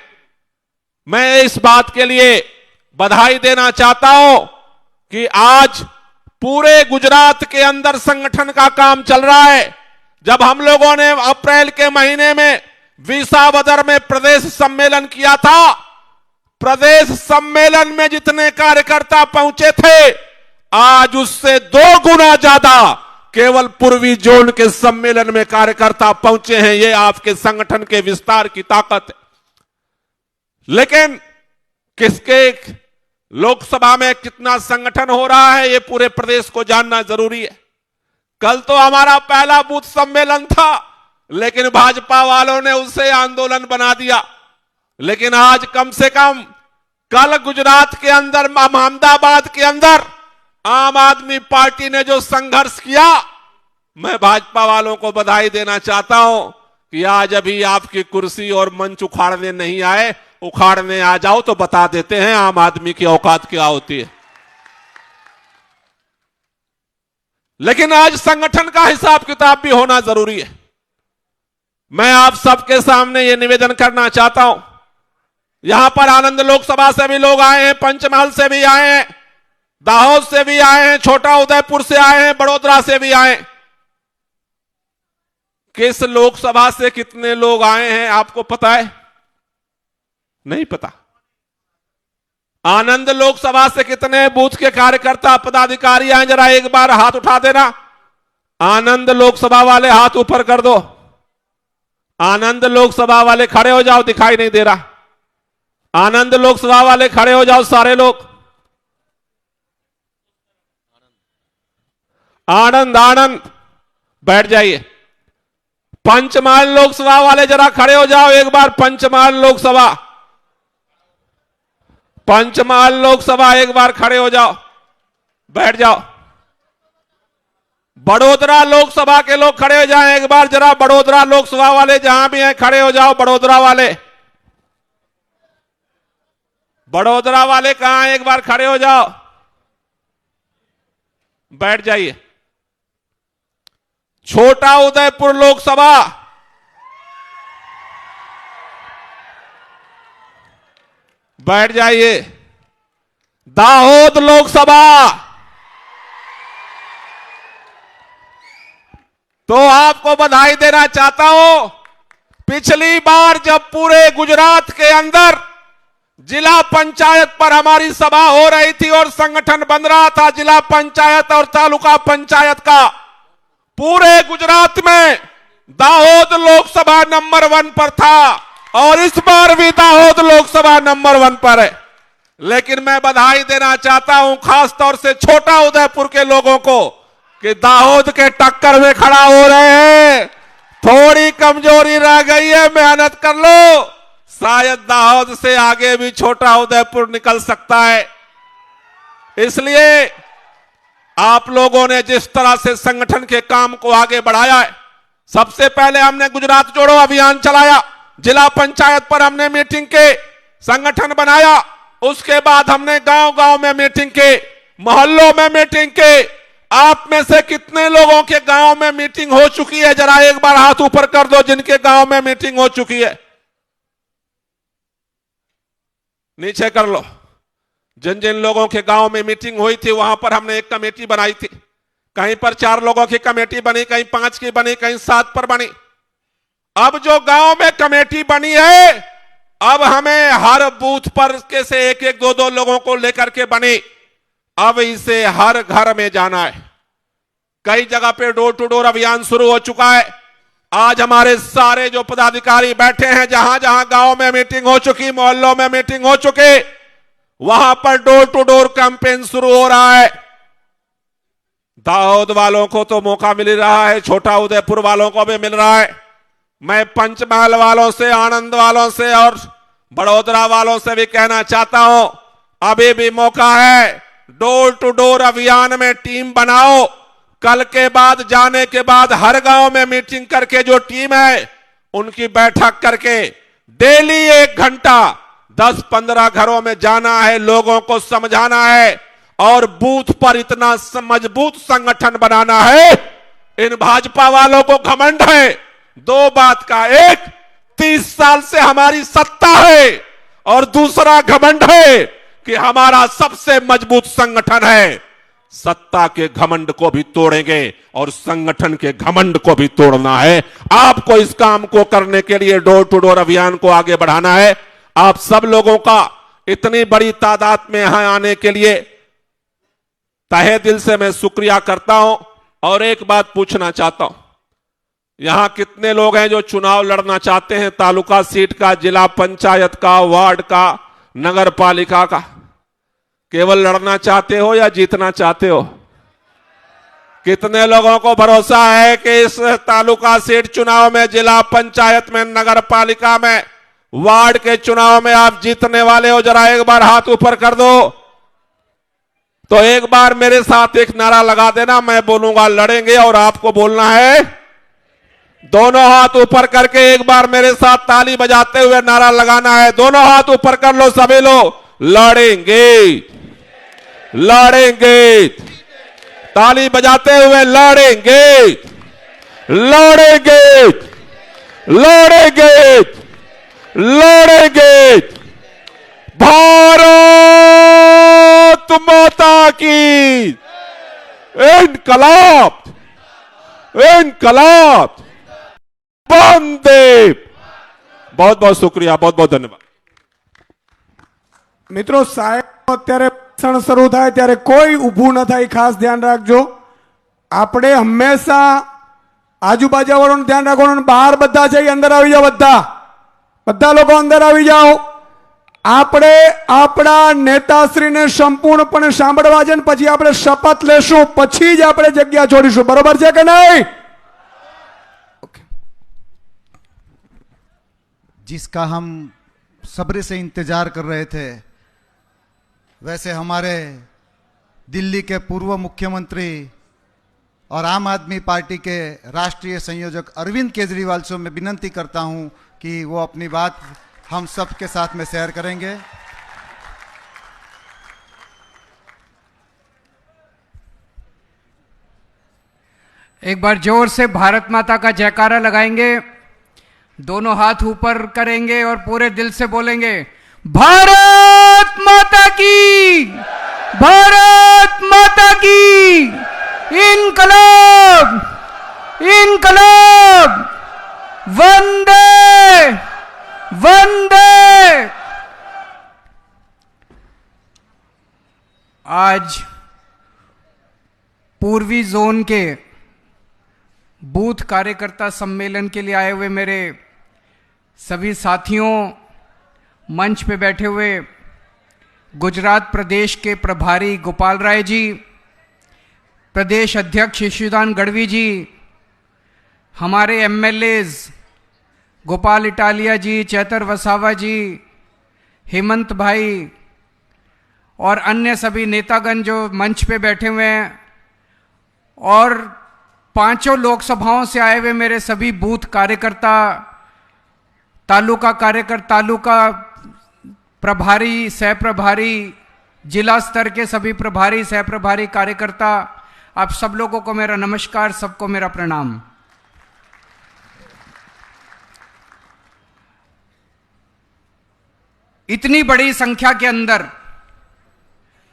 मैं इस बात के लिए बधाई देना चाहता हूं कि आज पूरे गुजरात के अंदर संगठन का काम चल रहा है। जब हम लोगों ने अप्रैल के महीने में विसावदर में प्रदेश सम्मेलन किया था, प्रदेश सम्मेलन में जितने कार्यकर्ता पहुंचे थे, आज उससे 2 गुना ज्यादा केवल पूर्वी जोन के सम्मेलन में कार्यकर्ता पहुंचे हैं। यह आपके संगठन के विस्तार की ताकत है। लेकिन किसके लोकसभा में कितना संगठन हो रहा है, यह पूरे प्रदेश को जानना जरूरी है। कल तो हमारा पहला बूथ सम्मेलन था, लेकिन भाजपा वालों ने उसे आंदोलन बना दिया। लेकिन आज कम से कम कल गुजरात के अंदर, अहमदाबाद के अंदर आम आदमी पार्टी ने जो संघर्ष किया, मैं भाजपा वालों को बधाई देना चाहता हूं कि आज अभी आपकी कुर्सी और मंच उखाड़ने नहीं आए। उखाड़ने आ जाओ तो बता देते हैं आम आदमी की औकात क्या होती है। लेकिन आज संगठन का हिसाब किताब भी होना जरूरी है। मैं आप सबके सामने यह निवेदन करना चाहता हूं, यहां पर आनंद लोकसभा से भी लोग आए हैं, पंचमहल से भी आए हैं, दाहोद से भी आए हैं, छोटा उदयपुर से आए हैं, बड़ोदरा से भी आए हैं। किस लोकसभा से कितने लोग आए हैं आपको पता है? नहीं पता। आनंद लोकसभा से कितने बूथ के कार्यकर्ता पदाधिकारी आए, जरा एक बार हाथ उठा देना। आनंद लोकसभा वाले हाथ ऊपर कर दो। आनंद लोकसभा वाले खड़े हो जाओ, दिखाई नहीं दे रहा। आनंद लोकसभा वाले खड़े हो जाओ सारे लोग। आनंद आनंद बैठ जाइए। पंचमहल लोकसभा वाले जरा खड़े हो जाओ एक बार। पंचमहल लोकसभा, पंचमहल लोकसभा एक बार खड़े हो जाओ, बैठ जाओ। बड़ोदरा लोकसभा के लोग खड़े हो जाएं एक बार जरा। बड़ोदरा लोकसभा वाले जहां भी हैं खड़े हो जाओ। बड़ोदरा वाले, बड़ोदरा वाले कहां हैं? एक बार खड़े हो जाओ, बैठ जाइए। छोटा उदयपुर लोकसभा, बैठ जाइए। दाहोद लोकसभा, तो आपको बधाई देना चाहता हूं। पिछली बार जब पूरे गुजरात के अंदर जिला पंचायत पर हमारी सभा हो रही थी और संगठन बन रहा था जिला पंचायत और तालुका पंचायत का, पूरे गुजरात में दाहोद लोकसभा नंबर 1 पर था और इस बार भी दाहोद लोकसभा नंबर 1 पर है। लेकिन मैं बधाई देना चाहता हूं खास तौर से छोटा उदयपुर के लोगों को कि दाहोद के टक्कर में खड़ा हो रहे हैं। थोड़ी कमजोरी रह गई है, मेहनत कर लो, शायद दाहोद से आगे भी छोटा उदयपुर निकल सकता है। इसलिए आप लोगों ने जिस तरह से संगठन के काम को आगे बढ़ाया है, सबसे पहले हमने गुजरात जोड़ो अभियान चलाया, जिला पंचायत पर हमने मीटिंग के, संगठन बनाया। उसके बाद हमने गांव गांव में मीटिंग के, मोहल्लों में मीटिंग के। आप में से कितने लोगों के गांव में मीटिंग हो चुकी है? जरा एक बार हाथ ऊपर कर दो जिनके गांव में मीटिंग हो चुकी है। नीचे कर लो। जिन जिन लोगों के गांव में मीटिंग हुई थी वहां पर हमने एक कमेटी बनाई थी। कहीं पर 4 लोगों की कमेटी बनी, कहीं 5 की बनी, कहीं 7 पर बनी। अब जो गांव में कमेटी बनी है, अब हमें हर बूथ पर के से 1-1, 2-2 लोगों को लेकर के बनी। अब इसे हर घर में जाना है। कई जगह पे डोर टू डोर अभियान शुरू हो चुका है। आज हमारे सारे जो पदाधिकारी बैठे हैं, जहां जहां गांव में मीटिंग हो चुकी, मोहल्लों में मीटिंग हो चुकी, वहां पर डोर टू डोर कैंपेन शुरू हो रहा है। दाहोद वालों को तो मौका मिल रहा है, छोटा उदयपुर वालों को भी मिल रहा है। मैं पंचमहल वालों से, आनंद वालों से और बड़ोदरा वालों से भी कहना चाहता हूं, अभी भी मौका है। डोर टू डोर अभियान में टीम बनाओ, कल के बाद जाने के बाद हर गांव में मीटिंग करके जो टीम है उनकी बैठक करके डेली 1 घंटा 10-15 घरों में जाना है, लोगों को समझाना है और बूथ पर इतना मजबूत संगठन बनाना है। इन भाजपा वालों को घमंड है 2 बात का, एक 30 साल से हमारी सत्ता है और दूसरा घमंड है कि हमारा सबसे मजबूत संगठन है। सत्ता के घमंड को भी तोड़ेंगे और संगठन के घमंड को भी तोड़ना है। आपको इस काम को करने के लिए डोर टू डोर अभियान को आगे बढ़ाना है। आप सब लोगों का इतनी बड़ी तादाद में यहां आने के लिए तहे दिल से मैं शुक्रिया करता हूं। और एक बात पूछना चाहता हूं, यहां कितने लोग हैं जो चुनाव लड़ना चाहते हैं? तालुका सीट का, जिला पंचायत का, वार्ड का, नगर पालिका का? केवल लड़ना चाहते हो या जीतना चाहते हो? कितने लोगों को भरोसा है कि इस तालुका सीट चुनाव में, जिला पंचायत में, नगर पालिका में, वार्ड के चुनाव में आप जीतने वाले हो? जरा एक बार हाथ ऊपर कर दो। तो एक बार मेरे साथ एक नारा लगा देना, मैं बोलूंगा लड़ेंगे और आपको बोलना है। दोनों हाथ ऊपर करके एक बार मेरे साथ ताली बजाते हुए नारा लगाना है। दोनों हाथ ऊपर कर लो सभी लोग, लड़ेंगे, लड़ेंगे। ताली बजाते हुए लड़ेंगे, लड़ेंगे, लड़ेंगे, लड़ेंगे। भारत माता की इनकलाब, इनकलाब, वंदे। बहुत बहुत शुक्रिया, बहुत बहुत धन्यवाद। મિત્રો સાહેબ અત્યારે ભાષણ શરૂ થાય ત્યારે કોઈ ઊભું ન થાય, ખાસ ધ્યાન રાખજો। આપણે હંમેશા આજુબાજુવાળાનું ધ્યાન રાખવાનું। બહાર બધા છે, અંદર આવી જાઓ, બધા લોકો અંદર આવી જાઓ। આપણે આપણા નેતાશ્રીને સંપૂર્ણપણે સાંભળવા છે ને પછી આપણે શપથ લેશું, પછી જ આપણે જગ્યા છોડીશું। બરોબર છે કે નહીં? जिसका हम सब्र से इंतजार कर रहे थे, वैसे हमारे दिल्ली के पूर्व मुख्यमंत्री और आम आदमी पार्टी के राष्ट्रीय संयोजक अरविंद केजरीवाल से मैं विनती करता हूं कि वो अपनी बात हम सब के साथ में शेयर करेंगे। एक बार जोर से भारत माता का जयकारा लगाएंगे, दोनों हाथ ऊपर करेंगे और पूरे दिल से बोलेंगे, भारत माता की, भारत माता की, इनकलाब, इनकलाब, वंदे, वंदे। आज पूर्वी जोन के बूथ कार्यकर्ता सम्मेलन के लिए आए हुए मेरे सभी साथियों, मंच पे बैठे हुए गुजरात प्रदेश के प्रभारी गोपाल राय जी, प्रदेश अध्यक्ष यशुदान गढ़वी जी, हमारे एमएलएज गोपाल इटालिया जी, चैतर वसावा जी, हेमंत भाई और अन्य सभी नेतागण जो मंच पे बैठे हुए हैं, और 5 लोकसभाओं से आए हुए मेरे सभी बूथ कार्यकर्ता, तालुका कार्यकर्ता, तालुका प्रभारी, सह प्रभारी, जिला स्तर के सभी प्रभारी, सह प्रभारी कार्यकर्ता, आप सब लोगों को मेरा नमस्कार, सबको मेरा प्रणाम। इतनी बड़ी संख्या के अंदर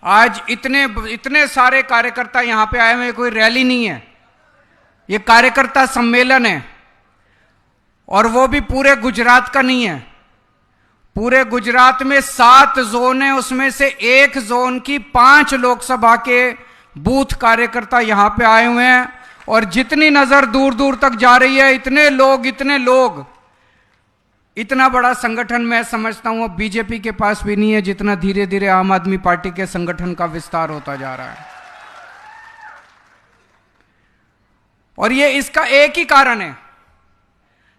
आज इतने सारे कार्यकर्ता यहां पे आए हुए, कोई रैली नहीं है, ये कार्यकर्ता सम्मेलन है, और वो भी पूरे गुजरात का नहीं है। पूरे गुजरात में 7 जोन है, उसमें से एक जोन की 5 लोकसभा के बूथ कार्यकर्ता यहां पे आए हुए हैं, और जितनी नजर दूर दूर तक जा रही है, इतने लोग, इतना बड़ा संगठन मैं समझता हूं बीजेपी के पास भी नहीं है, जितना धीरे धीरे आम आदमी पार्टी के संगठन का विस्तार होता जा रहा है। और ये इसका एक ही कारण है,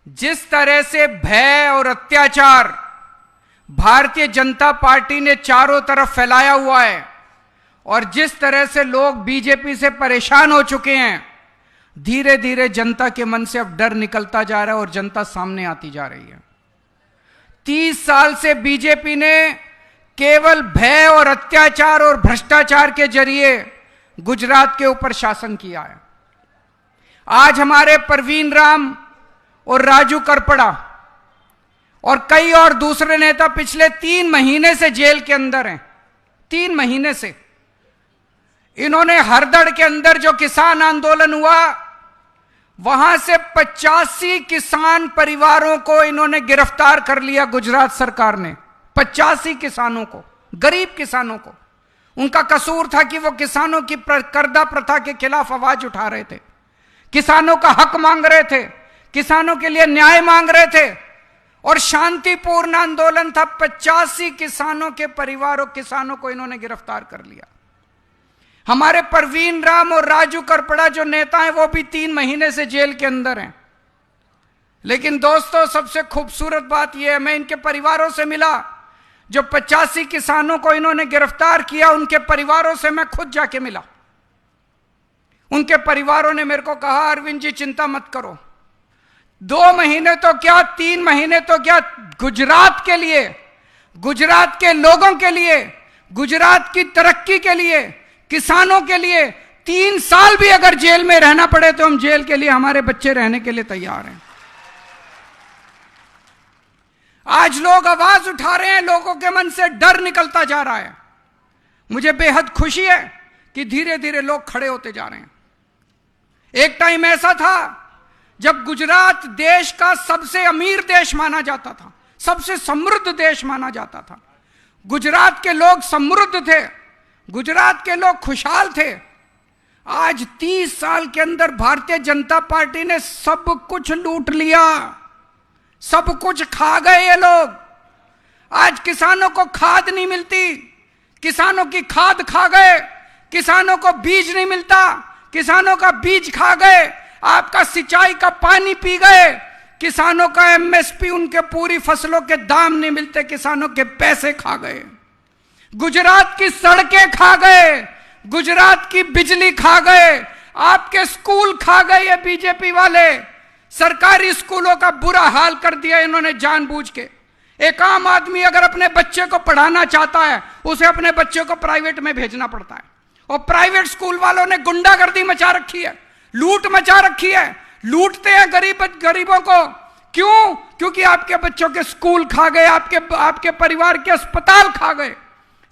जिस तरह से भय और अत्याचार भारतीय जनता पार्टी ने चारों तरफ फैलाया हुआ है, और जिस तरह से लोग बीजेपी से परेशान हो चुके हैं, धीरे धीरे जनता के मन से अब डर निकलता जा रहा है और जनता सामने आती जा रही है। 30 साल से बीजेपी ने केवल भय और अत्याचार और भ्रष्टाचार के जरिए गुजरात के ऊपर शासन किया है। आज हमारे परवीन राम और राजू करपड़ा और कई और दूसरे नेता पिछले 3 महीने से जेल के अंदर हैं। 3 महीने से इन्होंने हरदड़ के अंदर जो किसान आंदोलन हुआ, वहां से 85 किसान परिवारों को इन्होंने गिरफ्तार कर लिया। गुजरात सरकार ने 85 किसानों को, गरीब किसानों को, उनका कसूर था कि वो किसानों की कर्जा प्रथा के खिलाफ आवाज उठा रहे थे, किसानों का हक मांग रहे थे, किसानों के लिए न्याय मांग रहे थे और शांतिपूर्ण आंदोलन था। 85 किसानों के परिवारों, किसानों को इन्होंने गिरफ्तार कर लिया। हमारे परवीन राम और राजू करपड़ा जो नेता हैं, वो भी 3 महीने से जेल के अंदर हैं। लेकिन दोस्तों, सबसे खूबसूरत बात यह है, मैं इनके परिवारों से मिला। जो 85 किसानों को इन्होंने गिरफ्तार किया, उनके परिवारों से मैं खुद जाके मिला। उनके परिवारों ने मेरे को कहा, अरविंद जी चिंता मत करो, 2 महीने तो क्या, 3 महीने तो क्या, गुजरात के लिए, गुजरात के लोगों के लिए, गुजरात की तरक्की के लिए, किसानों के लिए 3 साल भी अगर जेल में रहना पड़े तो हम जेल के लिए, हमारे बच्चे रहने के लिए तैयार हैं। आज लोग आवाज उठा रहे हैं, लोगों के मन से डर निकलता जा रहा है। मुझे बेहद खुशी है कि धीरे धीरे लोग खड़े होते जा रहे हैं। एक टाइम ऐसा था जब गुजरात देश का सबसे अमीर देश माना जाता था, सबसे समृद्ध देश माना जाता था। गुजरात के लोग समृद्ध थे, गुजरात के लोग खुशहाल थे। आज 30 साल के अंदर भारतीय जनता पार्टी ने सब कुछ लूट लिया, सब कुछ खा गए ये लोग। आज किसानों को खाद नहीं मिलती, किसानों की खाद खा गए, किसानों को बीज नहीं मिलता, किसानों का बीज खा गए, आपका सिंचाई का पानी पी गए, किसानों का एमएसपी, उनके पूरी फसलों के दाम नहीं मिलते, किसानों के पैसे खा गए, गुजरात की सड़कें खा गए, गुजरात की बिजली खा गए, आपके स्कूल खा गए ये बीजेपी वाले। सरकारी स्कूलों का बुरा हाल कर दिया इन्होंने जानबूझ के। एक आम आदमी अगर अपने बच्चे को पढ़ाना चाहता है, उसे अपने बच्चे को प्राइवेट में भेजना पड़ता है। और प्राइवेट स्कूल वालों ने गुंडागर्दी मचा रखी है, लूट मचा रखी है, लूटते हैं गरीबों को। क्यों? क्योंकि आपके बच्चों के स्कूल खा गए, आपके परिवार के अस्पताल खा गए।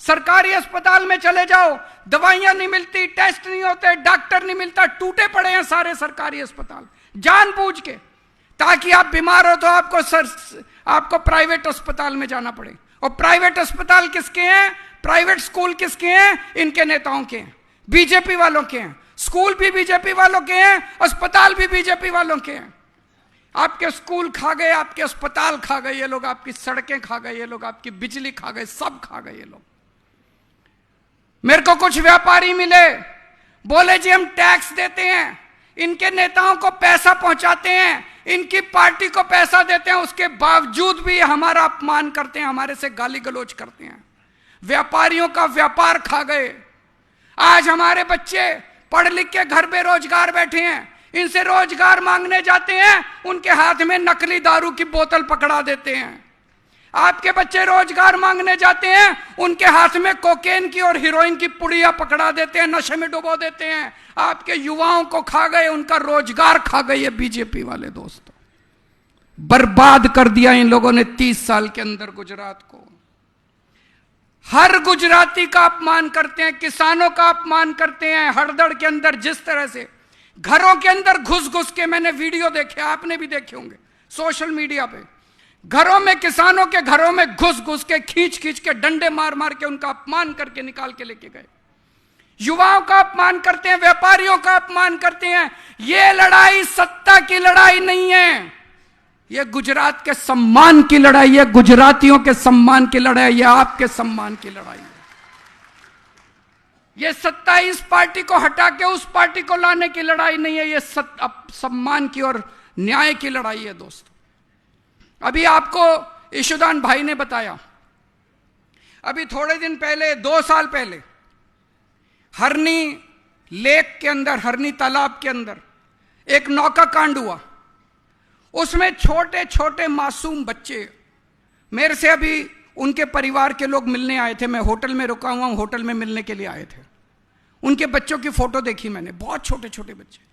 सरकारी अस्पताल में चले जाओ, दवाइयां नहीं मिलती, टेस्ट नहीं होते, डॉक्टर नहीं मिलता, टूटे पड़े हैं सारे सरकारी अस्पताल जानबूझ के, ताकि आप बीमार हो तो आपको प्राइवेट अस्पताल में जाना पड़े। और प्राइवेट अस्पताल किसके हैं? प्राइवेट स्कूल किसके हैं? इनके नेताओं के हैं, बीजेपी वालों के हैं। स्कूल भी बीजेपी वालों के हैं, अस्पताल भी बीजेपी वालों के हैं। आपके स्कूल खा गए, आपके अस्पताल खा गए ये लोग, आपकी सड़कें खा गए ये लोग, आपकी बिजली खा गए, सब खा गए ये लोग। मेरे को कुछ व्यापारी मिले, बोले जी हम टैक्स देते हैं, इनके नेताओं को पैसा पहुंचाते हैं, इनकी पार्टी को पैसा देते हैं, उसके बावजूद भी हमारा अपमान करते हैं, हमारे से गाली गलौज करते हैं। व्यापारियों का व्यापार खा गए। आज हमारे बच्चे पढ़ लिख के घर बेरोजगार बैठे हैं, इनसे रोजगार मांगने जाते हैं, उनके हाथ में नकली दारू की बोतल पकड़ा देते हैं। आपके बच्चे रोजगार मांगने जाते हैं, उनके हाथ में कोकेन की और हीरोइन की पुड़िया पकड़ा देते हैं, नशे में डुबो देते हैं। आपके युवाओं को खा गए, उनका रोजगार खा गए ये बीजेपी वाले दोस्तों। बर्बाद कर दिया इन लोगों ने 30 साल के अंदर गुजरात को। हर गुजराती का अपमान करते हैं, किसानों का अपमान करते हैं। हरदड़ के अंदर जिस तरह से घरों के अंदर घुस घुस के, मैंने वीडियो देखे, आपने भी देखे होंगे सोशल मीडिया पे, घरों में, किसानों के घरों में घुस घुस के, खींच खींच के, डंडे मार मार के उनका अपमान करके निकाल के लेके गए। युवाओं का अपमान करते हैं, व्यापारियों का अपमान करते हैं। ये लड़ाई सत्ता की लड़ाई नहीं है, ये गुजरात के सम्मान की लड़ाई है, गुजरातियों के सम्मान की लड़ाई, ये आपके सम्मान की लड़ाई है। ये सत्ता इस पार्टी को हटा के उस पार्टी को लाने की लड़ाई नहीं है, ये सम्मान की और न्याय की लड़ाई है दोस्तों। अभी आपको ईशुदान भाई ने बताया, अभी थोड़े दिन पहले, 2 साल पहले हरनी लेक के अंदर, हरनी तालाब के अंदर एक नौका कांड हुआ। उसमें छोटे छोटे मासूम बच्चे, मेरे से अभी उनके परिवार के लोग मिलने आए थे, मैं होटल में रुका हुआ हूं, होटल में मिलने के लिए आए थे। उनके बच्चों की फोटो देखी मैंने, बहुत छोटे छोटे बच्चे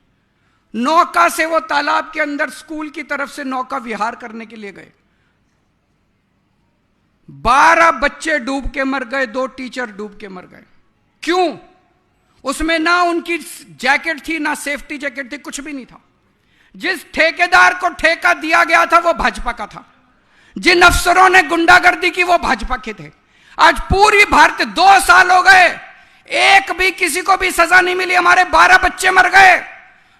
नौका से वो तालाब के अंदर स्कूल की तरफ से नौका विहार करने के लिए गए। 12 बच्चे डूब के मर गए, 2 टीचर डूब के मर गए। क्यों? उसमें ना उनकी जैकेट थी, ना सेफ्टी जैकेट थी, कुछ भी नहीं था। जिस ठेकेदार को ठेका दिया गया था वो भाजपा का था, जिन अफसरों ने गुंडागर्दी की वो भाजपा के थे। आज पूरी भारत 2 साल हो गए, एक भी किसी को भी सजा नहीं मिली। हमारे 12 बच्चे मर गए,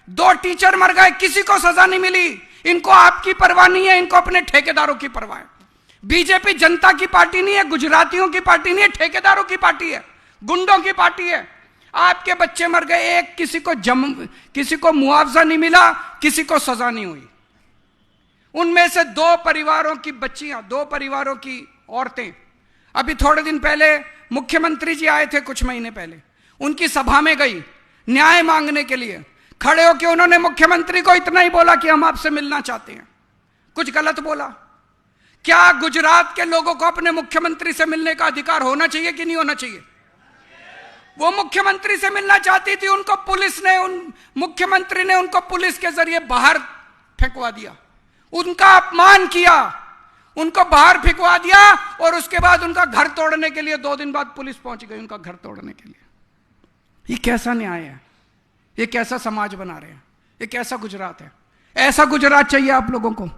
2 टीचर मर गए, किसी को सजा नहीं मिली। इनको आपकी परवाह नहीं है, इनको अपने ठेकेदारों की परवाह है। बीजेपी जनता की पार्टी नहीं है, गुजरातियों की पार्टी नहीं है, ठेकेदारों की पार्टी है, गुंडों की पार्टी है। आपके बच्चे मर गए, एक किसी को मुआवजा नहीं मिला, किसी को सजा नहीं हुई। उनमें से 2 परिवारों की बच्चियां, 2 परिवारों की औरतें, अभी थोड़े दिन पहले मुख्यमंत्री जी आए थे, कुछ महीने पहले, उनकी सभा में गई न्याय मांगने के लिए। खड़े होकर उन्होंने मुख्यमंत्री को इतना ही बोला कि हम आपसे मिलना चाहते हैं। कुछ गलत बोला? क्या गुजरात के लोगों को अपने मुख्यमंत्री से मिलने का अधिकार होना चाहिए कि नहीं होना चाहिए? वो मुख्यमंत्री से मिलना चाहती थी, उनको पुलिस ने, मुख्यमंत्री ने उनको पुलिस के जरिए बाहर फेंकवा दिया, उनका अपमान किया, उनको बाहर फेंकवा दिया। और उसके बाद उनका घर तोड़ने के लिए 2 दिन बाद पुलिस पहुंच गई उनका घर तोड़ने के लिए। ये कैसा न्याय है? ये कैसा समाज बना रहे हैं? ये कैसा गुजरात है? ऐसा गुजरात चाहिए आप लोगों को?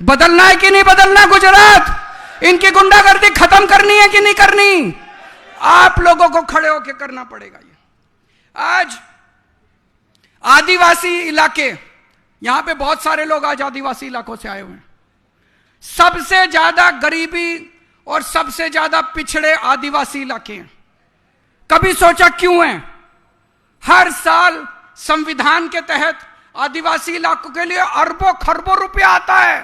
बदलना है कि नहीं बदलना गुजरात? इनकी गुंडागर्दी खत्म करनी है कि नहीं करनी? आप लोगों को खड़े होकर करना पड़ेगा। ये आज आदिवासी इलाके, यहां पे बहुत सारे लोग आज आदिवासी इलाकों से आए हुए हैं। सबसे ज्यादा गरीबी और सबसे ज्यादा पिछड़े आदिवासी इलाके हैं। कभी सोचा क्यों है? हर साल संविधान के तहत आदिवासी इलाकों के लिए अरबों खरबों रुपया आता है,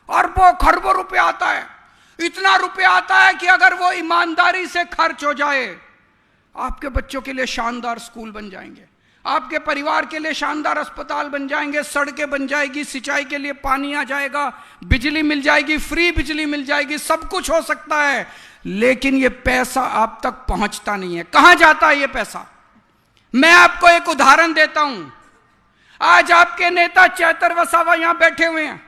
अरबों खरबों रुपया आता है। इतना रुपया आता है कि अगर वो ईमानदारी से खर्च हो जाए, आपके बच्चों के लिए शानदार स्कूल बन जाएंगे, आपके परिवार के लिए शानदार अस्पताल बन जाएंगे, सड़कें बन जाएगी, सिंचाई के लिए पानी आ जाएगा, बिजली मिल जाएगी, फ्री बिजली मिल जाएगी, सब कुछ हो सकता है। लेकिन ये पैसा आप तक पहुंचता नहीं है। कहां जाता है ये पैसा? मैं आपको एक उदाहरण देता हूं। आज आपके नेता चैतर वसावा यहां बैठे हुए हैं।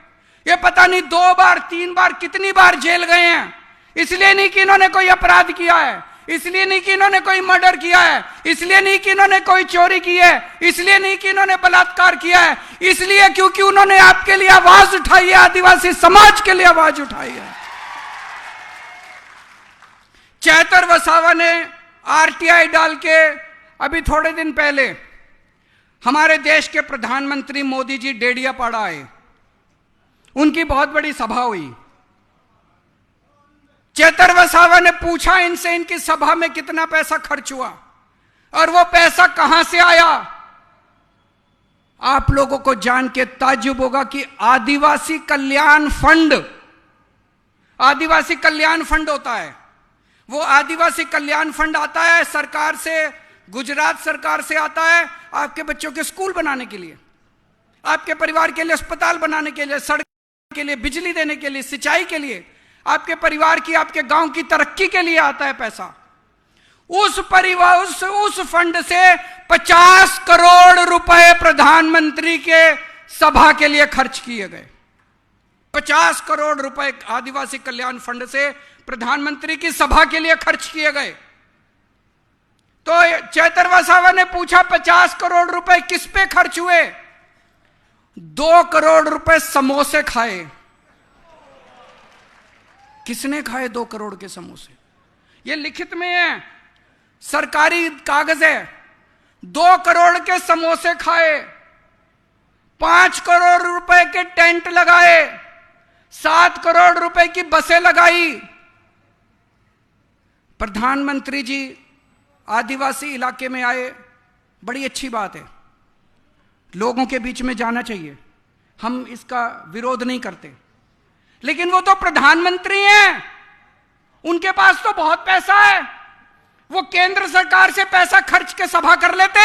ये पता नहीं 2 बार 3 बार कितनी बार जेल गए हैं। इसलिए नहीं कि इन्होंने कोई अपराध किया है, इसलिए नहीं कि इन्होंने कोई मर्डर किया है, इसलिए नहीं कि इन्होंने कोई चोरी की है, इसलिए नहीं कि इन्होंने बलात्कार किया है, इसलिए क्योंकि उन्होंने आपके लिए आवाज उठाई है, आदिवासी समाज के लिए आवाज उठाई है। चैतर वसावा ने आरटीआई डाल के अभी थोड़े दिन पहले हमारे देश के प्रधानमंत्री मोदी जी डेडियापाड़ा आए, उनकी बहुत बड़ी सभा हुई। चैतर वसावा ने पूछा इनसे, इनकी सभा में कितना पैसा खर्च हुआ और वो पैसा कहां से आया? आप लोगों को जान के ताज्जुब होगा कि आदिवासी कल्याण फंड, आदिवासी कल्याण फंड होता है। वो आदिवासी कल्याण फंड आता है सरकार से, गुजरात सरकार से आता है आपके बच्चों के स्कूल बनाने के लिए, आपके परिवार के लिए अस्पताल बनाने के लिए, सड़क के लिए, बिजली देने के लिए, सिंचाई के लिए, आपके परिवार की, आपके गांव की तरक्की के लिए आता है पैसा। उस परिवार उस फंड से 50 करोड़ रुपए प्रधानमंत्री के सभा के लिए खर्च किए गए। 50 करोड़ रुपए आदिवासी कल्याण फंड से प्रधानमंत्री की सभा के लिए खर्च किए गए। तो चैतर वसावा ने पूछा 50 करोड़ रुपए किस पे खर्च हुए? 2 करोड़ रुपए समोसे खाए। किसने खाए 2 करोड़ के समोसे? ये लिखित में है, सरकारी कागज है। 2 करोड़ के समोसे खाए, 5 करोड़ रुपए के टेंट लगाए, 7 करोड़ रुपए की बसें लगाई। प्रधानमंत्री जी आदिवासी इलाके में आए, बड़ी अच्छी बात है, लोगों के बीच में जाना चाहिए, हम इसका विरोध नहीं करते। लेकिन वो तो प्रधानमंत्री हैं, उनके पास तो बहुत पैसा है, वो केंद्र सरकार से पैसा खर्च के सभा कर लेते।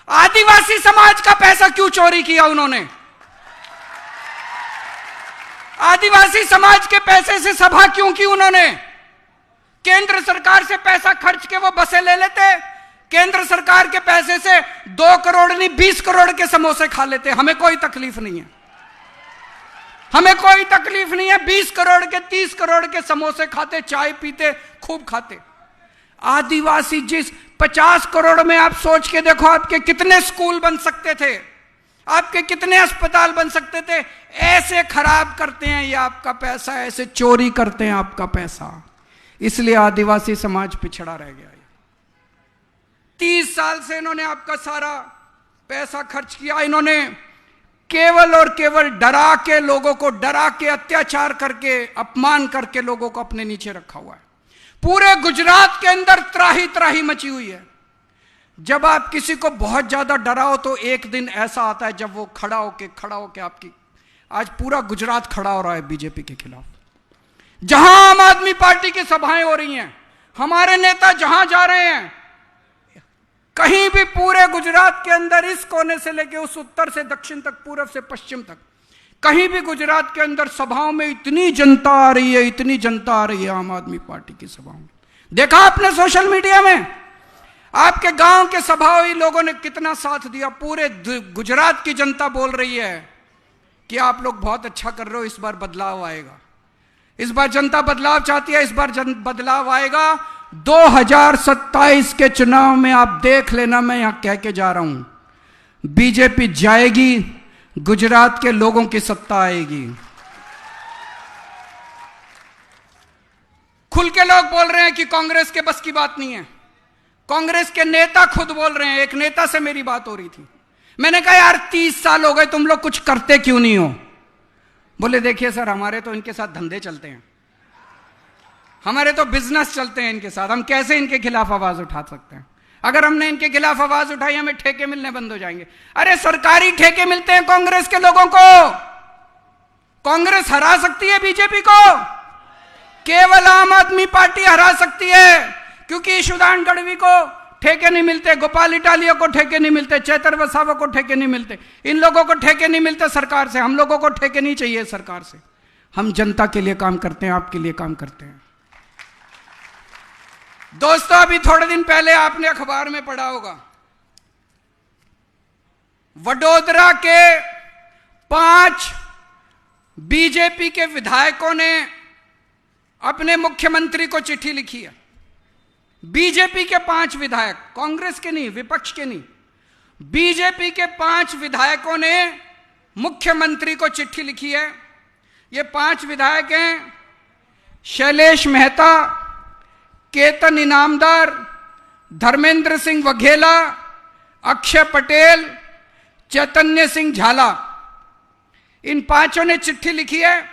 आदिवासी समाज का पैसा क्यों चोरी किया उन्होंने? आदिवासी समाज के पैसे से सभा क्यों की उन्होंने? केंद्र सरकार से पैसा खर्च के वो बसें ले लेते, केंद्र सरकार के पैसे से 2 करोड़ नहीं 20 करोड़ के समोसे खा लेते। हमें कोई तकलीफ नहीं है, हमें कोई तकलीफ नहीं है। 20 करोड़ के 30 करोड़ के समोसे खाते, चाय पीते, खूब खाते। आदिवासी जिस 50 करोड़ में आप सोच के देखो आपके कितने स्कूल बन सकते थे, आपके कितने अस्पताल बन सकते थे। ऐसे खराब करते हैं ये आपका पैसा, ऐसे चोरी करते हैं आपका पैसा। इसलिए आदिवासी समाज पिछड़ा रह गया। 30 साल से इन्होंने आपका सारा पैसा खर्च किया। इन्होंने केवल और केवल डरा के, लोगों को डरा के, अत्याचार करके, अपमान करके लोगों को अपने नीचे रखा हुआ है। पूरे गुजरात के अंदर त्राही त्राही मची हुई है। जब आप किसी को बहुत ज्यादा डराओ तो एक दिन ऐसा आता है जब वो खड़ा होके आपकी, आज पूरा गुजरात खड़ा हो रहा है बीजेपी के खिलाफ। जहां आम आदमी पार्टी की सभाएं हो रही हैं, हमारे नेता जहां जा रहे हैं, कहीं भी पूरे गुजरात के अंदर इस कोने से लेके उस उत्तर से दक्षिण तक, पूरब से पश्चिम तक, कहीं भी गुजरात के अंदर सभाओं में इतनी जनता आ रही है, इतनी जनता आ रही है आम आदमी पार्टी की सभाओं में। देखा आपने सोशल मीडिया में, आपके गांव के सभाओं लोगों ने कितना साथ दिया। पूरे गुजरात की जनता बोल रही है कि आप लोग बहुत अच्छा कर रहे हो, इस बार बदलाव आएगा। इस बार जनता बदलाव चाहती है, इस बार बदलाव आएगा। 2027 के चुनाव में आप देख लेना, मैं यहां कह के जा रहा हूं, बीजेपी जाएगी, गुजरात के लोगों की सत्ता आएगी। खुल के लोग बोल रहे हैं कि कांग्रेस के बस की बात नहीं है। कांग्रेस के नेता खुद बोल रहे हैं। एक नेता से मेरी बात हो रही थी, मैंने कहा यार 30 साल हो गए, तुम लोग कुछ करते क्यों नहीं हो? बोले देखिए सर, हमारे तो इनके साथ धंधे चलते हैं, हमारे तो बिजनेस चलते हैं इनके साथ, हम कैसे इनके खिलाफ आवाज उठा सकते हैं? अगर हमने इनके खिलाफ आवाज उठाई हमें ठेके मिलने बंद हो जाएंगे। अरे सरकारी ठेके मिलते हैं कांग्रेस के लोगों को। कांग्रेस हरा सकती है बीजेपी को, केवल आम आदमी पार्टी हरा सकती है, क्योंकि ईशुदान गढ़वी को ठेके नहीं मिलते, गोपाल इटालिया को ठेके नहीं मिलते, चैतर वसावा को ठेके नहीं मिलते, इन लोगों को ठेके नहीं मिलते सरकार से। हम लोगों को ठेके नहीं चाहिए सरकार से। हम जनता के लिए काम करते हैं, आपके लिए काम करते हैं। दोस्तों, अभी थोड़े दिन पहले आपने अखबार में पढ़ा होगा, वडोदरा के 5 बीजेपी के विधायकों ने अपने मुख्यमंत्री को चिट्ठी लिखी है। बीजेपी के 5 विधायक, कांग्रेस के नहीं, विपक्ष के नहीं, बीजेपी के 5 विधायकों ने मुख्यमंत्री को चिट्ठी लिखी है। ये 5 विधायक हैं शैलेश मेहता, केतन इनामदार, धर्मेंद्र सिंह वघेला, अक्षय पटेल, चैतन्य सिंह झाला। इन 5 ने चिट्ठी लिखी है।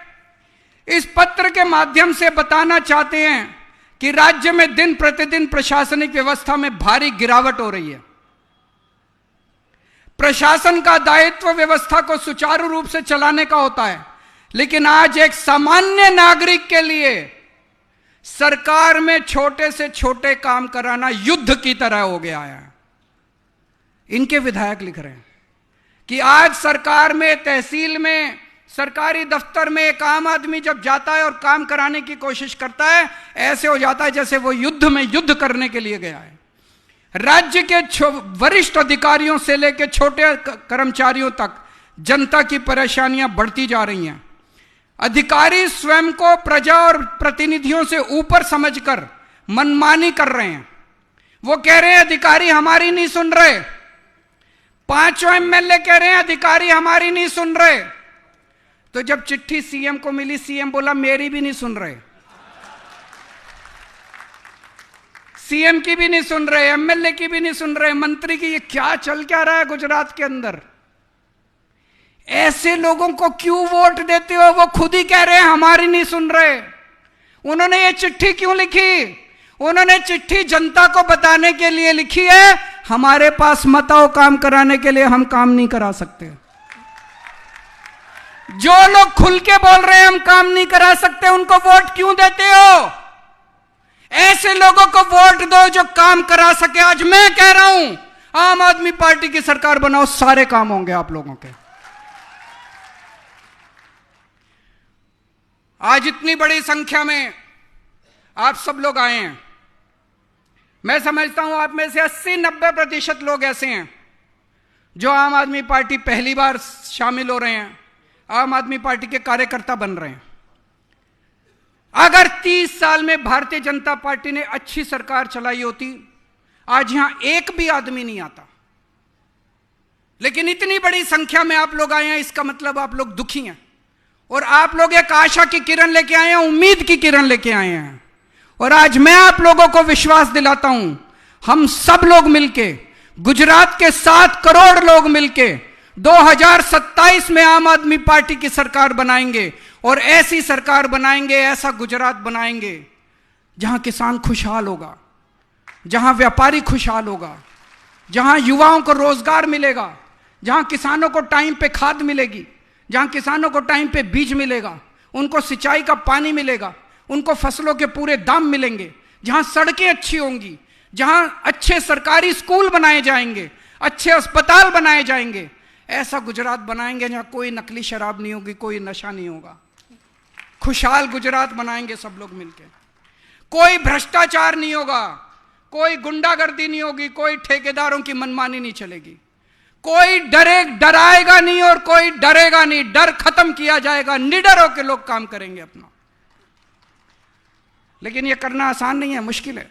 इस पत्र के माध्यम से बताना चाहते हैं कि राज्य में दिन प्रतिदिन प्रशासनिक व्यवस्था में भारी गिरावट हो रही है। प्रशासन का दायित्व व्यवस्था को सुचारू रूप से चलाने का होता है, लेकिन आज एक सामान्य नागरिक के लिए सरकार में छोटे से छोटे काम कराना युद्ध की तरह हो गया है। इनके विधायक लिख रहे हैं कि आज सरकार में, तहसील में, सरकारी दफ्तर में एक आम आदमी जब जाता है और काम कराने की कोशिश करता है, ऐसे हो जाता है जैसे वो युद्ध में युद्ध करने के लिए गया है। राज्य के वरिष्ठ अधिकारियों से लेकर छोटे कर्मचारियों तक जनता की परेशानियां बढ़ती जा रही हैं। अधिकारी स्वयं को प्रजा और प्रतिनिधियों से ऊपर समझकर मनमानी कर रहे हैं। वो कह रहे हैं अधिकारी हमारी नहीं सुन रहे। 5 एमएलए कह रहे हैं अधिकारी हमारी नहीं सुन रहे। तो जब चिट्ठी सीएम को मिली, सीएम बोला मेरी भी नहीं सुन रहे, सीएम की भी नहीं सुन रहे, एमएलए की भी नहीं सुन रहे, मंत्री की। ये क्या चल क्या रहा है गुजरात के अंदर? ऐसे लोगों को क्यों वोट देते हो? वो खुद ही कह रहे हैं हमारी नहीं सुन रहे। उन्होंने ये चिट्ठी क्यों लिखी? उन्होंने चिट्ठी जनता को बताने के लिए लिखी है, हमारे पास मत आओ काम कराने के लिए, हम काम नहीं करा सकते। जो लोग खुल के बोल रहे हैं हम काम नहीं करा सकते, उनको वोट क्यों देते हो? ऐसे लोगों को वोट दो जो काम करा सके। आज मैं कह रहा हूं, आम आदमी पार्टी की सरकार बनाओ, सारे काम होंगे आप लोगों के। आज इतनी बड़ी संख्या में आप सब लोग आए हैं। मैं समझता हूं आप में से 80-90% लोग ऐसे हैं जो आम आदमी पार्टी पहली बार शामिल हो रहे हैं, आम आदमी पार्टी के कार्यकर्ता बन रहे हैं। अगर 30 साल में भारतीय जनता पार्टी ने अच्छी सरकार चलाई होती, आज यहां एक भी आदमी नहीं आता। लेकिन इतनी बड़ी संख्या में आप लोग आए हैं, इसका मतलब आप लोग दुखी हैं और आप लोग एक आशा की किरण लेके आए हैं, उम्मीद की किरण लेके आए हैं। और आज मैं आप लोगों को विश्वास दिलाता हूं, हम सब लोग मिलके, गुजरात के 7 करोड़ लोग मिलके 2027 में आम आदमी पार्टी की सरकार बनाएंगे और ऐसी सरकार बनाएंगे, ऐसा गुजरात बनाएंगे जहां किसान खुशहाल होगा, जहां व्यापारी खुशहाल होगा, जहां युवाओं को रोजगार मिलेगा, जहां किसानों को टाइम पे खाद मिलेगी, जहां किसानों को टाइम पे बीज मिलेगा, उनको सिंचाई का पानी मिलेगा, उनको फसलों के पूरे दाम मिलेंगे, जहां सड़कें अच्छी होंगी, जहां अच्छे सरकारी स्कूल बनाए जाएंगे, अच्छे अस्पताल बनाए जाएंगे। ऐसा गुजरात बनाएंगे जहां कोई नकली शराब नहीं होगी, कोई नशा नहीं होगा। खुशहाल गुजरात बनाएंगे सब लोग मिलकर। कोई भ्रष्टाचार नहीं होगा, कोई गुंडागर्दी नहीं होगी, कोई ठेकेदारों की मनमानी नहीं चलेगी, कोई डराएगा नहीं और कोई डरेगा नहीं। डर खत्म किया जाएगा, निडर होकर लोग काम करेंगे अपना। लेकिन यह करना आसान नहीं है, मुश्किल है।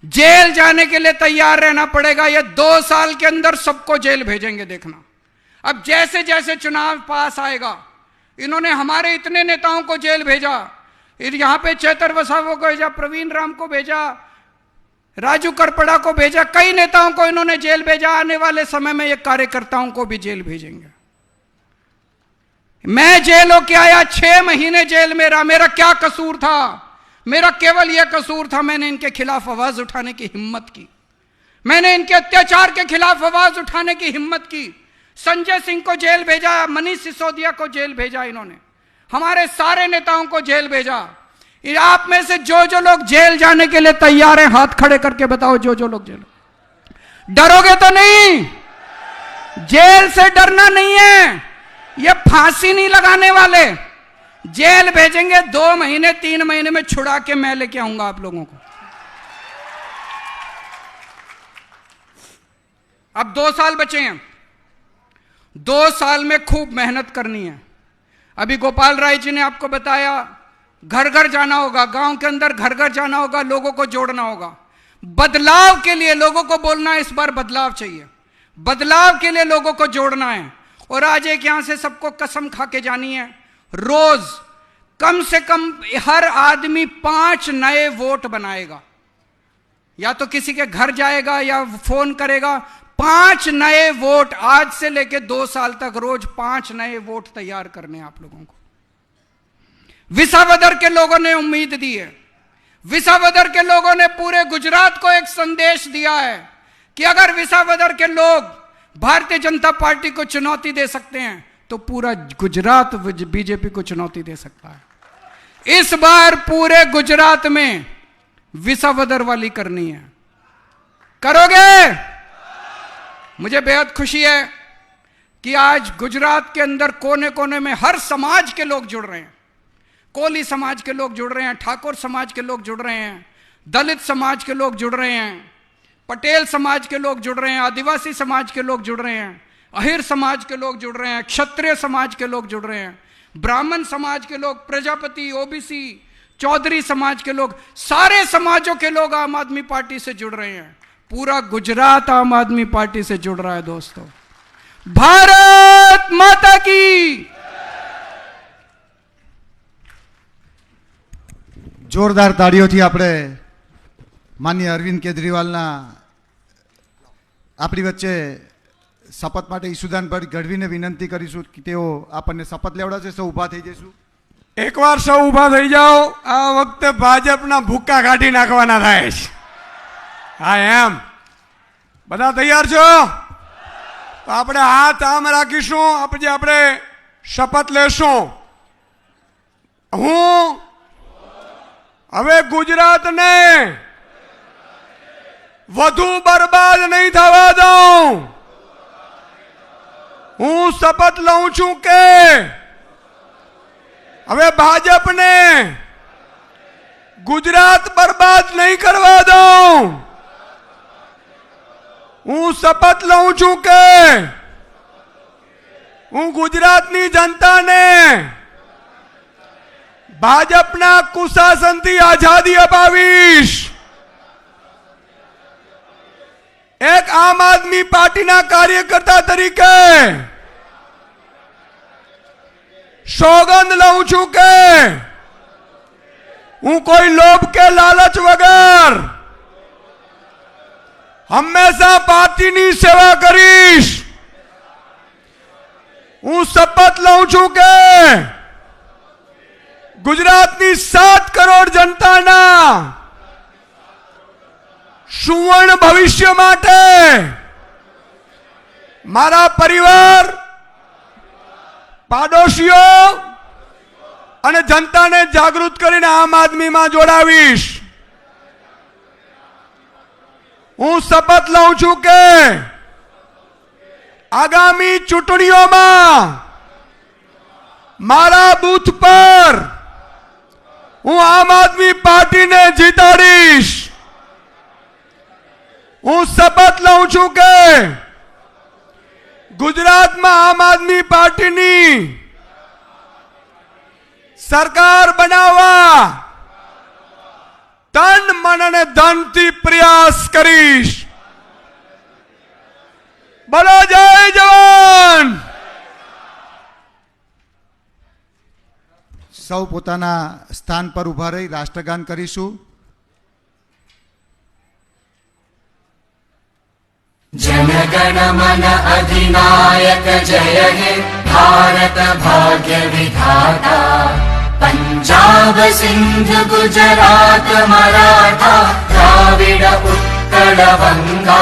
जेल जाने के लिए तैयार रहना पड़ेगा। ये 2 साल के अंदर सबको जेल भेजेंगे, देखना। अब जैसे जैसे चुनाव पास आएगा, इन्होंने हमारे इतने नेताओं को जेल भेजा, यहां पे चेतर वसावा को भेजा, प्रवीण राम को भेजा, राजू करपड़ा को भेजा, कई नेताओं को इन्होंने जेल भेजा। आने वाले समय में ये कार्यकर्ताओं को भी जेल भेजेंगे। मैं जेल होके आया, 6 महीने जेल में रहा। मेरा क्या कसूर था? मेरा केवल यह कसूर था, मैंने इनके खिलाफ आवाज उठाने की हिम्मत की, मैंने इनके अत्याचार के खिलाफ आवाज उठाने की हिम्मत की। संजय सिंह को जेल भेजा, मनीष सिसोदिया को जेल भेजा, इन्होंने हमारे सारे नेताओं को जेल भेजा। आप में से जो जो लोग जेल जाने के लिए तैयार हैं, हाथ खड़े करके बताओ। जो लोग जेल, डरोगे तो नहीं? जेल से डरना नहीं है, ये फांसी नहीं लगाने वाले। जेल भेजेंगे, 2 महीने 3 महीने में छुड़ा के मैं लेके आऊंगा आप लोगों को। अब 2 साल बचे हैं, 2 साल में खूब मेहनत करनी है। अभी गोपाल राय जी ने आपको बताया, घर घर जाना होगा, गांव के अंदर घर घर जाना होगा, लोगों को जोड़ना होगा। बदलाव के लिए लोगों को बोलना है, इस बार बदलाव चाहिए। बदलाव के लिए लोगों को जोड़ना है। और आज एक यहां से सबको कसम खा के जानी है, रोज कम से कम हर आदमी 5 नए वोट बनाएगा। या तो किसी के घर जाएगा या फोन करेगा। 5 नए वोट, आज से लेके 2 साल तक रोज 5 नए वोट तैयार करने हैं आप लोगों को। विसावदर के लोगों ने उम्मीद दी है, विसावदर के लोगों ने पूरे गुजरात को एक संदेश दिया है कि अगर विसावदर के लोग भारतीय जनता पार्टी को चुनौती दे सकते हैं तो पूरा गुजरात बीजेपी को चुनौती दे सकता है। इस बार पूरे गुजरात में विसावदर वाली करनी है। करोगे? मुझे बेहद खुशी है कि आज गुजरात के अंदर कोने कोने में हर समाज के लोग जुड़ रहे हैं। कोली समाज के लोग जुड़ रहे हैं, ठाकुर समाज के लोग जुड़ रहे हैं, दलित समाज के लोग जुड़ रहे हैं, पटेल समाज के लोग जुड़ रहे हैं, आदिवासी समाज के लोग जुड़ रहे हैं, अहिर समाज के लोग जुड़ रहे हैं, क्षत्रिय समाज के लोग जुड़ रहे हैं, ब्राह्मण समाज के लोग, प्रजापति, ओबीसी, चौधरी समाज के लोग, सारे समाजों के लोग आम आदमी पार्टी से जुड़ रहे हैं। पूरा गुजरात आम आदमी पार्टी से जुड़ रहा है। दोस्तों, भारत माता की જોરદાર તાળીઓથી આપણે માનનીય અરવિંદ કેજરીવાલના આપણી વચ્ચે શપથ માટે ઈશુદાનભાઈ ગઢવીને વિનંતી કરીશું કે તેઓ આપણને શપથ લેવડાવશે। સૌ ઊભા થઈ જઈશું। એકવાર સૌ ઊભા થઈ જાઓ। આ વખતે ભાજપના ભૂક્કા કાઢી નાખવાના થાય છે। હા, એમ બધા તૈયાર છો? તો આપણે હાથ આમ રાખીશું, આપણે શપથ લેશું। હું હવે ગુજરાતને વધુ બરબાદ નહીં થવા દઉં. હું શપથ લઉં છું કે હવે ભાજપને ગુજરાત બરબાદ નહીં કરવા દઉં. હું શપથ લઉં છું કે હું ગુજરાતની જનતાને ભાજપના કુશાસનથી આઝાદી અપાવીશ. એક આમ આદમી પાર્ટીના કાર્યકર્તા તરીકે સોગંદ લઉં છું કે હું કોઈ લોભ કે લાલચ વગર હંમેશા પાર્ટીની સેવા કરીશ. હું શપથ લઉં છું કે ગુજરાતની 7 કરોડ જનતાના સુવર્ણ ભવિષ્ય માટે મારા પરિવાર, પાડોશીઓ અને જનતાને જાગૃત કરીને આમ આદમીમાં જોડાવીશ. હું શપથ લઉં છું કે આગામી ચૂંટણીઓમાં મારા બૂથ પર હું આમ આદમી પાર્ટીને જીતાડીશ. હું શપથ લઉં છું કે ગુજરાતમાં આમ આદમી પાર્ટીની સરકાર બનાવવા તન મન અને ધનથી પ્રયાસ કરીશ. બોલો જય જવાન. સૌ પોતાના સ્થાન પર ઊભા રહી રાષ્ટ્રગાન કરીશું. जनगण मन अधिनायक जय हे भारत भाग्य विधाता. पंजाब सिंध गुजरात मराठा द्राविड उत्कल बंगा.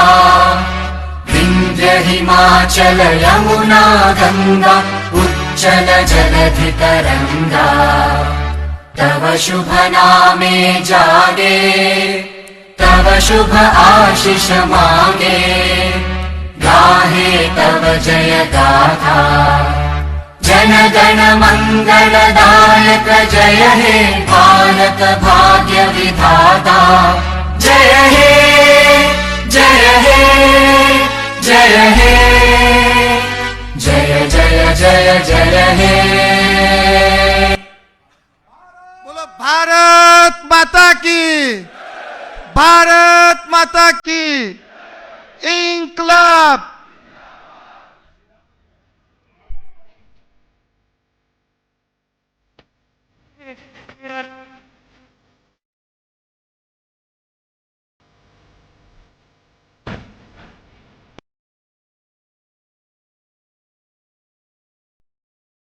विंध्य हिमाचल यमुना गंगा उच्चल जलधि तरंगा. तव शुभ नामे जागे तव शुभ आशीष मांगे. गाहे तव जय गाथा. जन गण मंगलदायक जय हे भारत भाग्य विधाता. जय हे जय हे जय हे जय जय जय जय हे. બોલો ભારત માતા કી, ભારત માતા की. इंकलाब.